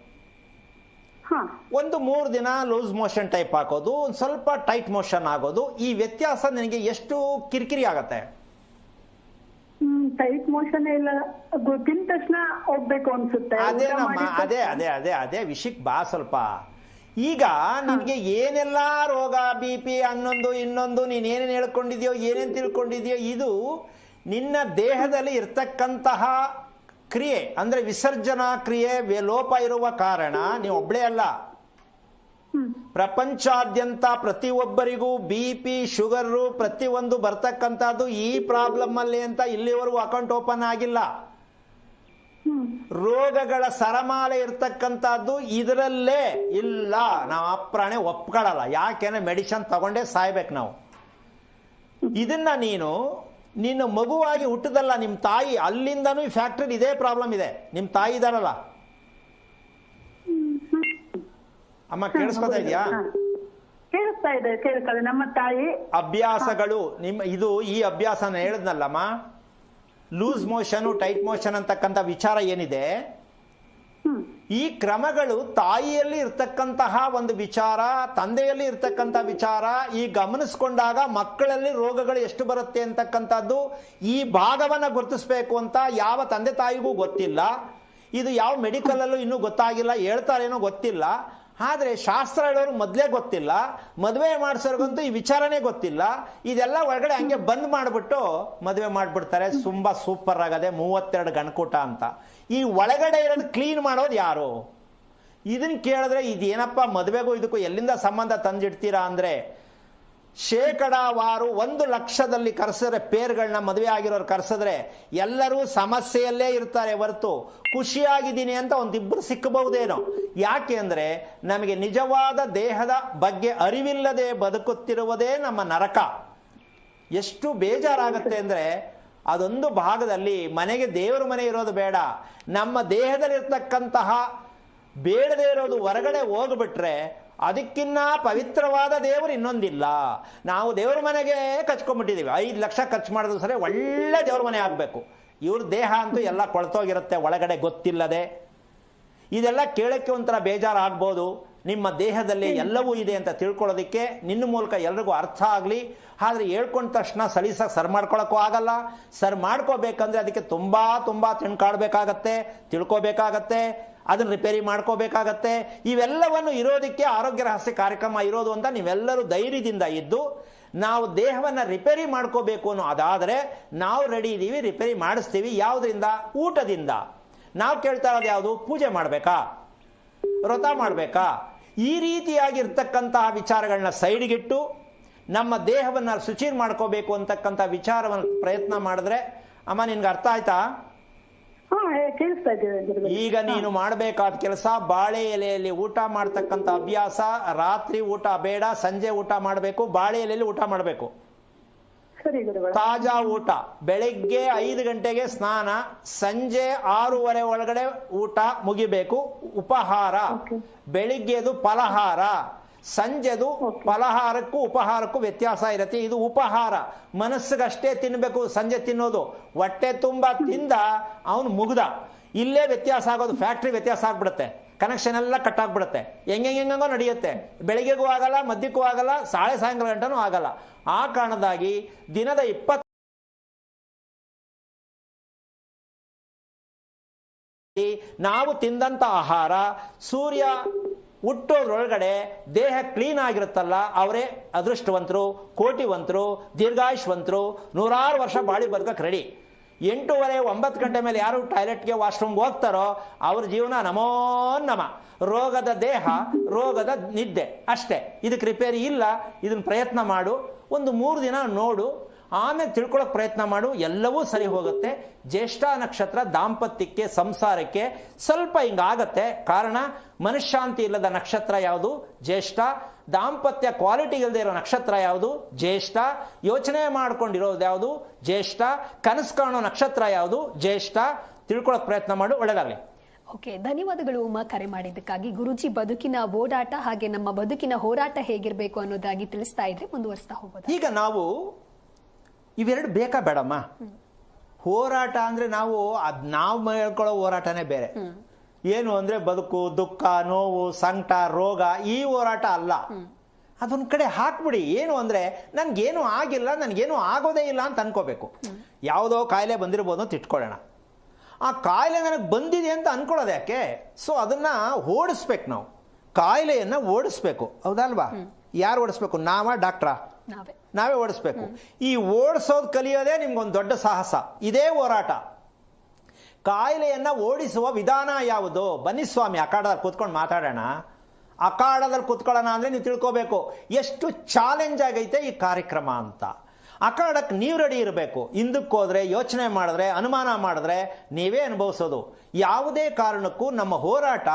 ಒಂದು 3 ದಿನ ಲೂಸ್ ಮೋಷನ್ ಟೈಪ್ ಹಾಕೋದು, ಒಂದು ಸ್ವಲ್ಪ ಟೈಟ್ ಮೋಷನ್ ಆಗೋದು. ಈ ವ್ಯತ್ಯಾಸ ನಿನಗೆ ಎಷ್ಟು ಕಿರಿಕಿರಿ ಆಗತ್ತೆ? ಟೈಟ್ ಮೋಷನ್ ಇಲ್ಲ, ತಿಂದ ತಕ್ಷಣ ಹೋಗ್ಬೇಕು ಅನ್ಸುತ್ತೆ. ಅದೇ ವಿಷಯಕ್ಕೆ ಬಾ ಸ್ವಲ್ಪ. ಈಗ ನಿನ್ಗೆ ಏನೆಲ್ಲಾ ರೋಗ, ಬಿಪಿ, ಇನ್ನೊಂದು ನೀನ್ ಏನೇನ್ ಹೇಳ್ಕೊಂಡಿದ್ಯೋ, ಏನೇನ್ ತಿಳ್ಕೊಂಡಿದ್ಯೋ, ಇದು ನಿನ್ನ ದೇಹದಲ್ಲಿ ಇರ್ತಕ್ಕಂತಹ ಕ್ರಿಯೆ, ಅಂದ್ರೆ ವಿಸರ್ಜನಾ ಕ್ರಿಯೆ ಲೋಪ ಇರುವ ಕಾರಣ. ನೀವು ಒಬ್ಳೇ ಅಲ್ಲ, ಪ್ರಪಂಚಾದ್ಯಂತ ಪ್ರತಿಯೊಬ್ಬರಿಗೂ ಬಿಪಿ, ಶುಗರು ಪ್ರತಿಯೊಂದು ಬರ್ತಕ್ಕಂಥದ್ದು ಈ ಪ್ರಾಬ್ಲಮ್ ಅಲ್ಲಿ ಅಂತ ಇಲ್ಲಿವರೆಗೂ ಅಕೌಂಟ್ ಓಪನ್ ಆಗಿಲ್ಲ. ರೋಗಗಳ ಸರಮಾಲೆ ಇರ್ತಕ್ಕಂಥದ್ದು ಇದರಲ್ಲೇ ಇಲ್ಲ. ನಾವು ಅಪ್ರಾಣೆ ಒಪ್ಕೊಳ್ಳಲ್ಲ. ಯಾಕೆಂದ್ರೆ ಮೆಡಿಸಿನ್ ತಗೊಂಡೇ ಸಾಯ್ಬೇಕು ನಾವು. ಇದನ್ನ ನಿನ್ನ ಮಗುವಾಗಿ ಹುಟ್ಟದಲ್ಲ, ನಿಮ್ಮ ತಾಯಿ, ಅಲ್ಲಿಂದನೂ ಈ ಫ್ಯಾಕ್ಟ್ರಿ ಇದೇ ಪ್ರಾಬ್ಲಮ್ ಇದೆ. ನಿಮ್ಮ ತಾಯಿ ಇದಾರಲ್ಲ ಅಮ್ಮ, ಕೇಳಿಸ್ಕೊತಾ ಇದೆಯಾ? ಕೇಳಿಸ್ತಾ ಇದೆ. ನಮ್ಮ ತಾಯಿ ಅಭ್ಯಾಸಗಳು ಈ ಅಭ್ಯಾಸನ ಹೇಳಿದ್ನಲ್ಲಮ್ಮ, ಲೂಸ್ ಮೋಷನ್, ಟೈಟ್ ಮೋಷನ್ ಅಂತಕ್ಕಂಥ ವಿಚಾರ ಏನಿದೆ, ಈ ಕ್ರಮಗಳು ತಾಯಿಯಲ್ಲಿ ಇರ್ತಕ್ಕಂತಹ ಒಂದು ವಿಚಾರ, ತಂದೆಯಲ್ಲಿ ಇರ್ತಕ್ಕಂಥ ವಿಚಾರ. ಈ ಗಮನಿಸ್ಕೊಂಡಾಗ ಮಕ್ಕಳಲ್ಲಿ ರೋಗಗಳು ಎಷ್ಟು ಬರುತ್ತೆ ಅಂತಕ್ಕಂಥದ್ದು ಈ ಭಾಗವನ್ನ ಗುರುತಿಸ್ಬೇಕು ಅಂತ ಯಾವ ತಂದೆ ತಾಯಿಗೂ ಗೊತ್ತಿಲ್ಲ. ಇದು ಯಾವ ಮೆಡಿಕಲ್ ಅಲ್ಲೂ ಇನ್ನೂ ಗೊತ್ತಾಗಿಲ್ಲ, ಹೇಳ್ತಾರೇನೋ ಗೊತ್ತಿಲ್ಲ. ಆದ್ರೆ ಶಾಸ್ತ್ರ ಹೇಳೋರು ಮೊದಲೇ ಗೊತ್ತಿಲ್ಲ, ಮದುವೆ ಮಾಡಿಸೋರ್ಗಂತೂ ಈ ವಿಚಾರನೇ ಗೊತ್ತಿಲ್ಲ. ಇದೆಲ್ಲ ಒಳಗಡೆ ಹಂಗೆ ಬಂದ್ ಮಾಡ್ಬಿಟ್ಟು ಮದುವೆ ಮಾಡ್ಬಿಡ್ತಾರೆ. ತುಂಬಾ ಸೂಪರ್ ಆಗದೆ 32 ಗಣಕೂಟ ಅಂತ. ಈ ಒಳಗಡೆ ಇರೋದು ಕ್ಲೀನ್ ಮಾಡೋದು ಯಾರು? ಇದನ್ನ ಕೇಳಿದ್ರೆ ಇದೇನಪ್ಪ ಮದುವೆಗೂ ಇದಕ್ಕೂ ಎಲ್ಲಿಂದ ಸಂಬಂಧ ತಂದಿಡ್ತೀರಾ ಅಂದ್ರೆ, ಶೇಕಡಾವಾರು 1 ಲಕ್ಷದಲ್ಲಿ ಕರೆಸಿದ್ರೆ, ಪೇರ್ಗಳನ್ನ ಮದುವೆ ಆಗಿರೋರು ಕರೆಸಿದ್ರೆ ಎಲ್ಲರೂ ಸಮಸ್ಯೆಯಲ್ಲೇ ಇರ್ತಾರೆ ಹೊರತು ಖುಷಿಯಾಗಿದ್ದೀನಿ ಅಂತ ಒಂದಿಬ್ರು ಸಿಕ್ಕಬಹುದೇನೋ. ಯಾಕೆ ಅಂದ್ರೆ ನಮಗೆ ನಿಜವಾದ ದೇಹದ ಬಗ್ಗೆ ಅರಿವಿಲ್ಲದೆ ಬದುಕುತ್ತಿರುವುದೇ ನಮ್ಮ ನರಕ. ಎಷ್ಟು ಬೇಜಾರಾಗುತ್ತೆ ಅಂದ್ರೆ, ಅದೊಂದು ಭಾಗದಲ್ಲಿ ಮನೆಗೆ ದೇವರ ಮನೆ ಇರೋದು ಬೇಡ, ನಮ್ಮ ದೇಹದಲ್ಲಿರ್ತಕ್ಕಂತಹ ಬೇಡದೇ ಇರೋದು ಹೊರಗಡೆ ಹೋಗ್ಬಿಟ್ರೆ ಅದಕ್ಕಿನ್ನ ಪವಿತ್ರವಾದ ದೇವರು ಇನ್ನೊಂದಿಲ್ಲ. ನಾವು ದೇವ್ರ ಮನೆಗೆ ಕಚ್ಕೊಂಡ್ಬಿಟ್ಟಿದೀವಿ. 5 ಲಕ್ಷ ಖರ್ಚು ಮಾಡಿದ್ರು ಸರಿ, ಒಳ್ಳೆ ದೇವ್ರ ಮನೆ ಆಗ್ಬೇಕು. ಇವ್ರ ದೇಹ ಅಂತೂ ಎಲ್ಲ ಕೊಳ್ತೋಗಿರುತ್ತೆ ಒಳಗಡೆ ಗೊತ್ತಿಲ್ಲದೆ. ಇದೆಲ್ಲ ಕೇಳಕ್ಕೆ ಒಂಥರ ಬೇಜಾರಾಗ್ಬೋದು. ನಿಮ್ಮ ದೇಹದಲ್ಲಿ ಎಲ್ಲವೂ ಇದೆ ಅಂತ ತಿಳ್ಕೊಳ್ಳೋದಕ್ಕೆ ನಿನ್ನ ಮೂಲಕ ಎಲ್ರಿಗೂ ಅರ್ಥ ಆಗಲಿ. ಆದ್ರೆ ಹೇಳ್ಕೊಂಡ ತಕ್ಷಣ ಸಲೀಸಾಗಿ ಸರ್ ಮಾಡ್ಕೊಳಕ್ಕೂ ಆಗಲ್ಲ. ಸರ್ ಮಾಡ್ಕೋಬೇಕಂದ್ರೆ ಅದಕ್ಕೆ ತುಂಬಾ ತಿಳ್ಕೊಳ್ಬೇಕಾಗತ್ತೆ, ತಿಳ್ಕೊಬೇಕಾಗತ್ತೆ, ಅದನ್ನ ರಿಪೇರಿ ಮಾಡ್ಕೋಬೇಕಾಗತ್ತೆ. ಇವೆಲ್ಲವನ್ನು ಇರೋದಕ್ಕೆ ಆರೋಗ್ಯ ರಹಸ್ಯ ಕಾರ್ಯಕ್ರಮ ಇರೋದು ಅಂತ ನೀವೆಲ್ಲರೂ ಧೈರ್ಯದಿಂದ ಇದ್ದು ನಾವು ದೇಹವನ್ನ ರಿಪೇರಿ ಮಾಡ್ಕೋಬೇಕು ಅನ್ನೋ ಅದಾದ್ರೆ ನಾವು ರೆಡಿ ಇದೀವಿ, ರಿಪೇರಿ ಮಾಡಿಸ್ತೀವಿ. ಯಾವುದರಿಂದ? ಊಟದಿಂದ. ನಾವು ಕೇಳ್ತಾ ಇರೋದು ಯಾವುದು? ಪೂಜೆ ಮಾಡ್ಬೇಕಾ, ವ್ರತ ಮಾಡ್ಬೇಕಾ? ಈ ರೀತಿಯಾಗಿರ್ತಕ್ಕಂತಹ ವಿಚಾರಗಳನ್ನ ಸೈಡ್ಗಿಟ್ಟು ನಮ್ಮ ದೇಹವನ್ನ ಶುಚಿ ಮಾಡ್ಕೋಬೇಕು ಅಂತಕ್ಕಂಥ ವಿಚಾರವನ್ನು ಪ್ರಯತ್ನ ಮಾಡಿದ್ರೆ, ಅಮ್ಮ ನಿನ್ಗೆ ಅರ್ಥ ಆಯ್ತಾ? ಈಗ ನೀನು ಮಾಡಬೇಕಾದ ಕೆಲಸ, ಬಾಳೆ ಎಲೆಯಲ್ಲಿ ಊಟ ಮಾಡ್ತಕ್ಕಂಥ ಅಭ್ಯಾಸ. ರಾತ್ರಿ ಊಟ ಬೇಡ, ಸಂಜೆ ಊಟ ಮಾಡಬೇಕು. ಬಾಳೆ ಎಲೆಯಲ್ಲಿ ಊಟ ಮಾಡಬೇಕು. ತಾಜಾ ಊಟ. ಬೆಳಗ್ಗೆ 5 ಗಂಟೆಗೆ ಸ್ನಾನ, ಸಂಜೆ 6:30 ಒಳಗಡೆ ಊಟ ಮುಗಿಬೇಕು. ಉಪಹಾರ ಬೆಳಿಗ್ಗೆದು ಫಲಹಾರ, ಸಂಜೆದು ಫಲಹಾರಕ್ಕೂ ಉಪಹಾರಕ್ಕೂ ವ್ಯತ್ಯಾಸ ಇರುತ್ತೆ. ಇದು ಉಪಹಾರ, ಮನಸ್ಸಿಗಷ್ಟೇ ತಿನ್ಬೇಕು. ಸಂಜೆ ತಿನ್ನೋದು ಹೊಟ್ಟೆ ತುಂಬಾ ತಿಂದ ಅವನು ಮುಗ್ದ. ಇಲ್ಲೇ ವ್ಯತ್ಯಾಸ ಆಗೋದು, ಫ್ಯಾಕ್ಟ್ರಿ ವ್ಯತ್ಯಾಸ ಆಗ್ಬಿಡುತ್ತೆ. ಕನೆಕ್ಷನ್ ಎಲ್ಲ ಕಟ್ ಆಗ್ಬಿಡುತ್ತೆ, ಹೆಂಗೋ ನಡೆಯುತ್ತೆ. ಬೆಳಿಗ್ಗೆಗೂ ಆಗಲ್ಲ, ಮಧ್ಯಕ್ಕೂ ಆಗಲ್ಲ, ಸಾಯಂಕಾಲ ಗಂಟನೂ ಆಗಲ್ಲ. ಆ ಕಾರಣದಾಗಿ ದಿನದ 20 ನಾವು ತಿಂದಂತ ಆಹಾರ ಸೂರ್ಯ ಹುಟ್ಟೋದ್ರೊಳಗಡೆ ದೇಹ ಕ್ಲೀನ್ ಆಗಿರುತ್ತಲ್ಲ, ಅವರೇ ಅದೃಷ್ಟವಂತರು, ಕೋಟಿವಂತರು, ದೀರ್ಘಾಯುಷ್ವಂತರು, 100 ವರ್ಷ ಬಾಳಿ ಬದುಕಕ್ಕೆ ರೆಡಿ. 8:30, 9 ಗಂಟೆ ಮೇಲೆ ಯಾರು ಟಾಯ್ಲೆಟ್ಗೆ ವಾಶ್ರೂಮ್ಗೆ ಹೋಗ್ತಾರೋ ಅವ್ರ ಜೀವನ ನಮೋ ನಮ. ರೋಗದ ದೇಹ, ರೋಗದ ನಿದ್ದೆ ಅಷ್ಟೇ. ಇದಕ್ಕೆ ರಿಪೇರಿ ಇಲ್ಲ. ಇದನ್ನ ಪ್ರಯತ್ನ ಮಾಡು, ಒಂದು 3 ದಿನ ನೋಡು, ಆಮೇಲೆ ತಿಳ್ಕೊಳ್ಳೋಕೆ ಪ್ರಯತ್ನ ಮಾಡು, ಎಲ್ಲವೂ ಸರಿ ಹೋಗುತ್ತೆ. ಜ್ಯೇಷ್ಠ ನಕ್ಷತ್ರ ದಾಂಪತ್ಯಕ್ಕೆ, ಸಂಸಾರಕ್ಕೆ ಸ್ವಲ್ಪ ಹಿಂಗಾಗತ್ತೆ. ಕಾರಣ ಮನಃಶಾಂತಿ ಇಲ್ಲದ ನಕ್ಷತ್ರ ಯಾವುದು? ಜ್ಯೇಷ್ಠ. ದಾಂಪತ್ಯ ಕ್ವಾಲಿಟಿ ಇಲ್ಲದೆ ಇರೋ ನಕ್ಷತ್ರ ಯಾವುದು? ಜ್ಯೇಷ್ಠ. ಯೋಚನೆ ಮಾಡ್ಕೊಂಡಿರೋದು ಯಾವುದು? ಜ್ಯೇಷ್ಠ. ಕನಸು ಕಾಣೋ ನಕ್ಷತ್ರ ಯಾವುದು? ಜ್ಯೇಷ್ಠ. ತಿಳ್ಕೊಳ್ಳೋಕೆ ಪ್ರಯತ್ನ ಮಾಡು. ಒಳ್ಳೆದಾಗಲಿ. ಓಕೆ, ಧನ್ಯವಾದಗಳು ಉಮಾ, ಕರೆ ಮಾಡಿದ್ದಕ್ಕಾಗಿ. ಗುರೂಜಿ ಬದುಕಿನ ಓಡಾಟ ಹಾಗೆ ನಮ್ಮ ಬದುಕಿನ ಹೋರಾಟ ಹೇಗಿರಬೇಕು ಅನ್ನೋದಾಗಿ ತಿಳಿಸ್ತಾ ಇದ್ರೆ ಮುಂದುವರಿಸ್ತಾ ಹೋಗೋದು. ಈಗ ನಾವು ಇವೆರಡು ಬೇಕಾ ಬೇಡಮ್ಮ? ಹೋರಾಟ ಅಂದ್ರೆ ನಾವು ಹೇಳ್ಕೊಳ್ಳೋ ಹೋರಾಟನೇ ಬೇರೆ. ಏನು ಅಂದ್ರೆ ಬದುಕು, ದುಃಖ, ನೋವು, ಸಂಕಟ, ರೋಗ, ಈ ಹೋರಾಟ ಅಲ್ಲ. ಅದೊಂದ್ ಕಡೆ ಹಾಕ್ಬಿಡಿ. ಏನು ಅಂದ್ರೆ ನನ್ಗೇನು ಆಗಿಲ್ಲ, ನನ್ಗೇನು ಆಗೋದೇ ಇಲ್ಲ ಅಂತ ಅನ್ಕೋಬೇಕು. ಯಾವುದೋ ಕಾಯಿಲೆ ಬಂದಿರ್ಬೋದು ಅಂತ ಇಟ್ಕೊಳ್ಳೋಣ. ಆ ಕಾಯಿಲೆ ನನಗೆ ಬಂದಿದೆ ಅಂತ ಅನ್ಕೊಳ್ಳೋದು ಯಾಕೆ? ಸೊ ಅದನ್ನ ಓಡಿಸ್ಬೇಕು. ನಾವು ಕಾಯಿಲೆಯನ್ನ ಓಡಿಸ್ಬೇಕು, ಹೌದಲ್ವಾ? ಯಾರು ಓಡಿಸ್ಬೇಕು? ಡಾಕ್ಟ್ರಾ? ನಾವೇ ಓಡಿಸ್ಬೇಕು. ಈ ಓಡಿಸೋದು ಕಲಿಯೋದೇ ನಿಮ್ಗೊಂದು ದೊಡ್ಡ ಸಾಹಸ. ಇದೇ ಹೋರಾಟ. ಕಾಯಿಲೆಯನ್ನ ಓಡಿಸುವ ವಿಧಾನ ಯಾವುದು? ಬನ್ನಿ ಸ್ವಾಮಿ, ಅಖಾಡದಲ್ಲಿ ಕೂತ್ಕೊಂಡು ಮಾತಾಡೋಣ. ಅಖಾಡದಲ್ಲಿ ಕೂತ್ಕೊಳ್ಳೋಣ ಅಂದ್ರೆ ನೀವು ತಿಳ್ಕೋಬೇಕು ಎಷ್ಟು ಚಾಲೆಂಜ್ ಆಗೈತೆ ಈ ಕಾರ್ಯಕ್ರಮ ಅಂತ. ಅಖಾಡಕ್ಕೆ ನೀವು ರೆಡಿ ಇರಬೇಕು. ಹಿಂದಕ್ಕೆ ಹೋದ್ರೆ, ಯೋಚನೆ ಮಾಡಿದ್ರೆ, ಅನುಮಾನ ಮಾಡಿದ್ರೆ ನೀವೇ ಅನುಭವಿಸೋದು. ಯಾವುದೇ ಕಾರಣಕ್ಕೂ ನಮ್ಮ ಹೋರಾಟ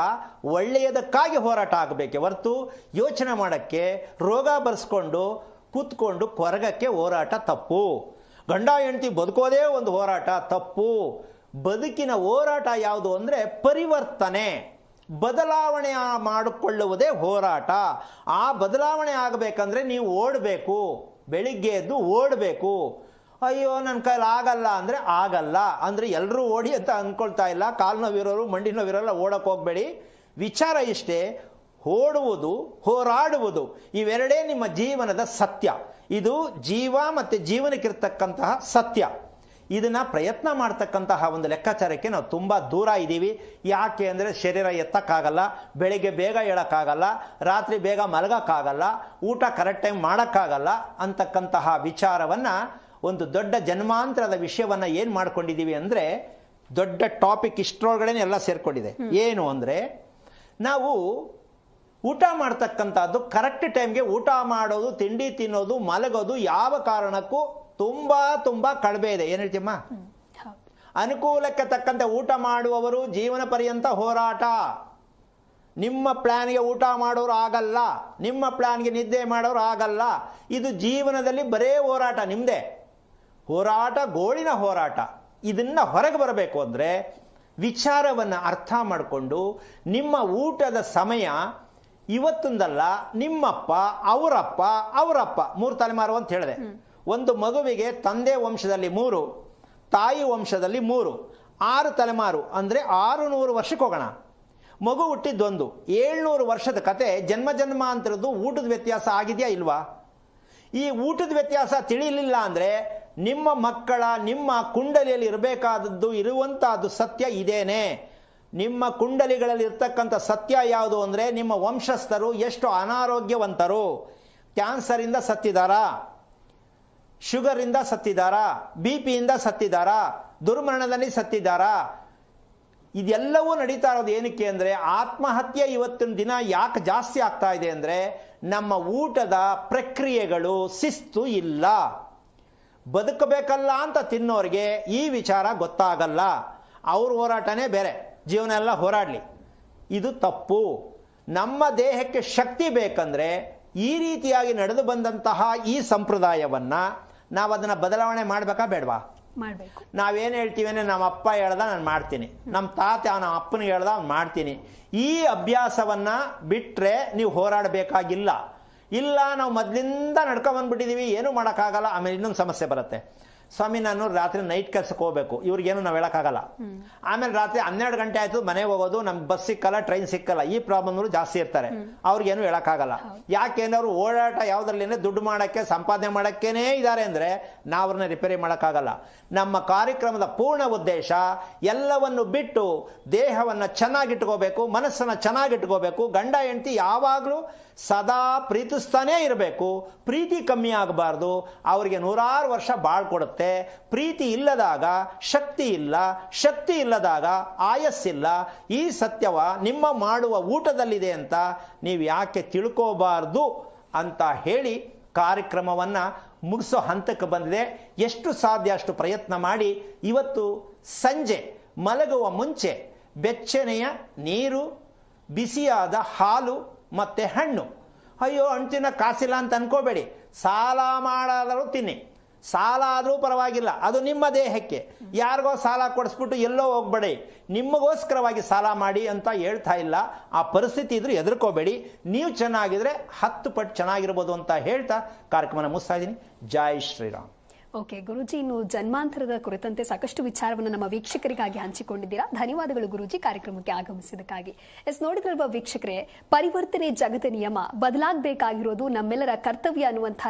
ಒಳ್ಳೆಯದಕ್ಕಾಗಿ ಹೋರಾಟ ಆಗಬೇಕೆ ಹೊರತು ಯೋಚನೆ ಮಾಡೋಕ್ಕೆ, ರೋಗ ಬರ್ಸ್ಕೊಂಡು ಕೂತ್ಕೊಂಡು ಕೊರಗಕ್ಕೆ ಹೋರಾಟ ತಪ್ಪು. ಗಂಡ ಹೆಂಡತಿ ಬದುಕೋದೇ ಒಂದು ಹೋರಾಟ, ತಪ್ಪು. ಬದುಕಿನ ಹೋರಾಟ ಯಾವುದು ಅಂದರೆ ಪರಿವರ್ತನೆ, ಬದಲಾವಣೆ ಮಾಡಿಕೊಳ್ಳುವುದೇ ಹೋರಾಟ. ಆ ಬದಲಾವಣೆ ಆಗಬೇಕಂದ್ರೆ ನೀವು ಓಡಬೇಕು. ಬೆಳಿಗ್ಗೆ ಎದ್ದು ಓಡಬೇಕು. ಅಯ್ಯೋ ನನ್ನ ಕೈಲಿ ಆಗಲ್ಲ ಅಂದರೆ ಆಗಲ್ಲ. ಅಂದರೆ ಎಲ್ಲರೂ ಓಡಿ ಅಂತ ಅಂದ್ಕೊಳ್ತಾ ಇಲ್ಲ. ಕಾಲು ನೋವಿರೋರು, ಮಂಡಿ ನೋವಿರೋಲ್ಲ ಓಡಕ್ಕೆ ಹೋಗಬೇಡಿ. ವಿಚಾರ ಇಷ್ಟೇ, ಓಡುವುದು, ಹೋರಾಡುವುದು, ಇವೆರಡೇ ನಿಮ್ಮ ಜೀವನದ ಸತ್ಯ. ಇದು ಜೀವ ಮತ್ತು ಜೀವನಕ್ಕಿರ್ತಕ್ಕಂತಹ ಸತ್ಯ. ಇದನ್ನ ಪ್ರಯತ್ನ ಮಾಡ್ತಕ್ಕಂತಹ ಒಂದು ಲೆಕ್ಕಾಚಾರಕ್ಕೆ ನಾವು ತುಂಬ ದೂರ ಇದ್ದೀವಿ. ಯಾಕೆ ಅಂದರೆ ಶರೀರ ಎತ್ತಕ್ಕಾಗಲ್ಲ, ಬೆಳಿಗ್ಗೆ ಬೇಗ ಹೇಳೋಕ್ಕಾಗಲ್ಲ, ರಾತ್ರಿ ಬೇಗ ಮಲಗೋಕ್ಕಾಗಲ್ಲ, ಊಟ ಕರೆಕ್ಟ್ ಟೈಮ್ ಮಾಡೋಕ್ಕಾಗಲ್ಲ ಅಂತಕ್ಕಂತಹ ವಿಚಾರವನ್ನು, ಒಂದು ದೊಡ್ಡ ಜನ್ಮಾಂತರದ ವಿಷಯವನ್ನು ಏನು ಮಾಡ್ಕೊಂಡಿದ್ದೀವಿ ಅಂದರೆ, ದೊಡ್ಡ ಟಾಪಿಕ್ ಇಷ್ಟರೊಳಗಡೆ ಎಲ್ಲ ಸೇರ್ಕೊಂಡಿದೆ. ಏನು ಅಂದರೆ, ನಾವು ಊಟ ಮಾಡ್ತಕ್ಕಂಥದ್ದು ಕರೆಕ್ಟ್ ಟೈಮ್ಗೆ ಊಟ ಮಾಡೋದು, ತಿಂಡಿ ತಿನ್ನೋದು, ಮಲಗೋದು ಯಾವ ಕಾರಣಕ್ಕೂ ತುಂಬಾ ಕಡಿಮೆ ಇದೆ. ಏನು ಹೇಳ್ತೀಮ್ಮ? ಅನುಕೂಲಕ್ಕೆ ತಕ್ಕಂತೆ ಊಟ ಮಾಡುವವರು ಜೀವನ ಪರ್ಯಂತ ಹೋರಾಟ. ನಿಮ್ಮ ಪ್ಲಾನ್ಗೆ ಊಟ ಮಾಡೋರು ಆಗಲ್ಲ, ನಿಮ್ಮ ಪ್ಲಾನ್ಗೆ ನಿದ್ದೆ ಮಾಡೋರು ಆಗಲ್ಲ. ಇದು ಜೀವನದಲ್ಲಿ ಬರೇ ಹೋರಾಟ ನಿಮ್ಮದೇ. ಹೋರಾಟ, ಗೋಳಿನ ಹೋರಾಟ. ಇದನ್ನ ಹೊರಗೆ ಬರಬೇಕು ಅಂದರೆ ವಿಚಾರವನ್ನು ಅರ್ಥ ಮಾಡಿಕೊಂಡು, ನಿಮ್ಮ ಊಟದ ಸಮಯ ಇವತ್ತೊಂದಲ್ಲ, ನಿಮ್ಮಪ್ಪ, ಅವರಪ್ಪ, 3 ತಲೆಮಾರು ಅಂತ ಹೇಳಿದೆ. ಒಂದು ಮಗುವಿಗೆ ತಂದೆ ವಂಶದಲ್ಲಿ 3, ತಾಯಿ ವಂಶದಲ್ಲಿ 3, 6 ತಲೆಮಾರು ಅಂದರೆ 600 ವರ್ಷಕ್ಕೆ ಹೋಗೋಣ. ಮಗು ಹುಟ್ಟಿದ್ದೊಂದು 700 ವರ್ಷದ ಕತೆ. ಜನ್ಮಾಂತರದ್ದು ಊಟದ ವ್ಯತ್ಯಾಸ ಆಗಿದೆಯಾ ಇಲ್ವಾ? ಈ ಊಟದ ವ್ಯತ್ಯಾಸ ತಿಳಿಲಿಲ್ಲ ಅಂದರೆ ನಿಮ್ಮ ಮಕ್ಕಳ, ನಿಮ್ಮ ಕುಂಡಲಿಯಲ್ಲಿ ಇರಬೇಕಾದದ್ದು, ಇರುವಂತಹದ್ದು ಸತ್ಯ ಇದೇನೆ. ನಿಮ್ಮ ಕುಂಡಲಿಗಳಲ್ಲಿ ಇರ್ತಕ್ಕಂಥ ಸತ್ಯ ಯಾವುದು ಅಂದರೆ, ನಿಮ್ಮ ವಂಶಸ್ಥರು ಎಷ್ಟು ಅನಾರೋಗ್ಯವಂತರು, ಕ್ಯಾನ್ಸರಿಂದ ಸತ್ತಿದಾರಾ, ಶುಗರಿಂದ ಸತ್ತಿದಾರಾ, BP-ಯಿಂದ ಸತ್ತಿದಾರಾ, ದುರ್ಮರಣದಲ್ಲಿ ಸತ್ತಿದಾರಾ. ಇದೆಲ್ಲವೂ ನಡೀತಾ ಇರೋದು ಏನಕ್ಕೆ ಅಂದರೆ, ಆತ್ಮಹತ್ಯೆ ಇವತ್ತಿನ ದಿನ ಯಾಕೆ ಜಾಸ್ತಿ ಆಗ್ತಾ ಇದೆ ಅಂದರೆ, ನಮ್ಮ ಊಟದ ಪ್ರಕ್ರಿಯೆಗಳು ಶಿಸ್ತು ಇಲ್ಲ. ಬದುಕಬೇಕಲ್ಲ ಅಂತ ತಿನ್ನೋರಿಗೆ ಈ ವಿಚಾರ ಗೊತ್ತಾಗಲ್ಲ. ಅವ್ರ ಹೋರಾಟನೇ ಬೇರೆ, ಜೀವನ ಎಲ್ಲ ಹೋರಾಡಲಿ. ಇದು ತಪ್ಪು. ನಮ್ಮ ದೇಹಕ್ಕೆ ಶಕ್ತಿ ಬೇಕಂದ್ರೆ ಈ ರೀತಿಯಾಗಿ ನಡೆದು ಬಂದಂತಹ ಈ ಸಂಪ್ರದಾಯವನ್ನು ನಾವು ಅದನ್ನು ಬದಲಾವಣೆ ಮಾಡಬೇಕಾ ಬೇಡವಾ? ಮಾಡಬೇಕು. ನಾವೇನು ಹೇಳ್ತೀವಿ ಅಂದರೆ, ನಮ್ಮ ಅಪ್ಪ ಹೇಳ್ದ ನಾನು ಮಾಡ್ತೀನಿ, ನಮ್ಮ ತಾತ ನಮ್ಮ ಅಪ್ಪನಿಗೆ ಹೇಳ್ದ ಅವ್ನು ಮಾಡ್ತೀನಿ. ಈ ಅಭ್ಯಾಸವನ್ನು ಬಿಟ್ಟರೆ ನೀವು ಹೋರಾಡಬೇಕಾಗಿಲ್ಲ. ಇಲ್ಲ, ನಾವು ಮೊದಲಿಂದ ನಡ್ಕೊಂಡ್ಬಂದ್ಬಿಟ್ಟಿದ್ದೀವಿ, ಏನೂ ಮಾಡೋಕ್ಕಾಗಲ್ಲ. ಆಮೇಲೆ ಇನ್ನೊಂದು ಸಮಸ್ಯೆ ಬರುತ್ತೆ. ಸ್ವಾಮಿ ನಾನು ರಾತ್ರಿ ನೈಟ್ ಕೆಲಸಕ್ಕೆ ಹೋಗ್ಬೇಕು, ಇವ್ರಿಗೇನು ನಾವು ಹೇಳೋಕ್ಕಾಗಲ್ಲ. ಆಮೇಲೆ ರಾತ್ರಿ 12 ಗಂಟೆ ಆಯ್ತು ಮನೆಗೆ ಹೋಗೋದು, ನಮ್ಗೆ ಬಸ್ ಸಿಕ್ಕಲ್ಲ, ಟ್ರೈನ್ ಸಿಕ್ಕಲ್ಲ, ಈ ಪ್ರಾಬ್ಲಮ್ಗಳು ಜಾಸ್ತಿ ಇರ್ತಾರೆ. ಅವ್ರಿಗೇನು ಹೇಳೋಕ್ಕಾಗಲ್ಲ. ಯಾಕೆಂದ್ರೆ ಅವರು ಓಡಾಟ ಯಾವುದ್ರಲ್ಲೇನೆ ದುಡ್ಡು ಮಾಡೋಕ್ಕೆ, ಸಂಪಾದನೆ ಮಾಡೋಕ್ಕೇನೆ ಇದ್ದಾರೆ ಅಂದರೆ ನಾವು ಅವ್ರನ್ನ ರಿಪೇರಿ ಮಾಡೋಕ್ಕಾಗಲ್ಲ. ನಮ್ಮ ಕಾರ್ಯಕ್ರಮದ ಪೂರ್ಣ ಉದ್ದೇಶ ಎಲ್ಲವನ್ನು ಬಿಟ್ಟು ದೇಹವನ್ನು ಚೆನ್ನಾಗಿಟ್ಕೋಬೇಕು, ಮನಸ್ಸನ್ನು ಚೆನ್ನಾಗಿಟ್ಕೋಬೇಕು. ಗಂಡ ಹೆಂಡತಿ ಯಾವಾಗಲೂ ಸದಾ ಪ್ರೀತಿಸ್ತಾನೇ ಇರಬೇಕು. ಪ್ರೀತಿ ಕಮ್ಮಿ ಆಗಬಾರ್ದು. ಅವರಿಗೆ 100 ವರ್ಷ ಬಾಳ್ಕೊಡುತ್ತೆ. ಪ್ರೀತಿ ಇಲ್ಲದಾಗ ಶಕ್ತಿ ಇಲ್ಲ, ಶಕ್ತಿ ಇಲ್ಲದಾಗ ಆಯಸ್ಸಿಲ್ಲ. ಈ ಸತ್ಯವ ನಿಮ್ಮ ಮಾಡುವ ಊಟದಲ್ಲಿದೆ ಅಂತ ನೀವು ಯಾಕೆ ತಿಳ್ಕೋಬಾರ್ದು ಅಂತ ಹೇಳಿ ಕಾರ್ಯಕ್ರಮವನ್ನು ಮುಗಿಸೋ ಹಂತಕ್ಕೆ ಬಂದಿದೆ. ಎಷ್ಟು ಸಾಧ್ಯ ಅಷ್ಟು ಪ್ರಯತ್ನ ಮಾಡಿ ಇವತ್ತು ಸಂಜೆ ಮಲಗುವ ಮುಂಚೆ ಬೆಚ್ಚನೆಯ ನೀರು, ಬಿಸಿಯಾದ ಹಾಲು ಮತ್ತು ಹಣ್ಣು. ಅಯ್ಯೋ ಹಣ್ಣು ತಿನ್ನೋ ಕಾಸಿಲ್ಲ ಅಂತ ಅನ್ಕೋಬೇಡಿ, ಸಾಲ ಮಾಡಾದರೂ ತಿನ್ನಿ, ಸಾಲ ಆದರೂ ಪರವಾಗಿಲ್ಲ, ಅದು ನಿಮ್ಮ ದೇಹಕ್ಕೆ. ಯಾರಿಗೋ ಸಾಲ ಕೊಡಿಸ್ಬಿಟ್ಟು ಎಲ್ಲೋ ಹೋಗ್ಬೇಡಿ, ನಿಮಗೋಸ್ಕರವಾಗಿ ಸಾಲ ಮಾಡಿ ಅಂತ ಹೇಳ್ತಾ ಇಲ್ಲ. ಆ ಪರಿಸ್ಥಿತಿ ಇದ್ರೂ ಹೆದರ್ಕೋಬೇಡಿ. ನೀವು ಚೆನ್ನಾಗಿದ್ರೆ 10 ಪಟ್ಟು ಚೆನ್ನಾಗಿರ್ಬೋದು ಅಂತ ಹೇಳ್ತಾ ಕಾರ್ಯಕ್ರಮನ ಮುಗಿಸ್ತಾ ಇದ್ದೀನಿ. ಜೈ ಶ್ರೀರಾಮ್. ಓಕೆ ಗುರೂಜಿ, ಇನ್ನು ಜನ್ಮಾಂತರದ ಕುರಿತಂತೆ ಸಾಕಷ್ಟು ವಿಚಾರವನ್ನು ನಮ್ಮ ವೀಕ್ಷಕರಿಗಾಗಿ ಹಂಚಿಕೊಂಡಿದ್ದೀರಾ. ಧನ್ಯವಾದಗಳು ಗುರೂಜಿ ಕಾರ್ಯಕ್ರಮಕ್ಕೆ ಆಗಮಿಸಿದ್ದಕ್ಕಾಗಿ. ನೋಡಿದ್ರಲ್ವಾ ವೀಕ್ಷಕರೇ, ಪರಿವರ್ತನೆ ಜಗದ ನಿಯಮ, ಬದಲಾಗಬೇಕಾಗಿರೋದು ನಮ್ಮೆಲ್ಲರ ಕರ್ತವ್ಯ ಅನ್ನುವಂಥ